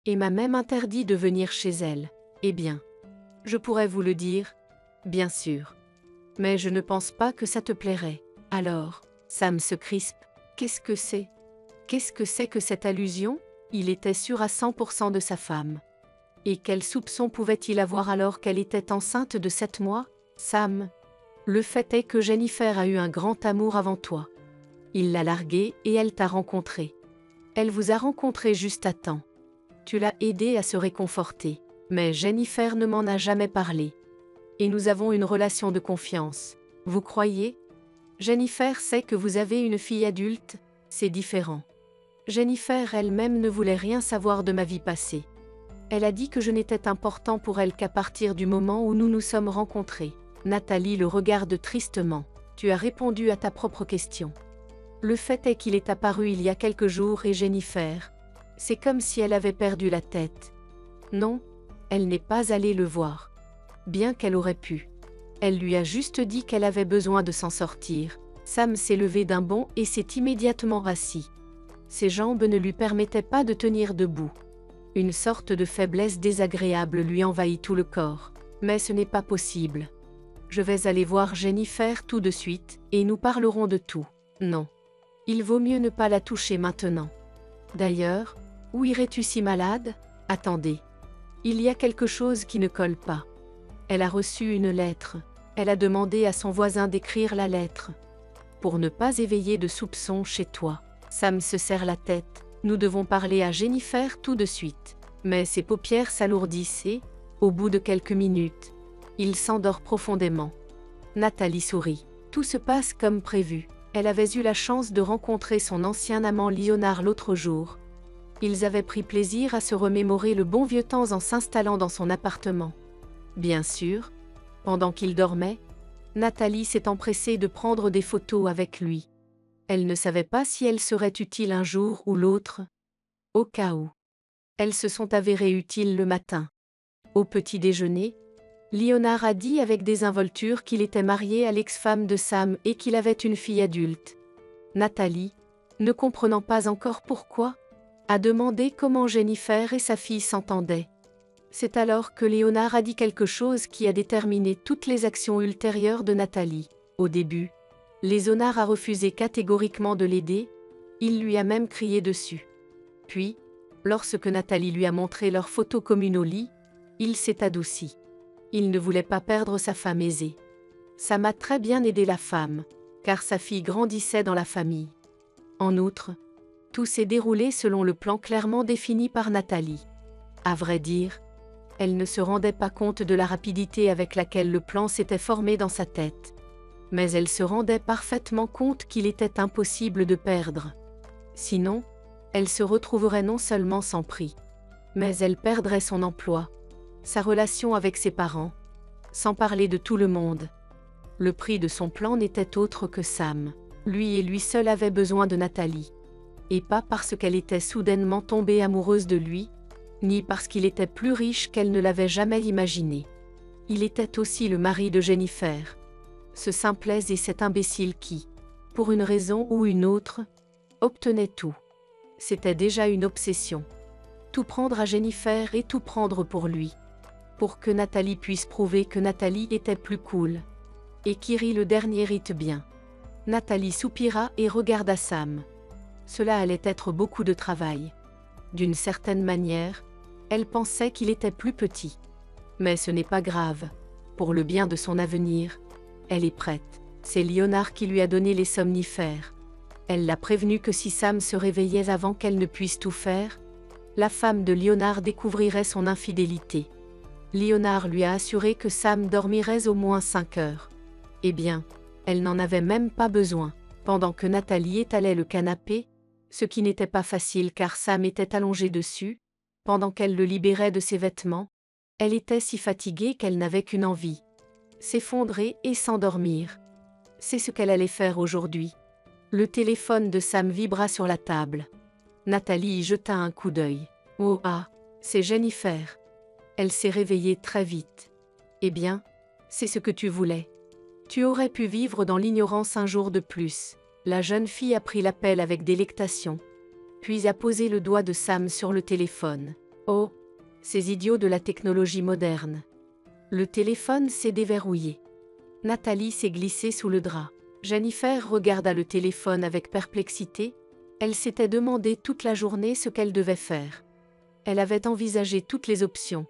Et m'a même interdit de venir chez elle. Eh bien, je pourrais vous le dire, bien sûr. Mais je ne pense pas que ça te plairait. Alors, Sam se crispe. Qu'est-ce que c'est? Qu'est-ce que c'est que cette allusion? Il était sûr à 100% de sa femme. Et quel soupçon pouvait-il avoir alors qu'elle était enceinte de 7 mois? Sam, le fait est que Jennifer a eu un grand amour avant toi. Il l'a larguée et elle t'a rencontré. Elle vous a rencontré juste à temps. Tu l'as aidée à se réconforter. Mais Jennifer ne m'en a jamais parlé. Et nous avons une relation de confiance. Vous croyez? Jennifer sait que vous avez une fille adulte, c'est différent. Jennifer elle-même ne voulait rien savoir de ma vie passée. Elle a dit que je n'étais important pour elle qu'à partir du moment où nous nous sommes rencontrés. Nathalie le regarde tristement. Tu as répondu à ta propre question. Le fait est qu'il est apparu il y a quelques jours et Jennifer, c'est comme si elle avait perdu la tête. Non, elle n'est pas allée le voir. Bien qu'elle aurait pu. Elle lui a juste dit qu'elle avait besoin de s'en sortir. Sam s'est levé d'un bond et s'est immédiatement rassis. Ses jambes ne lui permettaient pas de tenir debout. Une sorte de faiblesse désagréable lui envahit tout le corps. Mais ce n'est pas possible. Je vais aller voir Jennifer tout de suite, et nous parlerons de tout. Non. Il vaut mieux ne pas la toucher maintenant. D'ailleurs, où irais-tu si malade? Attendez. Il y a quelque chose qui ne colle pas. Elle a reçu une lettre. Elle a demandé à son voisin d'écrire la lettre. Pour ne pas éveiller de soupçons chez toi. Sam se serre la tête. Nous devons parler à Jennifer tout de suite. Mais ses paupières s'alourdissent et, au bout de quelques minutes, il s'endort profondément. Nathalie sourit. Tout se passe comme prévu. Elle avait eu la chance de rencontrer son ancien amant Léonard l'autre jour. Ils avaient pris plaisir à se remémorer le bon vieux temps en s'installant dans son appartement. Bien sûr, pendant qu'il dormait, Nathalie s'est empressée de prendre des photos avec lui. Elle ne savait pas si elles seraient utiles un jour ou l'autre. Au cas où. Elles se sont avérées utiles le matin. Au petit déjeuner, Léonard a dit avec désinvolture qu'il était marié à l'ex-femme de Sam et qu'il avait une fille adulte. Nathalie, ne comprenant pas encore pourquoi, a demandé comment Jennifer et sa fille s'entendaient. C'est alors que Léonard a dit quelque chose qui a déterminé toutes les actions ultérieures de Nathalie. Au début, Léonard a refusé catégoriquement de l'aider, il lui a même crié dessus. Puis, lorsque Nathalie lui a montré leurs photos communes au lit, il s'est adouci. Il ne voulait pas perdre sa femme aisée. Sam a très bien aidé la femme, car sa fille grandissait dans la famille. En outre, tout s'est déroulé selon le plan clairement défini par Nathalie. À vrai dire, elle ne se rendait pas compte de la rapidité avec laquelle le plan s'était formé dans sa tête. Mais elle se rendait parfaitement compte qu'il était impossible de perdre. Sinon, elle se retrouverait non seulement sans prix, mais elle perdrait son emploi, sa relation avec ses parents, sans parler de tout le monde. Le prix de son plan n'était autre que Sam. Lui et lui seul avaient besoin de Nathalie. Et pas parce qu'elle était soudainement tombée amoureuse de lui, ni parce qu'il était plus riche qu'elle ne l'avait jamais imaginé. Il était aussi le mari de Jennifer. Ce simplesse et cet imbécile qui, pour une raison ou une autre, obtenait tout. C'était déjà une obsession. Tout prendre à Jennifer et tout prendre pour lui. Pour que Nathalie puisse prouver que Nathalie était plus cool. Et Kiri le dernier rite bien. Nathalie soupira et regarda Sam. Cela allait être beaucoup de travail. D'une certaine manière, elle pensait qu'il était plus petit. Mais ce n'est pas grave. Pour le bien de son avenir, elle est prête. C'est Léonard qui lui a donné les somnifères. Elle l'a prévenu que si Sam se réveillait avant qu'elle ne puisse tout faire, la femme de Léonard découvrirait son infidélité. Léonard lui a assuré que Sam dormirait au moins 5 heures. Eh bien, elle n'en avait même pas besoin. Pendant que Nathalie étalait le canapé, ce qui n'était pas facile car Sam était allongé dessus, pendant qu'elle le libérait de ses vêtements, elle était si fatiguée qu'elle n'avait qu'une envie. S'effondrer et s'endormir. C'est ce qu'elle allait faire aujourd'hui. Le téléphone de Sam vibra sur la table. Nathalie y jeta un coup d'œil. Oh ah, c'est Jennifer. Elle s'est réveillée très vite. Eh bien, c'est ce que tu voulais. Tu aurais pu vivre dans l'ignorance un jour de plus. La jeune fille a pris l'appel avec délectation, puis a posé le doigt de Sam sur le téléphone. Oh, ces idiots de la technologie moderne. Le téléphone s'est déverrouillé. Nathalie s'est glissée sous le drap. Jennifer regarda le téléphone avec perplexité. Elle s'était demandé toute la journée ce qu'elle devait faire. Elle avait envisagé toutes les options,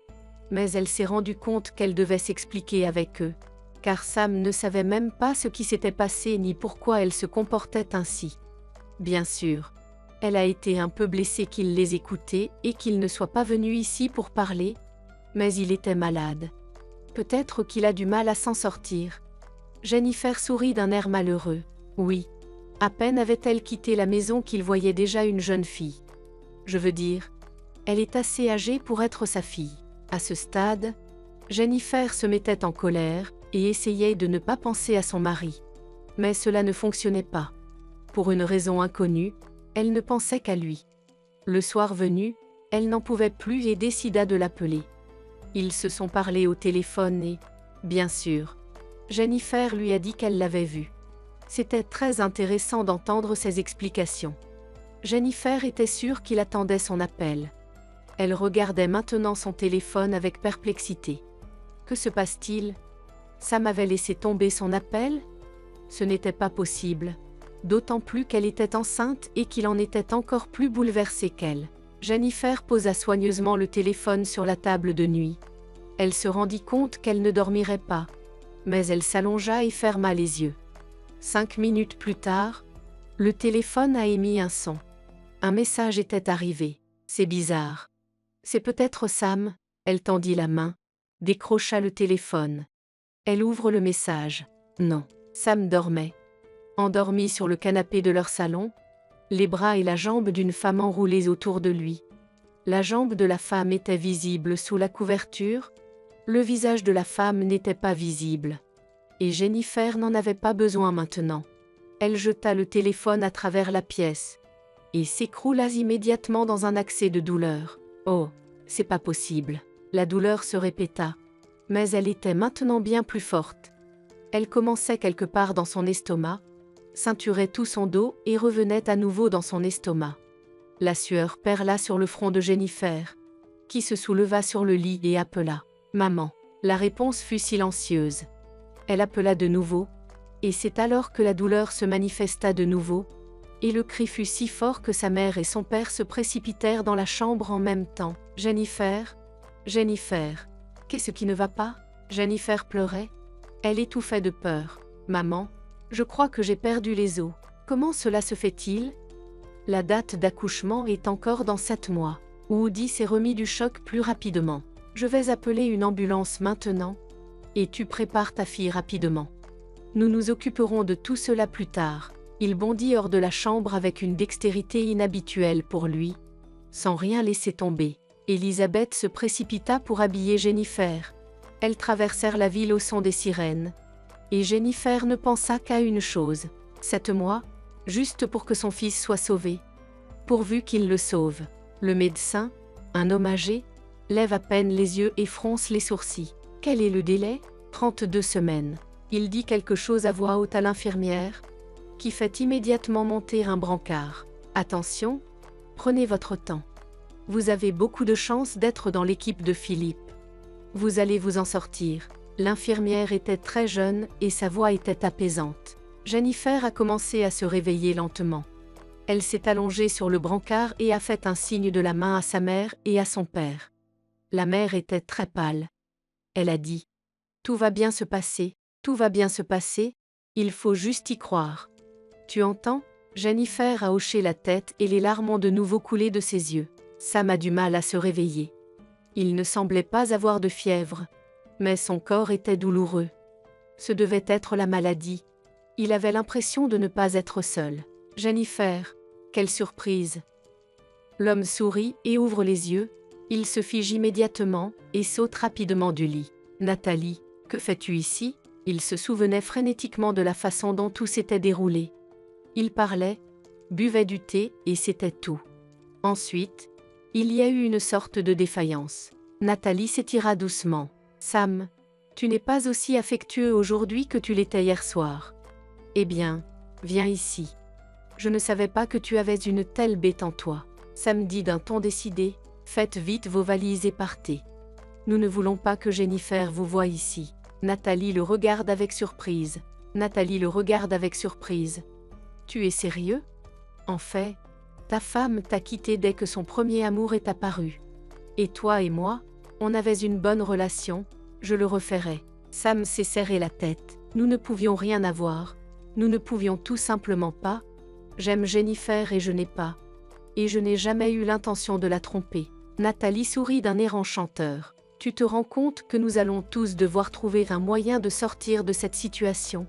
mais elle s'est rendue compte qu'elle devait s'expliquer avec eux, car Sam ne savait même pas ce qui s'était passé ni pourquoi elle se comportait ainsi. Bien sûr, elle a été un peu blessée qu'il les écoutait et qu'il ne soit pas venu ici pour parler, mais il était malade. Peut-être qu'il a du mal à s'en sortir. Jennifer sourit d'un air malheureux. Oui. À peine avait-elle quitté la maison qu'il voyait déjà une jeune fille. Je veux dire, elle est assez âgée pour être sa fille. À ce stade, Jennifer se mettait en colère et essayait de ne pas penser à son mari. Mais cela ne fonctionnait pas. Pour une raison inconnue, elle ne pensait qu'à lui. Le soir venu, elle n'en pouvait plus et décida de l'appeler. Ils se sont parlé au téléphone et, bien sûr, Jennifer lui a dit qu'elle l'avait vu. C'était très intéressant d'entendre ses explications. Jennifer était sûre qu'il attendait son appel. Elle regardait maintenant son téléphone avec perplexité. Que se passe-t-il? Sam avait laissé tomber son appel? Ce n'était pas possible, d'autant plus qu'elle était enceinte et qu'il en était encore plus bouleversé qu'elle. Jennifer posa soigneusement le téléphone sur la table de nuit. Elle se rendit compte qu'elle ne dormirait pas, mais elle s'allongea et ferma les yeux. 5 minutes plus tard, le téléphone a émis un son. Un message était arrivé. C'est bizarre. C'est peut-être Sam, elle tendit la main, décrocha le téléphone. Elle ouvre le message. Non, Sam dormait. Endormi sur le canapé de leur salon, les bras et la jambe d'une femme enroulés autour de lui. La jambe de la femme était visible sous la couverture, le visage de la femme n'était pas visible. Et Jennifer n'en avait pas besoin maintenant. Elle jeta le téléphone à travers la pièce et s'écroula immédiatement dans un accès de douleur. Oh, c'est pas possible. La douleur se répéta, mais elle était maintenant bien plus forte. Elle commençait quelque part dans son estomac, ceinturait tout son dos et revenait à nouveau dans son estomac. La sueur perla sur le front de Jennifer, qui se souleva sur le lit et appela « Maman ». La réponse fut silencieuse. Elle appela de nouveau, et c'est alors que la douleur se manifesta de nouveau, et le cri fut si fort que sa mère et son père se précipitèrent dans la chambre en même temps. « Jennifer, Jennifer, qu'est-ce qui ne va pas ?» Jennifer pleurait. Elle étouffait de peur. « Maman, je crois que j'ai perdu les os. Comment cela se fait-il ? La date d'accouchement est encore dans 7 mois. » Woody s'est remis du choc plus rapidement. « Je vais appeler une ambulance maintenant. Et tu prépares ta fille rapidement. Nous nous occuperons de tout cela plus tard. » Il bondit hors de la chambre avec une dextérité inhabituelle pour lui, sans rien laisser tomber. Elisabeth se précipita pour habiller Jennifer. Elles traversèrent la ville au son des sirènes. Et Jennifer ne pensa qu'à une chose. 7 mois, juste pour que son fils soit sauvé. Pourvu qu'il le sauve. Le médecin, Un homme âgé lève à peine les yeux et fronce les sourcils. Quel est le délai? 32 semaines. Il dit quelque chose à voix haute à l'infirmière, qui fait immédiatement monter un brancard. Attention, prenez votre temps. Vous avez beaucoup de chance d'être dans l'équipe de Philippe. Vous allez vous en sortir. L'infirmière était très jeune et sa voix était apaisante. Jennifer a commencé à se réveiller lentement. Elle s'est allongée sur le brancard et a fait un signe de la main à sa mère et à son père. La mère était très pâle. Elle a dit : « Tout va bien se passer, tout va bien se passer, il faut juste y croire. » Tu entends? Jennifer a hoché la tête et les larmes ont de nouveau coulé de ses yeux. Sam a du mal à se réveiller. Il ne semblait pas avoir de fièvre, mais son corps était douloureux. Ce devait être la maladie. Il avait l'impression de ne pas être seul. Jennifer, quelle surprise! L'homme sourit et ouvre les yeux, il se fige immédiatement et saute rapidement du lit. Nathalie, que fais-tu ici? Il se souvenait frénétiquement de la façon dont tout s'était déroulé. Il parlait, buvait du thé et c'était tout. Ensuite, il y a eu une sorte de défaillance. Nathalie s'étira doucement. Sam, tu n'es pas aussi affectueux aujourd'hui que tu l'étais hier soir. Eh bien, viens ici. Je ne savais pas que tu avais une telle bête en toi. Sam dit d'un ton décidé, faites vite vos valises et partez. Nous ne voulons pas que Jennifer vous voie ici. Nathalie le regarde avec surprise. Nathalie le regarde avec surprise. Tu es sérieux? En fait, ta femme t'a quitté dès que son premier amour est apparu. Et toi et moi, on avait une bonne relation, je le referais. Sam s'est serré la tête. Nous ne pouvions rien avoir. Nous ne pouvions tout simplement pas. J'aime Jennifer et je n'ai pas. Et je n'ai jamais eu l'intention de la tromper. Nathalie sourit d'un air enchanteur. Tu te rends compte que nous allons tous devoir trouver un moyen de sortir de cette situation.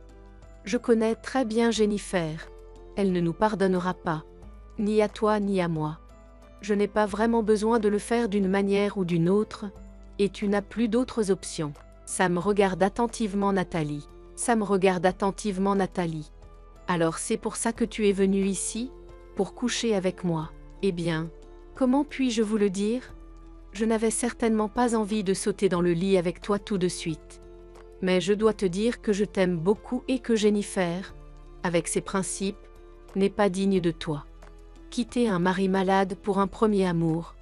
Je connais très bien Jennifer. Elle ne nous pardonnera pas. Ni à toi ni à moi. Je n'ai pas vraiment besoin de le faire d'une manière ou d'une autre, et tu n'as plus d'autres options. Sam regarde attentivement Nathalie. Sam regarde attentivement Nathalie. Alors c'est pour ça que tu es venue ici? Pour coucher avec moi? Eh bien, comment puis-je vous le dire? Je n'avais certainement pas envie de sauter dans le lit avec toi tout de suite. Mais je dois te dire que je t'aime beaucoup et que Jennifer, avec ses principes, n'est pas digne de toi. Quitter un mari malade pour un premier amour.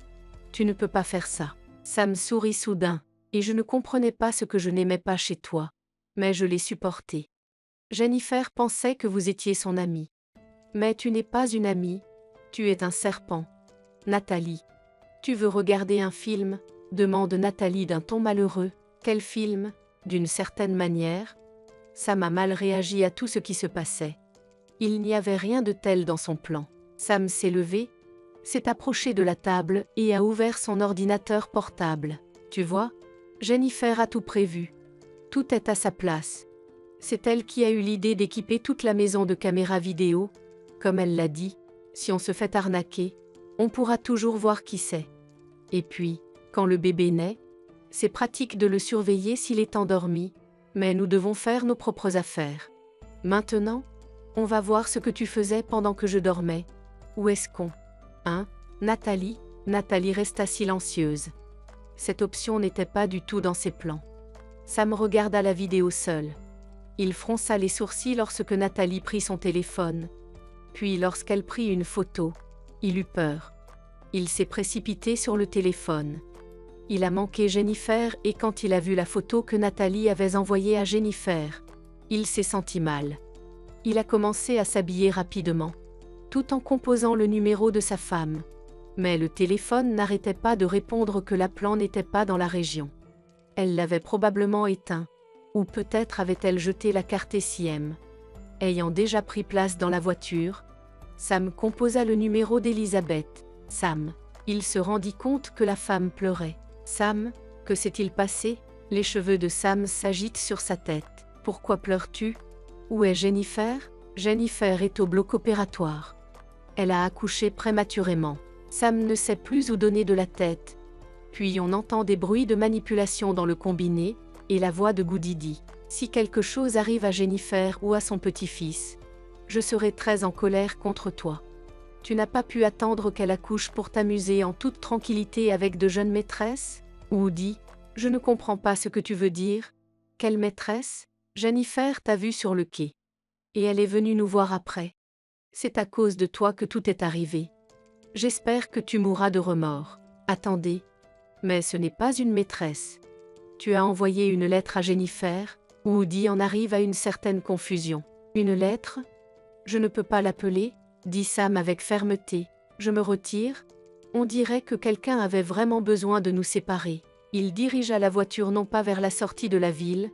Tu ne peux pas faire ça. Sam sourit soudain, et je ne comprenais pas ce que je n'aimais pas chez toi. Mais je l'ai supporté. Jennifer pensait que vous étiez son amie. Mais tu n'es pas une amie, tu es un serpent. Nathalie. Tu veux regarder un film? Demande Nathalie d'un ton malheureux. Quel film? D'une certaine manière. Sam a mal réagi à tout ce qui se passait. Il n'y avait rien de tel dans son plan. Sam s'est levé, s'est approché de la table et a ouvert son ordinateur portable. Tu vois, Jennifer a tout prévu. Tout est à sa place. C'est elle qui a eu l'idée d'équiper toute la maison de caméras vidéo. Comme elle l'a dit, si on se fait arnaquer, on pourra toujours voir qui c'est. Et puis, quand le bébé naît, c'est pratique de le surveiller s'il est endormi, mais nous devons faire nos propres affaires. Maintenant, on va voir ce que tu faisais pendant que je dormais. Où est-ce qu'on? Hein? Nathalie? Nathalie resta silencieuse. Cette option n'était pas du tout dans ses plans. Sam regarda la vidéo seul. Il fronça les sourcils lorsque Nathalie prit son téléphone. Puis lorsqu'elle prit une photo, il eut peur. Il s'est précipité sur le téléphone. Il a manqué Jennifer et quand il a vu la photo que Nathalie avait envoyée à Jennifer, il s'est senti mal. Il a commencé à s'habiller rapidement, tout en composant le numéro de sa femme. Mais le téléphone n'arrêtait pas de répondre que l'appelant n'était pas dans la région. Elle l'avait probablement éteint, ou peut-être avait-elle jeté la carte SIM. Ayant déjà pris place dans la voiture, Sam composa le numéro d'Elisabeth. Sam. Il se rendit compte que la femme pleurait. Sam, que s'est-il passé? Les cheveux de Sam s'agitent sur sa tête. Pourquoi pleures-tu? Où est Jennifer? Jennifer est au bloc opératoire. Elle a accouché prématurément. Sam ne sait plus où donner de la tête. Puis on entend des bruits de manipulation dans le combiné, et la voix de Goody dit : si quelque chose arrive à Jennifer ou à son petit-fils, je serai très en colère contre toi. Tu n'as pas pu attendre qu'elle accouche pour t'amuser en toute tranquillité avec de jeunes maîtresses? Woody, je ne comprends pas ce que tu veux dire. Quelle maîtresse? Jennifer t'a vu sur le quai. Et elle est venue nous voir après. C'est à cause de toi que tout est arrivé. J'espère que tu mourras de remords. Attendez. Mais ce n'est pas une maîtresse. Tu as envoyé une lettre à Jennifer? Woody en arrive à une certaine confusion. Une lettre? Je ne peux pas l'appeler, dit Sam avec fermeté. Je me retire. On dirait que quelqu'un avait vraiment besoin de nous séparer. Il dirigea la voiture non pas vers la sortie de la ville,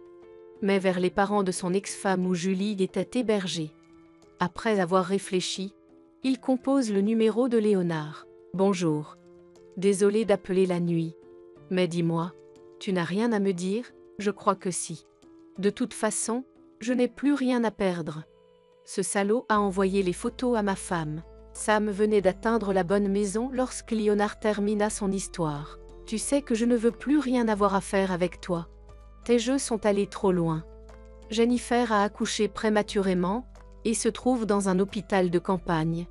mais vers les parents de son ex-femme où Julie était hébergée. Après avoir réfléchi, il compose le numéro de Léonard. Bonjour. Désolé d'appeler la nuit. Mais dis-moi, tu n'as rien à me dire? Je crois que si. De toute façon, je n'ai plus rien à perdre. Ce salaud a envoyé les photos à ma femme. Sam venait d'atteindre la bonne maison lorsque Léonard termina son histoire. Tu sais que je ne veux plus rien avoir à faire avec toi. Tes jeux sont allés trop loin. Jennifer a accouché prématurément et se trouve dans un hôpital de campagne.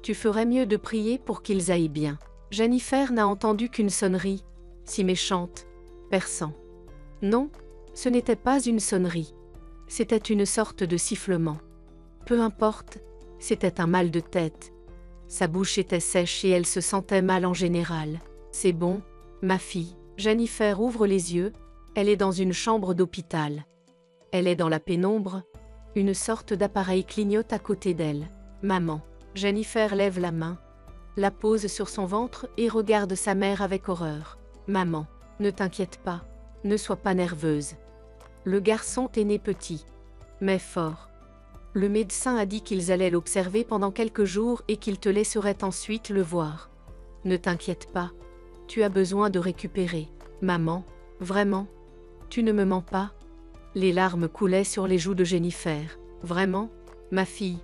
Tu ferais mieux de prier pour qu'ils aillent bien. Jennifer n'a entendu qu'une sonnerie, si méchante, perçant. Non, ce n'était pas une sonnerie. C'était une sorte de sifflement. Peu importe, c'était un mal de tête. Sa bouche était sèche et elle se sentait mal en général. C'est bon, ma fille. Jennifer ouvre les yeux, elle est dans une chambre d'hôpital. Elle est dans la pénombre, une sorte d'appareil clignote à côté d'elle. Maman. Jennifer lève la main, la pose sur son ventre et regarde sa mère avec horreur. Maman, ne t'inquiète pas, ne sois pas nerveuse. Le garçon est né petit, mais fort. Le médecin a dit qu'ils allaient l'observer pendant quelques jours et qu'ils te laisseraient ensuite le voir. Ne t'inquiète pas, tu as besoin de récupérer. Maman, vraiment? Tu ne me mens pas? Les larmes coulaient sur les joues de Jennifer. Vraiment, ma fille?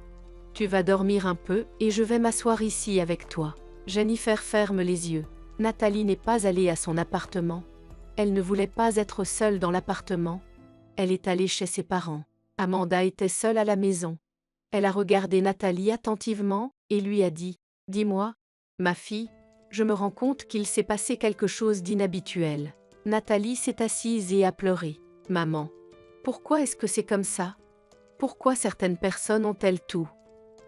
Tu vas dormir un peu et je vais m'asseoir ici avec toi. Jennifer ferme les yeux. Nathalie n'est pas allée à son appartement. Elle ne voulait pas être seule dans l'appartement. Elle est allée chez ses parents. Amanda était seule à la maison. Elle a regardé Nathalie attentivement et lui a dit « Dis-moi, ma fille, je me rends compte qu'il s'est passé quelque chose d'inhabituel. » Nathalie s'est assise et a pleuré. « Maman, pourquoi est-ce que c'est comme ça? Pourquoi certaines personnes ont-elles tout,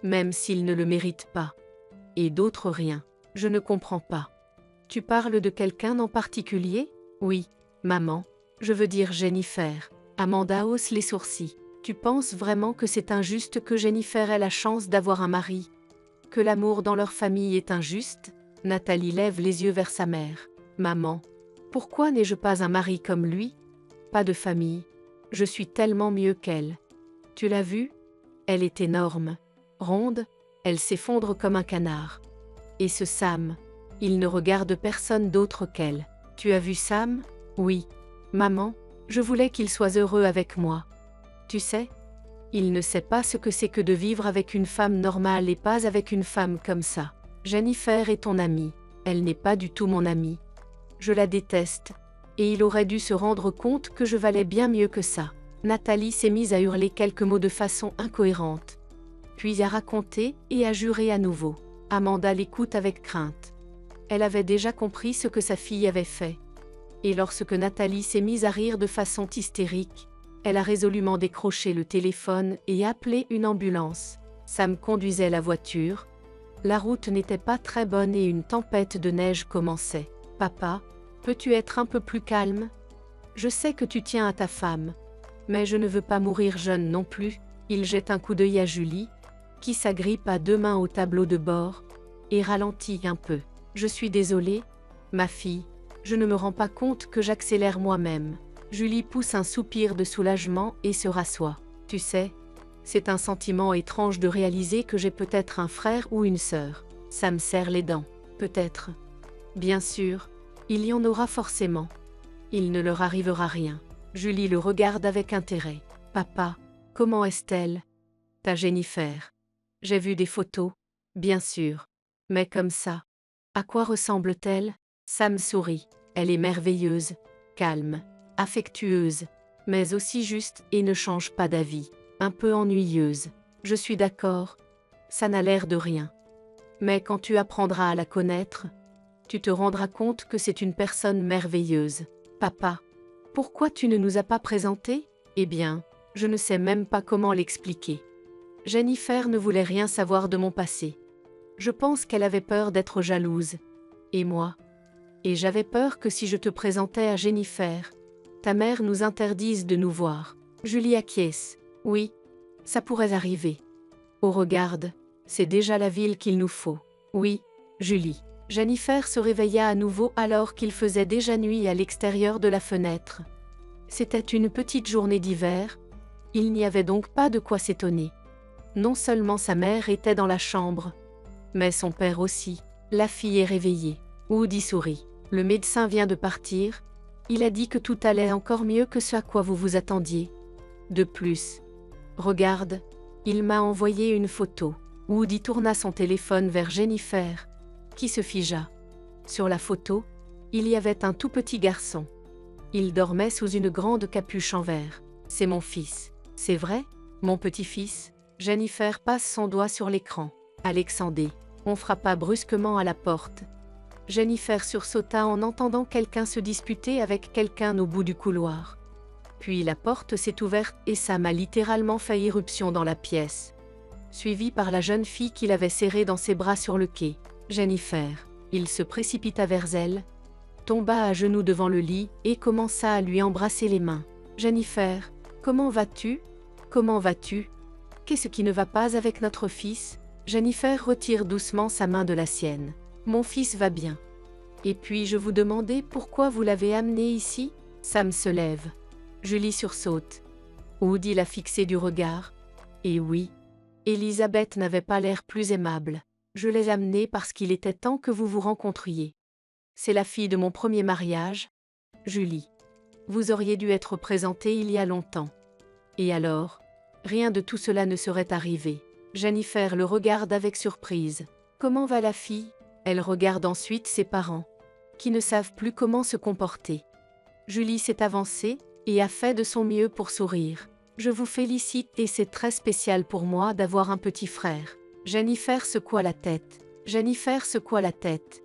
même s'ils ne le méritent pas, et d'autres rien? Je ne comprends pas. » Tu parles de quelqu'un en particulier? Oui, maman, je veux dire Jennifer. Amanda hausse les sourcils. Tu penses vraiment que c'est injuste que Jennifer ait la chance d'avoir un mari? Que l'amour dans leur famille est injuste? Nathalie lève les yeux vers sa mère. Maman, pourquoi n'ai-je pas un mari comme lui? Pas de famille. Je suis tellement mieux qu'elle. Tu l'as vue? Elle est énorme. Ronde, elle s'effondre comme un canard. Et ce Sam, il ne regarde personne d'autre qu'elle. Tu as vu Sam? Oui. Maman, je voulais qu'il soit heureux avec moi. Tu sais, il ne sait pas ce que c'est que de vivre avec une femme normale et pas avec une femme comme ça. Jennifer est ton amie. Elle n'est pas du tout mon amie. Je la déteste. Et il aurait dû se rendre compte que je valais bien mieux que ça. Nathalie s'est mise à hurler quelques mots de façon incohérente. Puis à raconter et à jurer à nouveau. Amanda l'écoute avec crainte. Elle avait déjà compris ce que sa fille avait fait. Et lorsque Nathalie s'est mise à rire de façon hystérique, elle a résolument décroché le téléphone et appelé une ambulance. Sam conduisait la voiture. La route n'était pas très bonne et une tempête de neige commençait. « Papa, peux-tu être un peu plus calme? Je sais que tu tiens à ta femme, mais je ne veux pas mourir jeune non plus. » Il jette un coup d'œil à Julie, qui s'agrippe à deux mains au tableau de bord, et ralentit un peu. « Je suis désolée, ma fille, je ne me rends pas compte que j'accélère moi-même. » Julie pousse un soupir de soulagement et se rassoit. « Tu sais, c'est un sentiment étrange de réaliser que j'ai peut-être un frère ou une sœur. » Sam serre les dents. « Peut-être. Bien sûr, il y en aura forcément. Il ne leur arrivera rien. » Julie le regarde avec intérêt. « Papa, comment est-elle? Ta Jennifer. J'ai vu des photos, bien sûr. Mais comme ça. À quoi ressemble-t-elle? » Sam sourit. Elle est merveilleuse, calme, affectueuse, mais aussi juste et ne change pas d'avis. Un peu ennuyeuse. Je suis d'accord. Ça n'a l'air de rien. Mais quand tu apprendras à la connaître, tu te rendras compte que c'est une personne merveilleuse. Papa, pourquoi tu ne nous as pas présentés? Eh bien, je ne sais même pas comment l'expliquer. Jennifer ne voulait rien savoir de mon passé. Je pense qu'elle avait peur d'être jalouse. Et moi? Et j'avais peur que si je te présentais à Jennifer, ta mère nous interdise de nous voir. Julie acquiesce. Oui, ça pourrait arriver. Oh regarde, c'est déjà la ville qu'il nous faut. Oui, Julie. Jennifer se réveilla à nouveau alors qu'il faisait déjà nuit à l'extérieur de la fenêtre. C'était une petite journée d'hiver. Il n'y avait donc pas de quoi s'étonner. Non seulement sa mère était dans la chambre, mais son père aussi. La fille est réveillée. Woody sourit. Le médecin vient de partir. Il a dit que tout allait encore mieux que ce à quoi vous vous attendiez. De plus, regarde, il m'a envoyé une photo. Woody tourna son téléphone vers Jennifer, qui se figea. Sur la photo, il y avait un tout petit garçon. Il dormait sous une grande capuche en verre. C'est mon fils. C'est vrai, mon petit-fils? Jennifer passe son doigt sur l'écran. Alexandre. On frappa brusquement à la porte. Jennifer sursauta en entendant quelqu'un se disputer avec quelqu'un au bout du couloir. Puis la porte s'est ouverte et Sam a littéralement fait irruption dans la pièce, suivi par la jeune fille qu'il avait serrée dans ses bras sur le quai. Jennifer. Il se précipita vers elle, tomba à genoux devant le lit et commença à lui embrasser les mains. Jennifer, comment vas-tu? Comment vas-tu? Qu'est-ce qui ne va pas avec notre fils? Jennifer retire doucement sa main de la sienne. Mon fils va bien. Et puis-je vous demander pourquoi vous l'avez amené ici? Sam se lève. Julie sursaute. Woody l'a fixé du regard. Et oui, Elisabeth n'avait pas l'air plus aimable. Je l'ai amenée parce qu'il était temps que vous vous rencontriez. C'est la fille de mon premier mariage, Julie. Vous auriez dû être présentée il y a longtemps. Et alors, rien de tout cela ne serait arrivé. Jennifer le regarde avec surprise. Comment va la fille? Elle regarde ensuite ses parents, qui ne savent plus comment se comporter. Julie s'est avancée et a fait de son mieux pour sourire. Je vous félicite et c'est très spécial pour moi d'avoir un petit frère. Jennifer secoua la tête. Jennifer secoua la tête.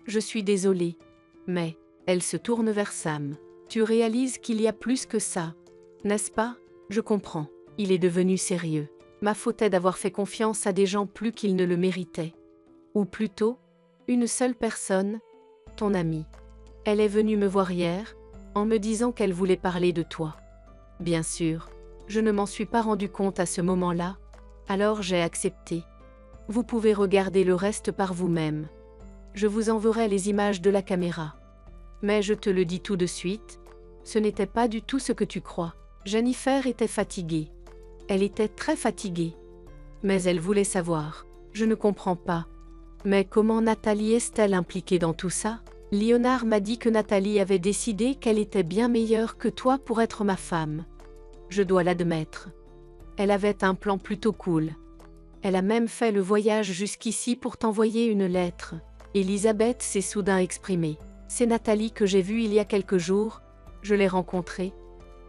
Je suis désolée. Mais, elle se tourne vers Sam. Tu réalises qu'il y a plus que ça, n'est-ce pas? Je comprends. Il est devenu sérieux. Ma faute est d'avoir fait confiance à des gens plus qu'ils ne le méritaient. Ou plutôt, une seule personne, ton amie. Elle est venue me voir hier, en me disant qu'elle voulait parler de toi. Bien sûr, je ne m'en suis pas rendu compte à ce moment-là, alors j'ai accepté. Vous pouvez regarder le reste par vous-même. Je vous enverrai les images de la caméra. Mais je te le dis tout de suite, ce n'était pas du tout ce que tu crois. Jennifer était fatiguée. Elle était très fatiguée. Mais elle voulait savoir. Je ne comprends pas. Mais comment Nathalie est-elle impliquée dans tout ça? Léonard m'a dit que Nathalie avait décidé qu'elle était bien meilleure que toi pour être ma femme. Je dois l'admettre. Elle avait un plan plutôt cool. Elle a même fait le voyage jusqu'ici pour t'envoyer une lettre. Elisabeth s'est soudain exprimée. C'est Nathalie que j'ai vue il y a quelques jours, je l'ai rencontrée,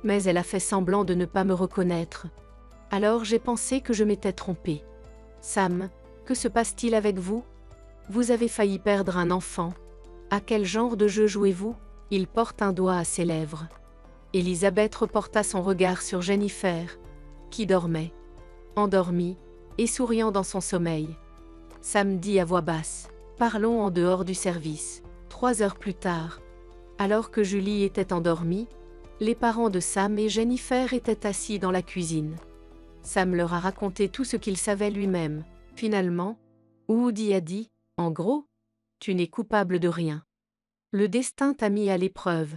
mais elle a fait semblant de ne pas me reconnaître. Alors j'ai pensé que je m'étais trompée. Sam, que se passe-t-il avec vous? Vous avez failli perdre un enfant. À quel genre de jeu jouez-vous? Il porte un doigt à ses lèvres. Elisabeth reporta son regard sur Jennifer, qui dormait, endormie, et souriant dans son sommeil. Sam dit à voix basse, parlons en dehors du service. 3 heures plus tard, alors que Julie était endormie, les parents de Sam et Jennifer étaient assis dans la cuisine. Sam leur a raconté tout ce qu'il savait lui-même. Finalement, Woody a dit, en gros, tu n'es coupable de rien. Le destin t'a mis à l'épreuve.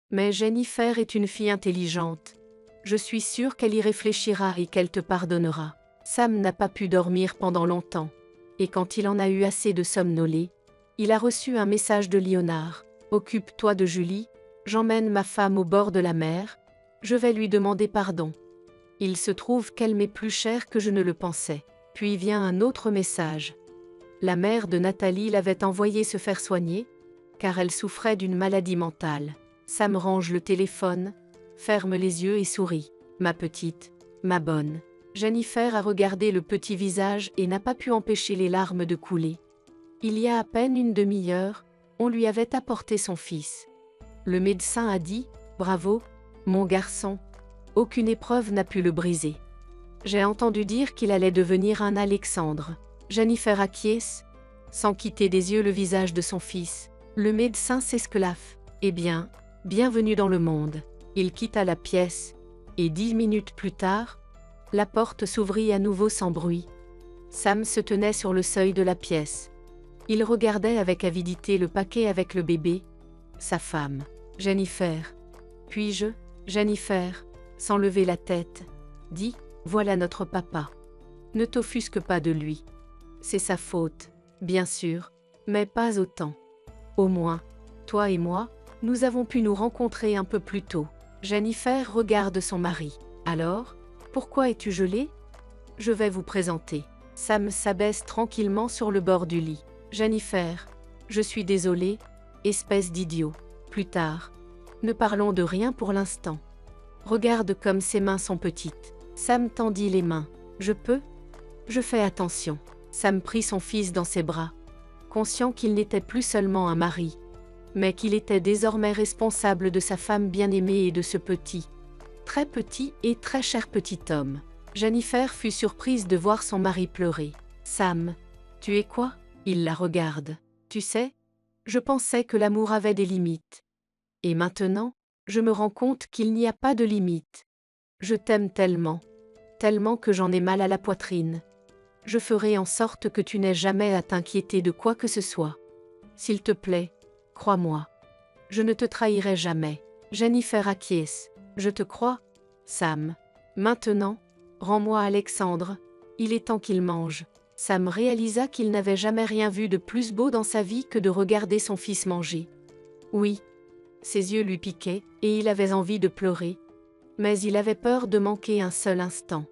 Mais Jennifer est une fille intelligente. Je suis sûre qu'elle y réfléchira et qu'elle te pardonnera. Sam n'a pas pu dormir pendant longtemps. Et quand il en a eu assez de somnoler, il a reçu un message de Léonard. Occupe-toi de Julie, j'emmène ma femme au bord de la mer, je vais lui demander pardon. Il se trouve qu'elle m'est plus chère que je ne le pensais. Puis vient un autre message. La mère de Nathalie l'avait envoyée se faire soigner, car elle souffrait d'une maladie mentale. Sam range le téléphone, ferme les yeux et sourit. Ma petite, ma bonne. Jennifer a regardé le petit visage et n'a pas pu empêcher les larmes de couler. Il y a à peine une demi-heure, on lui avait apporté son fils. Le médecin a dit « Bravo, mon garçon, aucune épreuve n'a pu le briser. » J'ai entendu dire qu'il allait devenir un Alexandre. Jennifer acquiesce, sans quitter des yeux le visage de son fils. Le médecin s'esclaffe. Eh bien, bienvenue dans le monde. Il quitta la pièce, et 10 minutes plus tard, la porte s'ouvrit à nouveau sans bruit. Sam se tenait sur le seuil de la pièce. Il regardait avec avidité le paquet avec le bébé, sa femme, Jennifer. Puis-je, Jennifer, sans lever la tête, dit « Voilà notre papa. Ne t'offusque pas de lui. C'est sa faute, bien sûr, mais pas autant. Au moins, toi et moi, nous avons pu nous rencontrer un peu plus tôt. » Jennifer regarde son mari. « Alors, pourquoi es-tu gelé ? Je vais vous présenter. » Sam s'abaisse tranquillement sur le bord du lit. « Jennifer, je suis désolée, espèce d'idiot. Plus tard. Ne parlons de rien pour l'instant. Regarde comme ses mains sont petites. » Sam tendit les mains. « Je peux ? Je fais attention. » Sam prit son fils dans ses bras, conscient qu'il n'était plus seulement un mari, mais qu'il était désormais responsable de sa femme bien-aimée et de ce petit, très petit et très cher petit homme. Jennifer fut surprise de voir son mari pleurer. « Sam, tu es quoi ?» Il la regarde. « Tu sais, je pensais que l'amour avait des limites. Et maintenant, je me rends compte qu'il n'y a pas de limite. Je t'aime tellement, tellement que j'en ai mal à la poitrine. Je ferai en sorte que tu n'aies jamais à t'inquiéter de quoi que ce soit. S'il te plaît, crois-moi. Je ne te trahirai jamais. » Jennifer acquiesce. « Je te crois, Sam. Maintenant, rends-moi Alexandre. Il est temps qu'il mange. » Sam réalisa qu'il n'avait jamais rien vu de plus beau dans sa vie que de regarder son fils manger. Oui, ses yeux lui piquaient, et il avait envie de pleurer. Mais il avait peur de manquer un seul instant.